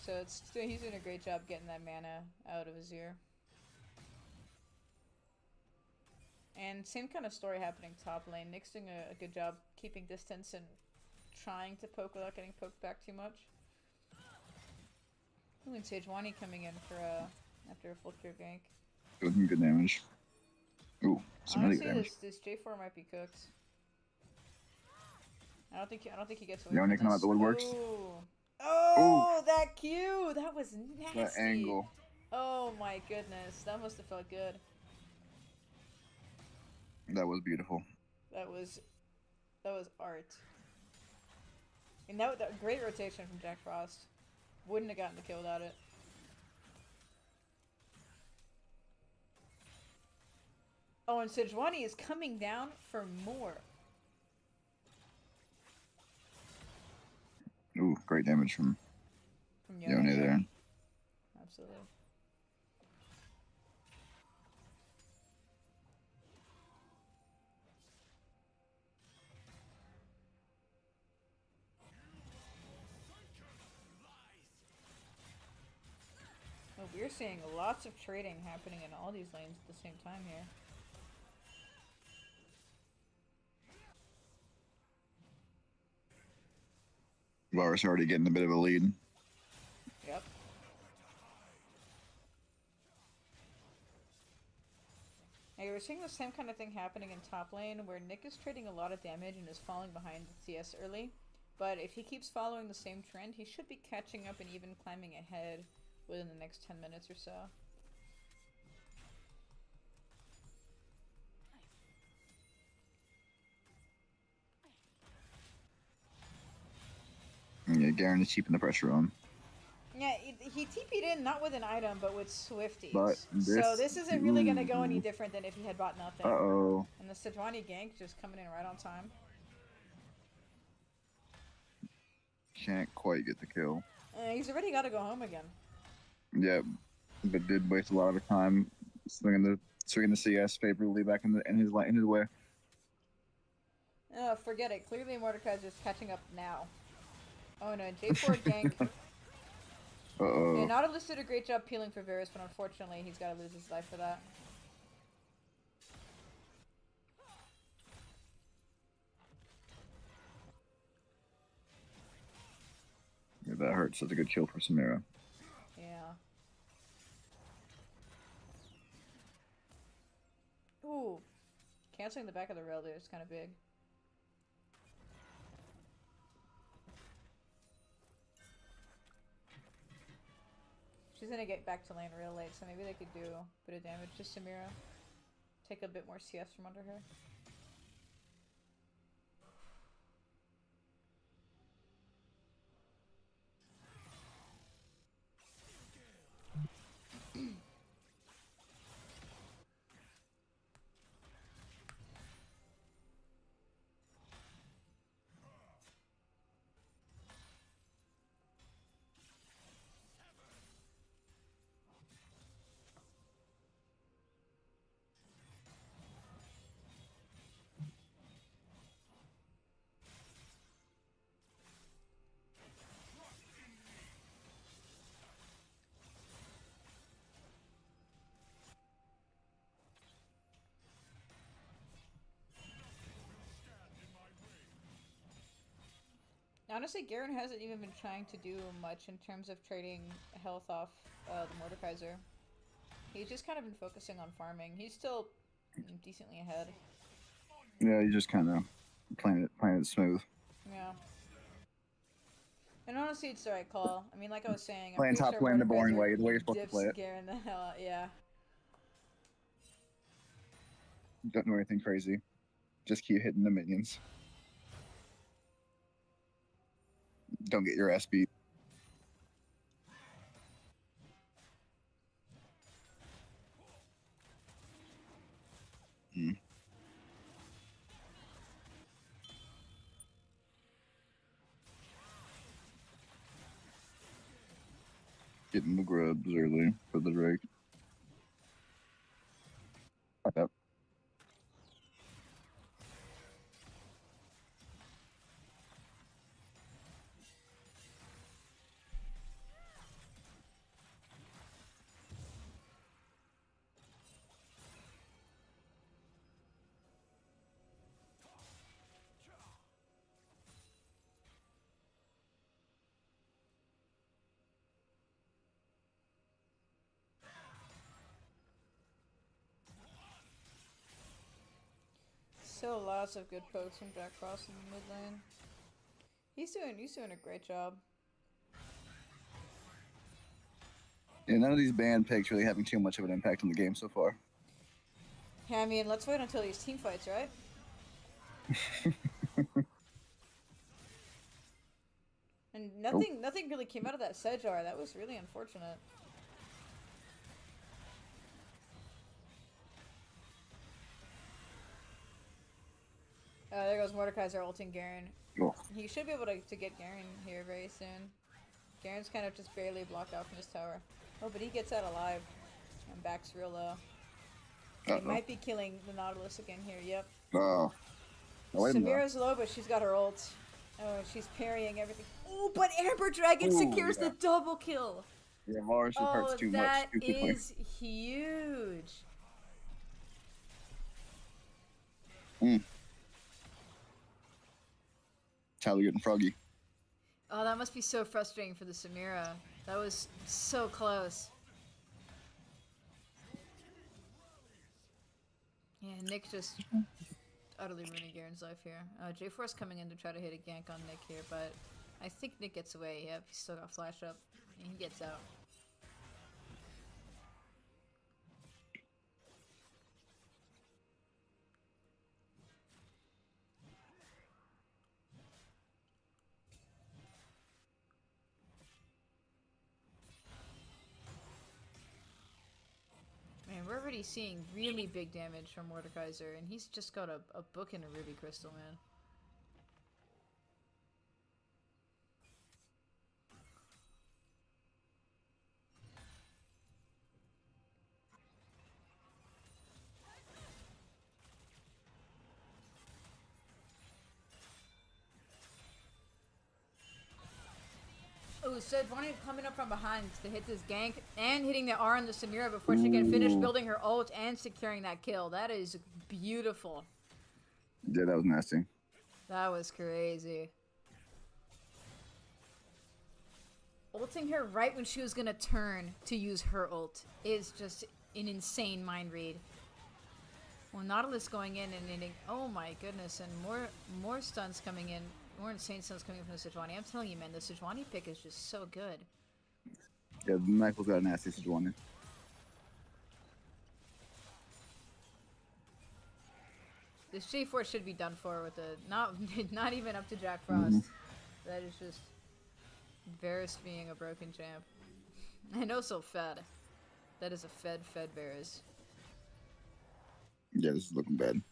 So he's doing a great job getting that mana out of his ear. And same kind of story happening top lane. Nick's doing a good job keeping distance and trying to poke without getting poked back too much. Ooh, and Sejuani coming in for after a full cure gank. Doing good damage. Ooh, some really good damage. This J4 might be cooked. I don't think he gets away. Yone from coming out this. the woodworks. Oh, that Q! That was nasty. That angle. Oh my goodness, that must have felt good. That was beautiful. That was art. And that great rotation from Jack Frost. Wouldn't have gotten the kill without it. Oh, and Sejuani is coming down for more. Ooh, great damage from Yone Yone. there. Absolutely. Oh, we're seeing lots of trading happening in all these lanes at the same time here. Varus already getting a bit of a lead. Yep. Hey, we're seeing the same kind of thing happening in top lane where Nick is trading a lot of damage and is falling behind CS early. But if he keeps following the same trend, he should be catching up and even climbing ahead within the next 10 minutes or so. Yeah, Garen is keeping the pressure on. Yeah, he TP'd in not with an item, but with But Swifties. So this, this isn't really gonna go any ooh, different than if he had bought nothing. uh-oh. And the Sejuani gank just coming in right on time. Can't quite get the kill. He's already got to go home again. Yeah, but did waste a lot of time swinging the CS favorably back in his way. Oh, forget it. Clearly Mordekaiser's catching up now. Oh no, J4 gank. Uh-oh. Nautilus did a great job peeling for Varus, but unfortunately he's got to lose his life for that. Yeah, that hurts. That's a good kill for Samira. Yeah. Ooh. Canceling the back of the rail there is kind of big. She's gonna get back to lane real late, so maybe they could do a bit of damage to Samira. Take a bit more CS from under her. Honestly, Garen hasn't even been trying to do much in terms of trading health off the Mordekaiser. He's just kind of been focusing on farming. He's still decently ahead. Yeah, he's just kind of playing it smooth. Yeah. And honestly, it's the right call. I mean, like I was saying, I'm Playing pretty top sure lane the boring Mordekaiser way, the way you're supposed to dips play it. Garen the hell out. Yeah. Don't do anything crazy. Just keep hitting the minions. Don't get your ass beat. Getting the grubs early for the Drake. Yep. So lots of good pokes from Jack Frost in the mid lane. He's doing a great job. Yeah, none of these band picks really having too much of an impact on the game so far. Yeah, I mean, let's wait until these team fights, right? And nothing really came out of that Sejar. That was really unfortunate. There goes Mordekaiser ulting Garen. Cool. He should be able to get Garen here very soon. Garen's kind of just barely blocked out from his tower. Oh, but he gets out alive. And back's real low. He might be killing the Nautilus again here, yep. Samira's low, but she's got her ult. Oh, she's parrying everything. Oh, but Amber Dragon secures the double kill! Yeah, Varus hurts too much. That is huge! Tyler getting froggy. Oh, that must be so frustrating for the Samira. That was so close. Yeah, Nick just utterly ruining Garen's life here. J4's coming in to try to hit a gank on Nick here, but I think Nick gets away. Yep, he's still got flash up. And he gets out. already seeing really big damage from Mordekaiser, and he's just got a book and a ruby crystal, man. Oh, Sejuani coming up from behind to hit this gank and hitting the R on the Samira before she can finish building her ult and securing that kill. That is beautiful. Yeah, that was nasty. That was crazy. Ulting her right when she was gonna turn to use her ult is just an insane mind read. Well, Nautilus going in and hitting. Oh my goodness, and more stuns coming in. More insane stuns coming from the Sejuani. I'm telling you, man, the Sejuani pick is just so good. Yeah, Michael's got a nasty Sejuani. This G4 should be done for with the not even up to Jack Frost. That is just Varus being a broken champ. And also fed. That is a fed Varus. Yeah, this is looking bad.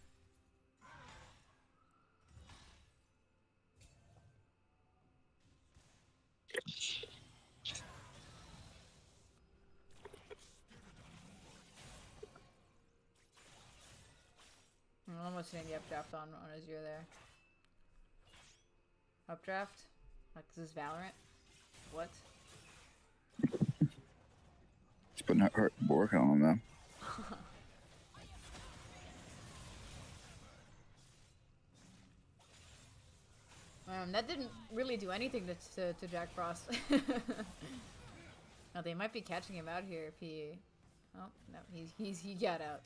I'm almost hitting the updraft on Azure there. Updraft? Like, is this Valorant? What? It's putting hurt Bork on them. That didn't really do anything to Jack Frost. Now they might be catching him out here if he. Oh no, he got out.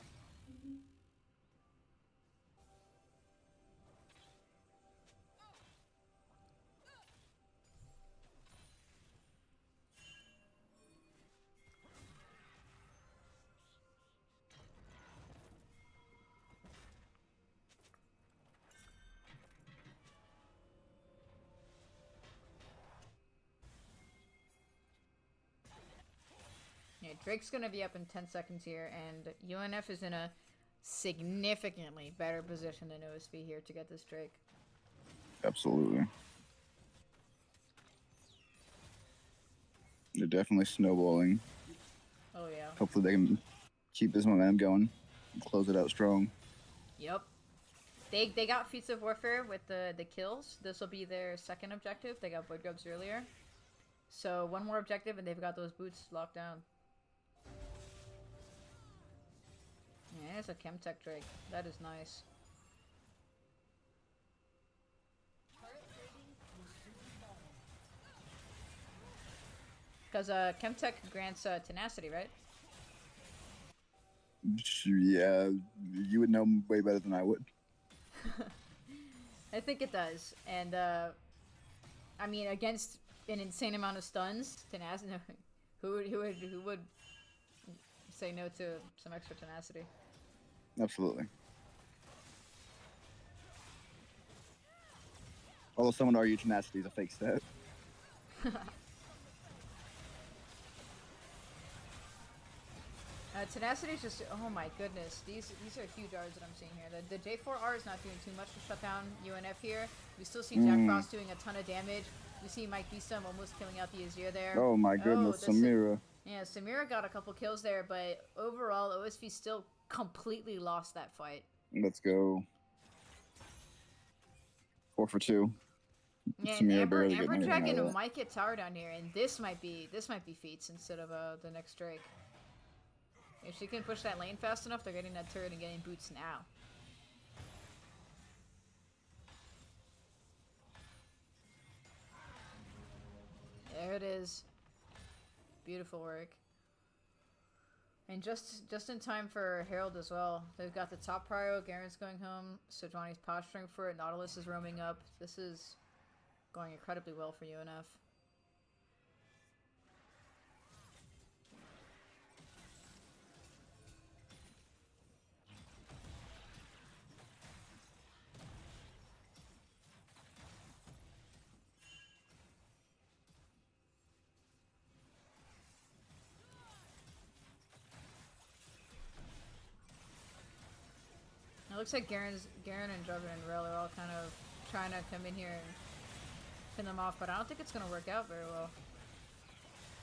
Yeah, Drake's gonna be up in 10 seconds here, and UNF is in a significantly better position than OSV here to get this Drake. Absolutely. They're definitely snowballing. Oh yeah. Hopefully they can keep this momentum going and close it out strong. Yep. They got Feats of Warfare with the kills. This will be their second objective. They got Void Grubs earlier. So one more objective and they've got those boots locked down. Yeah, there's a Chemtech Drake. That is nice. Because Chemtech grants tenacity, right? Yeah, you would know way better than I would. I think it does. And, I mean, against an insane amount of stuns, tenacity, who would say no to some extra tenacity? Absolutely. Although someone would argue tenacity is a fake stat. Tenacity is just, oh my goodness, these are huge R's that I'm seeing here. The J4R is not doing too much to shut down UNF here. We still see Jack Frost doing a ton of damage. We see Mike Beestum almost killing out the Azir there. Oh my goodness, Samira. Yeah, Samira got a couple kills there, but overall, OSV still completely lost that fight. Let's go. 4 for 2. Yeah, Amberjack and Mike get tower down here, and this might be Feats instead of the next Drake. If she can push that lane fast enough, they're getting that turret and getting boots now. There it is. Beautiful work. And just in time for Herald as well. They've got the top prio, Garen's going home, Sejuani's posturing for it, Nautilus is roaming up. This is going incredibly well for UNF. It looks like Garen and Jarvan and Rel are all kind of trying to come in here and pin them off, but I don't think it's gonna work out very well.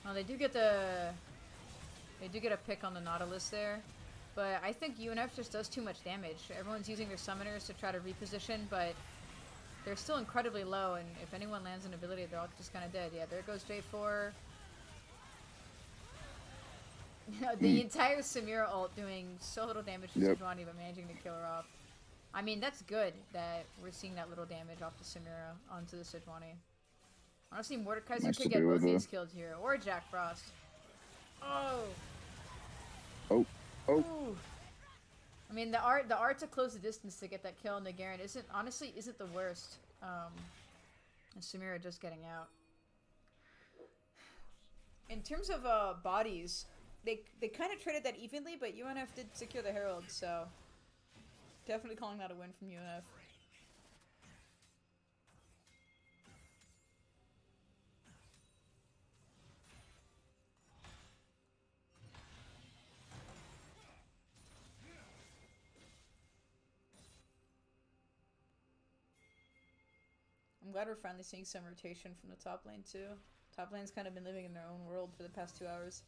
Oh, they do get a pick on the Nautilus there, but I think UNF just does too much damage. Everyone's using their summoners to try to reposition, but they're still incredibly low, and if anyone lands an ability, they're all just kind of dead. Yeah, there goes J4. The entire Samira ult doing so little damage to Sejuani, but managing to kill her off. I mean, that's good that we're seeing that little damage off the Samira onto the Sejuani. Honestly, Mordekaiser Nice could to get do both with these killed here, or Jack Frost. Oh! Oh. Ooh. I mean, the art to close the distance to get that kill on the Garen isn't the worst. And Samira just getting out. In terms of bodies, they kind of traded that evenly, but UNF did secure the Herald, so definitely calling that a win from UNF. I'm glad we're finally seeing some rotation from the top lane too. Top lane's kind of been living in their own world for the past 2 hours.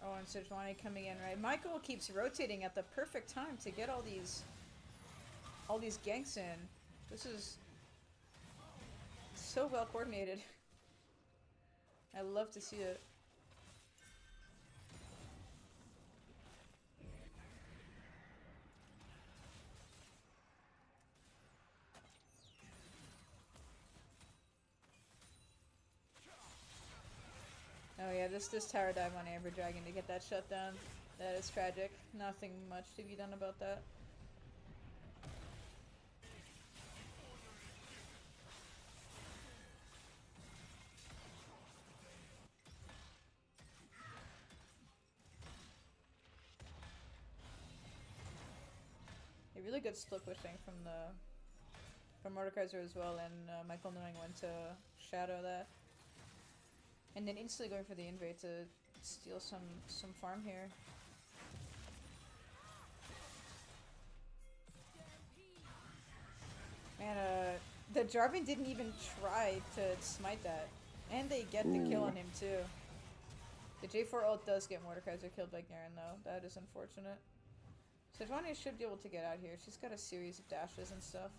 Oh, and Sejuani coming in, right? Michael keeps rotating at the perfect time to get all these ganks in. This is so well coordinated. I love to see it. Oh yeah, this tower dive on Amber Dragon to get that shut down. That is tragic. Nothing much to be done about that. A really good split pushing from Mordekaiser as well, and Michael knowing when to shadow that. And then instantly going for the invade to steal some farm here. Man, the Jarvan didn't even try to smite that. And they get the kill on him too. The J4 ult does get Mordekaiser killed by Garen though. That is unfortunate. Sejuani should be able to get out here. She's got a series of dashes and stuff.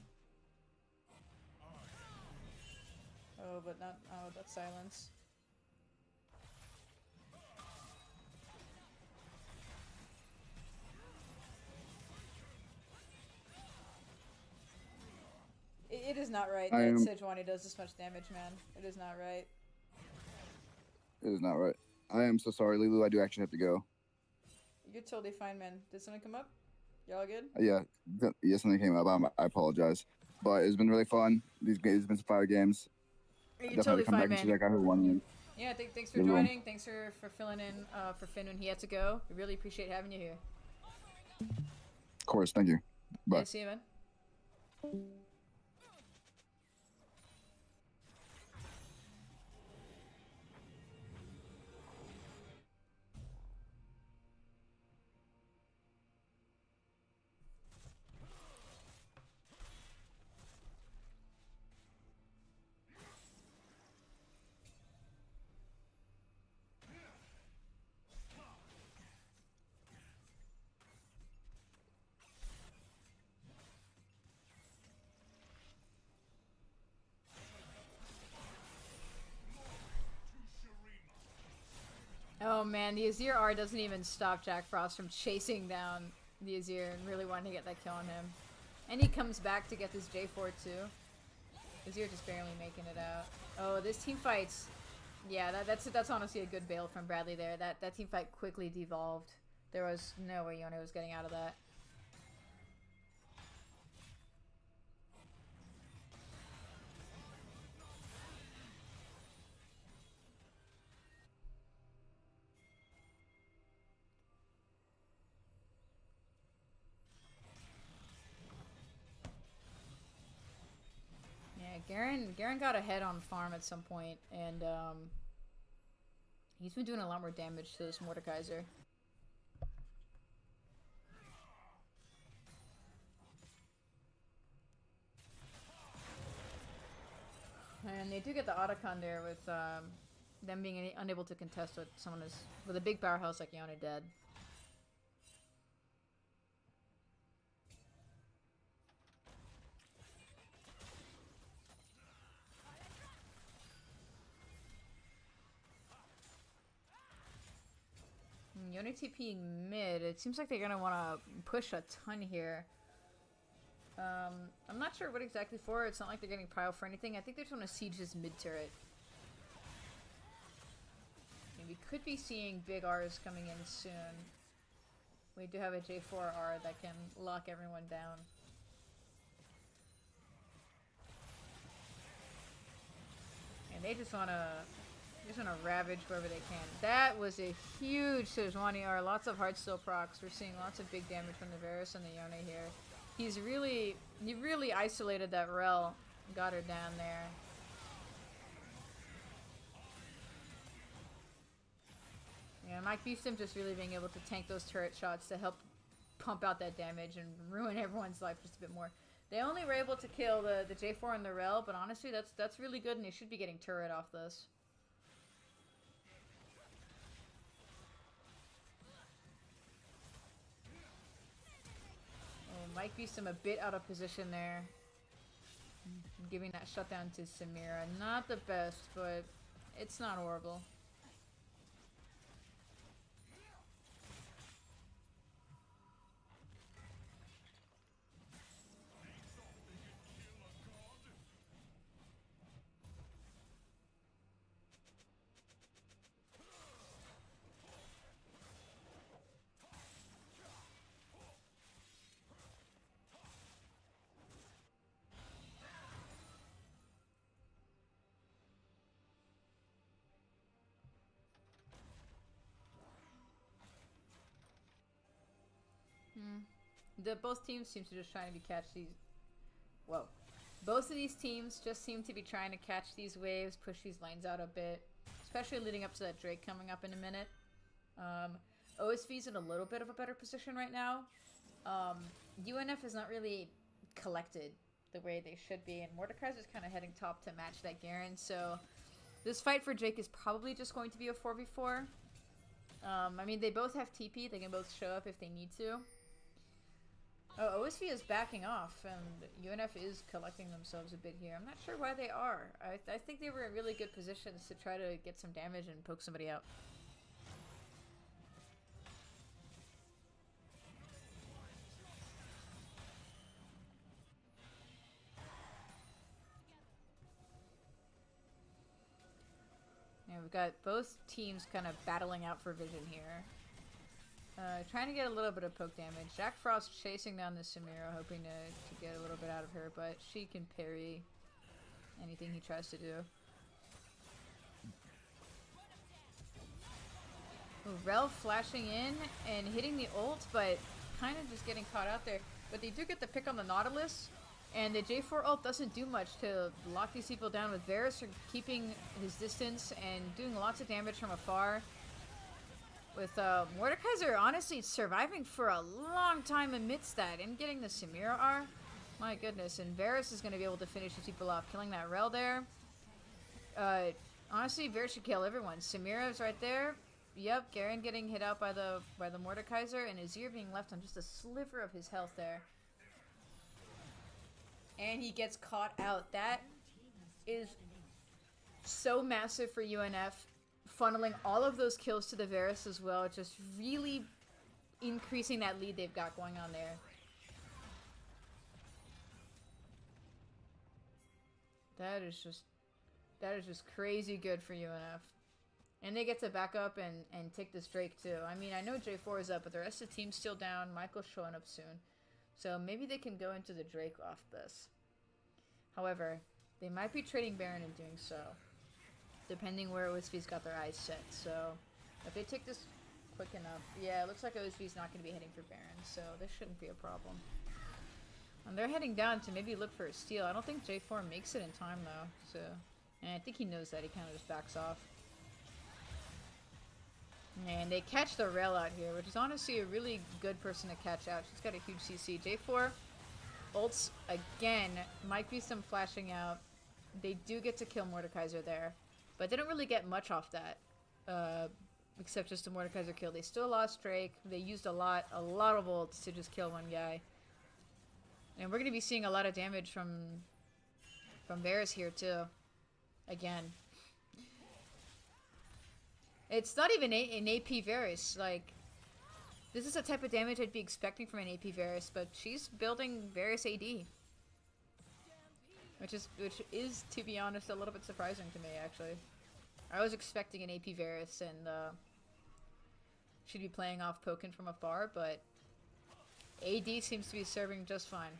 Oh, but not... Oh, that's silence. It is not right that Sejuani does this much damage, man. It is not right. It is not right. I am so sorry, Lulu. I do actually have to go. You're totally fine, man. Did something come up? Y'all good? Yeah, something came up. I apologize, but it's been really fun. These games have been some fire games. You're totally fine, man. Check out who won. Yeah, thanks for joining. Thanks for filling in for Finn when he had to go. We really appreciate having you here. Of course, thank you. Bye. Yeah, see you, man. Oh man, the Azir R doesn't even stop Jack Frost from chasing down the Azir and really wanting to get that kill on him. And he comes back to get this J4 too. Azir just barely making it out. Oh, this team fight's... Yeah, that's honestly a good bail from Bradley there. That team fight quickly devolved. There was no way Yone was getting out of that. Garen got ahead on farm at some point, and he's been doing a lot more damage to this Mordekaiser. And they do get the Otacon there with them being unable to contest with someone with a big powerhouse like Yone dead. Yone TPing mid. It seems like they're gonna want to push a ton here. I'm not sure what exactly for. It's not like they're getting prio for anything. I think they just want to siege this mid turret. And we could be seeing big R's coming in soon. We do have a J4R that can lock everyone down. And they just want to ravage wherever they can. That was a huge Sejuani R. Lots of Heartsteel procs. We're seeing lots of big damage from the Varus and the Yone here. He really isolated that Rel. Got her down there. Yeah, Mike Beeston just really being able to tank those turret shots to help pump out that damage and ruin everyone's life just a bit more. They only were able to kill the J4 and the Rel, but honestly, that's really good, and they should be getting turret off this. Mike Beeston a bit out of position there. Giving that shutdown to Samira. Not the best, but it's not horrible. Both teams seem to just trying to catch these. Whoa. Both of these teams just seem to be trying to catch these waves, push these lanes out a bit, especially leading up to that Drake coming up in a minute. OSV's in a little bit of a better position right now. UNF is not really collected the way they should be, and Mordekaiser's kind of heading top to match that Garen, so this fight for Drake is probably just going to be a 4v4. I mean, they both have TP, they can both show up if they need to. Oh, OSV is backing off, and UNF is collecting themselves a bit here. I'm not sure why they are. I think they were in really good positions to try to get some damage and poke somebody out. Yeah, we've got both teams kind of battling out for vision here. Trying to get a little bit of poke damage. Jack Frost chasing down the Samira, hoping to get a little bit out of her, but she can parry anything he tries to do. Ooh, Rel flashing in and hitting the ult, but kind of just getting caught out there. But they do get the pick on the Nautilus, and the J4 ult doesn't do much to lock these people down, with Varus keeping his distance and doing lots of damage from afar. With Mordekaiser honestly surviving for a long time amidst that and getting the Samira R. My goodness, and Varus is going to be able to finish these people off, killing that Rel there. Honestly, Varus should kill everyone. Samira is right there. Yep, Garen getting hit out by the Mordekaiser, and Azir being left on just a sliver of his health there. And he gets caught out. That is so massive for UNF. Funneling all of those kills to the Varus as well, just really increasing that lead they've got going on there. That is just crazy good for UNF. And they get to back up and take this Drake too. I mean, I know J4 is up, but the rest of the team's still down. Michael's showing up soon. So maybe they can go into the Drake off this. However, they might be trading Baron in doing so, depending where OSV's got their eyes set. So if they take this quick enough, yeah, it looks like OSV's not going to be heading for Baron, so this shouldn't be a problem. And they're heading down to maybe look for a steal. I don't think J4 makes it in time though, so... And I think he knows that, he kind of just backs off. And they catch the rail out here, which is honestly a really good person to catch out. She's got a huge CC. J4 ults again, might be some flashing out. They do get to kill Mordekaiser there, but they don't really get much off that, except just a Mordekaiser kill. They still lost Drake. They used a lot of ults to just kill one guy. And we're going to be seeing a lot of damage from Varus here too. Again. It's not even an AP Varus. Like, this is the type of damage I'd be expecting from an AP Varus, but she's building Varus AD. Which is, to be honest, a little bit surprising to me, actually. I was expecting an AP Varus, and she'd be playing off Pokken from afar, but AD seems to be serving just fine.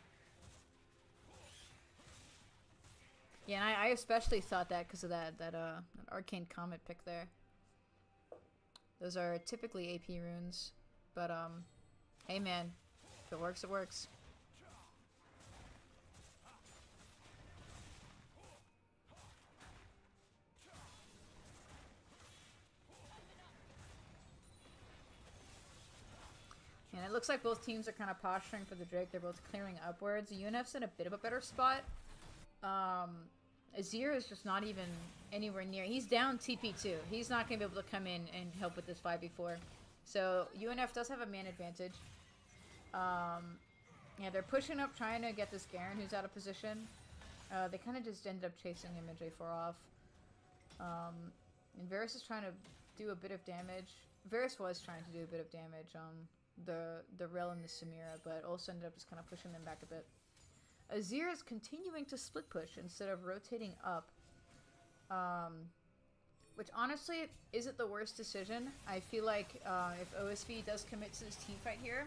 Yeah, and I especially thought that because of that Arcane Comet pick there. Those are typically AP runes, but hey man, if it works, it works. And it looks like both teams are kind of posturing for the Drake. They're both clearing upwards. UNF's in a bit of a better spot. Azir is just not even anywhere near. He's down TP2. He's not going to be able to come in and help with this 5v4. So UNF does have a man advantage. Yeah, they're pushing up, trying to get this Garen who's out of position. They kind of just ended up chasing him and J4 off. And Varus is trying to do a bit of damage. Varus was trying to do a bit of damage on the Rel and the Samira, but also ended up just kind of pushing them back a bit. Azir is continuing to split push instead of rotating up. Which honestly isn't the worst decision. I feel like if OSV does commit to this team fight here,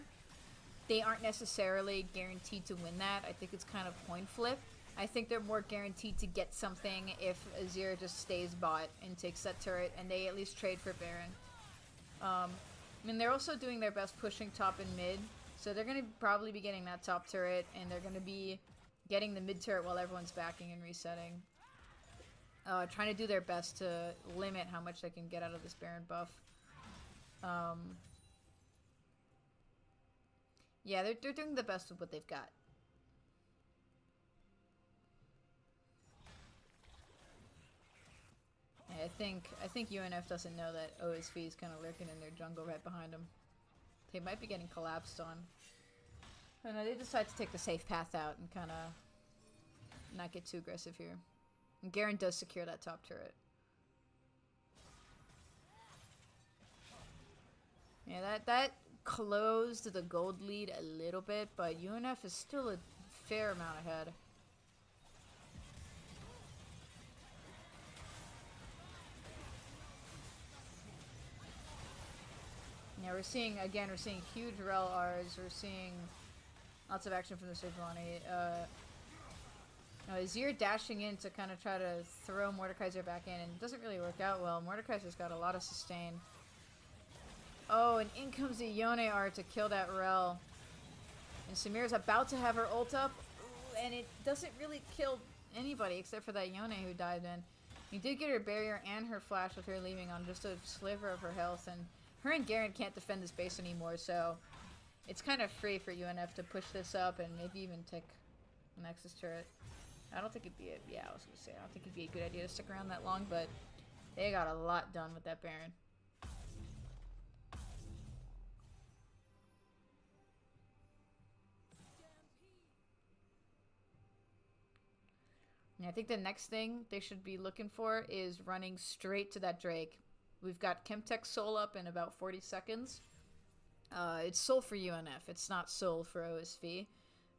they aren't necessarily guaranteed to win that. I think it's kind of coin flip. I think they're more guaranteed to get something if Azir just stays bot and takes that turret, and they at least trade for Baron. I mean, they're also doing their best pushing top and mid, so they're going to probably be getting that top turret, and they're going to be getting the mid turret while everyone's backing and resetting. Trying to do their best to limit how much they can get out of this Baron buff. Yeah, they're doing the best with what they've got. Yeah, I think UNF doesn't know that OSV is kind of lurking in their jungle right behind them. They might be getting collapsed on. I know they decide to take the safe path out and kind of not get too aggressive here. And Garen does secure that top turret. Yeah, that closed the gold lead a little bit, but UNF is still a fair amount ahead. Yeah, we're seeing huge rel Rs. We're seeing lots of action from the Sejuani. Azir dashing in to kind of try to throw Mordekaiser back in, and it doesn't really work out well. Mordekaiser's got a lot of sustain. Oh, and in comes the Yone R to kill that rel. And Samira's about to have her ult up, and it doesn't really kill anybody except for that Yone who dived in. You did get her barrier and her flash with her leaving on just a sliver of her health, and her and Garen can't defend this base anymore, so it's kind of free for UNF to push this up and maybe even take Nexus turret. I don't think it'd be I don't think it'd be a good idea to stick around that long, but they got a lot done with that Baron. And I think the next thing they should be looking for is running straight to that Drake. We've got Chemtech Soul up in about 40 seconds. It's Soul for UNF. It's not Soul for OSV.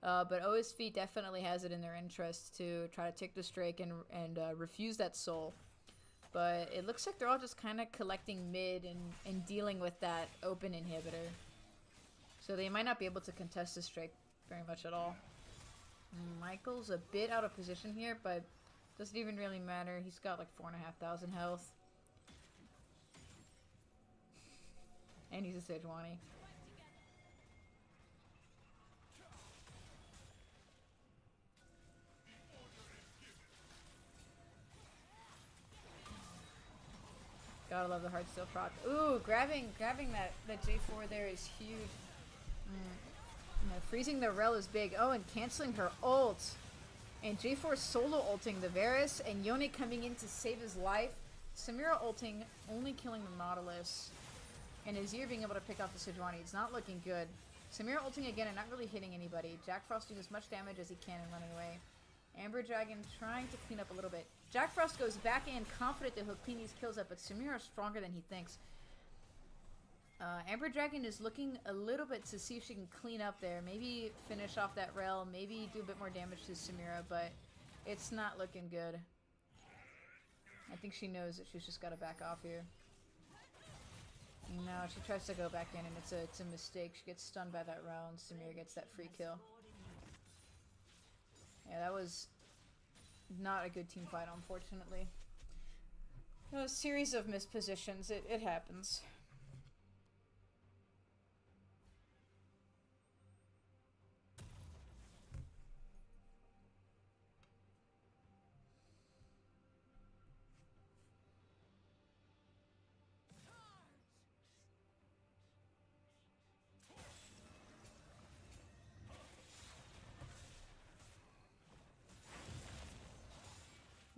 But OSV definitely has it in their interest to try to take this Drake and refuse that Soul. But it looks like they're all just kind of collecting mid and dealing with that open inhibitor. So they might not be able to contest this Drake very much at all. Michael's a bit out of position here, but doesn't even really matter. He's got like 4,500 health. And he's a Sejuani. Gotta love the hard steel proc. Ooh, grabbing that J4 there is huge. Yeah, freezing the Rel is big. Oh, and canceling her ult. And J4 solo ulting the Varus, and Yone coming in to save his life. Samira ulting, only killing the Nautilus. And Azir being able to pick off the Sejuani. It's not looking good. Samira ulting again and not really hitting anybody. Jack Frost doing as much damage as he can and running away. Amber Dragon trying to clean up a little bit. Jack Frost goes back in, confident that he'll clean these kills up, but Samira is stronger than he thinks. Amber Dragon is looking a little bit to see if she can clean up there. Maybe finish off that Rel, maybe do a bit more damage to Samira, but it's not looking good. I think she knows that she's just got to back off here. No, she tries to go back in, and it's a mistake. She gets stunned by that Rel, and Samira gets that free kill. Yeah, that was not a good team fight, unfortunately. A series of mispositions. It happens.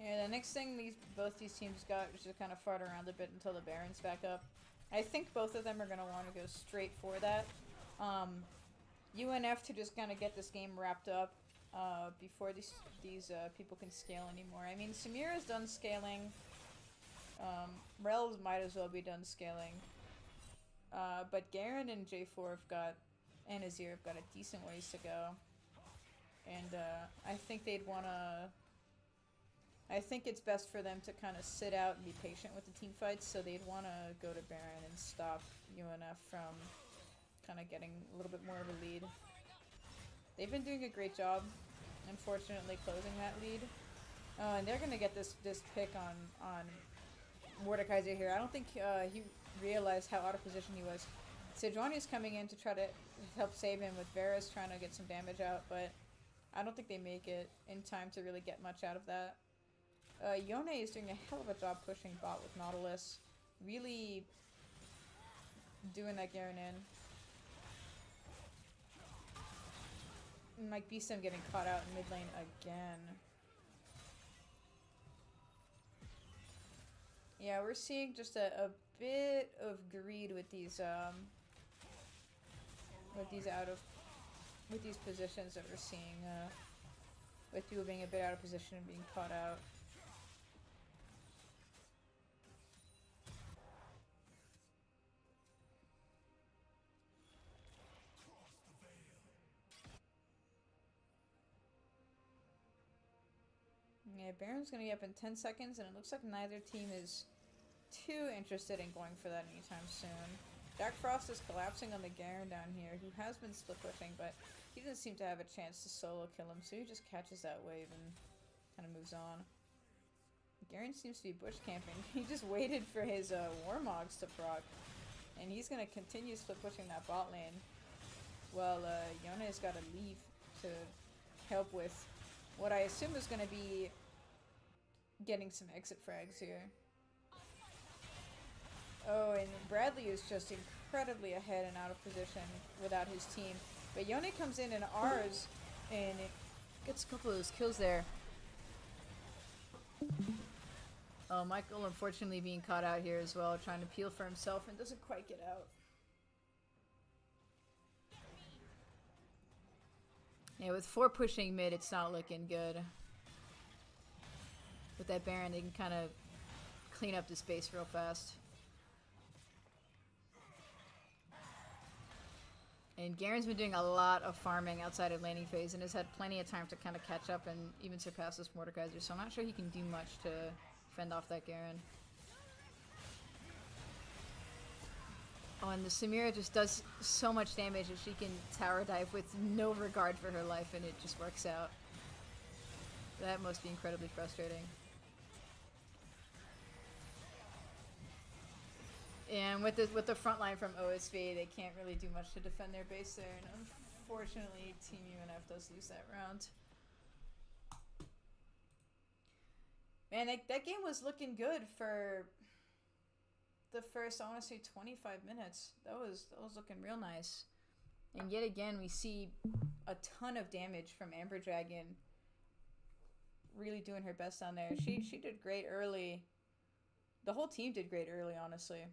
Yeah, the next thing both these teams got was just kind of fart around a bit until the Baron's back up. I think both of them are going to want to go straight for that. UNF to just kind of get this game wrapped up before these people can scale anymore. I mean, Samira's done scaling. Rels might as well be done scaling. But Garen and J4 have got, and Azir have got a decent ways to go. And I think they'd want to... I think it's best for them to kind of sit out and be patient with the team fights, so they'd want to go to Baron and stop UNF from kind of getting a little bit more of a lead. They've been doing a great job, unfortunately, closing that lead. And they're going to get this pick on Mordekaiser here. I don't think he realized how out of position he was. Sejuani's coming in to try to help save him with Varus trying to get some damage out, but I don't think they make it in time to really get much out of that. Yone is doing a hell of a job pushing bot with Nautilus. Really doing that Garen in. Mike Beeston getting caught out in mid lane again. Yeah, we're seeing just a bit of greed with these positions that we're seeing. With people being a bit out of position and being caught out. Yeah, Baron's gonna be up in 10 seconds, and it looks like neither team is too interested in going for that anytime soon. Jack Frost is collapsing on the Garen down here, who has been split pushing, but he doesn't seem to have a chance to solo kill him, so he just catches that wave and kind of moves on. Garen seems to be bush camping. He just waited for his Warmogs to proc, and he's gonna continue split pushing that bot lane. Well, Yone's got to leave to help with what I assume is gonna be getting some exit frags here. Oh, and Bradley is just incredibly ahead and out of position without his team. But Yone comes in and R's, and it gets a couple of those kills there. Oh, Michael unfortunately being caught out here as well, trying to peel for himself and doesn't quite get out. Yeah, with 4 pushing mid, it's not looking good. With that Baron, they can kind of clean up the space real fast. And Garen's been doing a lot of farming outside of laning phase and has had plenty of time to kind of catch up and even surpass this Mordekaiser, so I'm not sure he can do much to fend off that Garen. Oh, and the Samira just does so much damage that she can tower dive with no regard for her life, and it just works out. That must be incredibly frustrating. And with the front line from OSV, they can't really do much to defend their base there, and unfortunately, Team UNF does lose that round. Man, that game was looking good for the first, I want to say, 25 minutes. That was looking real nice. And yet again, we see a ton of damage from Amber Dragon. Really doing her best down there. She did great early. The whole team did great early, honestly.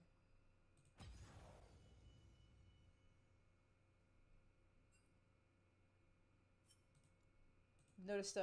Noticed,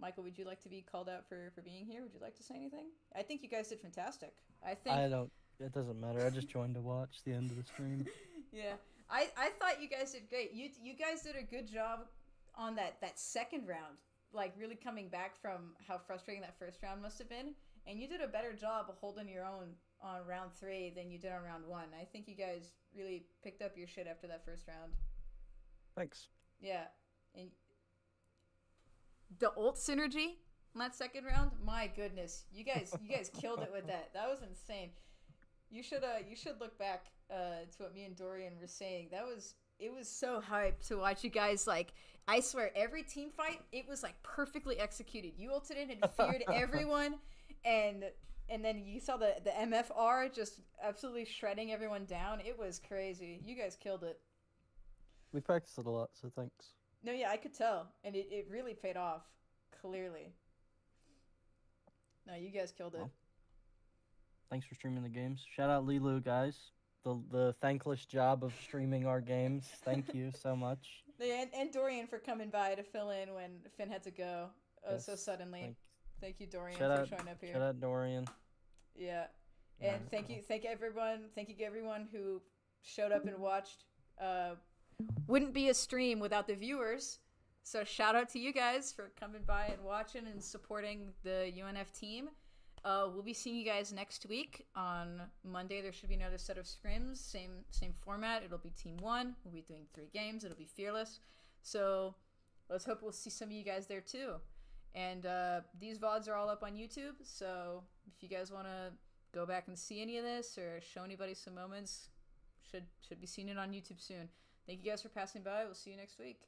Michael, would you like to be called out for being here? Would you like to say anything? I think you guys did fantastic. I think. I don't. It doesn't matter. I just joined to watch the end of the stream. Yeah, I thought you guys did great. You guys did a good job on that second round, like really coming back from how frustrating that first round must have been, and you did a better job of holding your own on round 3 than you did on round 1. I think you guys really picked up your shit after that first round. Thanks. Yeah, and the ult synergy on that second round, my goodness, you guys killed it with that. That was insane. You should look back to what me and Dorian were saying. It was so hype to watch you guys. Like, I swear, every team fight, it was like perfectly executed. You ulted in and feared everyone, and then you saw the MFR just absolutely shredding everyone down. It was crazy. You guys killed it. We practiced it a lot, so thanks. No, yeah, I could tell, and it really paid off, clearly. No, you guys killed it. Well, thanks for streaming the games. Shout out Lilu, guys. The thankless job of streaming our games. Thank you so much. Yeah, and Dorian for coming by to fill in when Finn had to go so Yes, suddenly. Thank you, Dorian, shout for out, showing up here. Shout out Dorian. Yeah, and Yeah, thank you everyone who showed up and watched. Wouldn't be a stream without the viewers. So shout out to you guys for coming by and watching and supporting the UNF team. We'll be seeing you guys next week on Monday. There should be another set of scrims, same format. It'll be Team 1. We'll be doing 3 games. It'll be fearless. So let's hope we'll see some of you guys there too. And these VODs are all up on YouTube. So if you guys want to go back and see any of this or show anybody some moments, should be seeing it on YouTube soon. Thank you guys for passing by. We'll see you next week.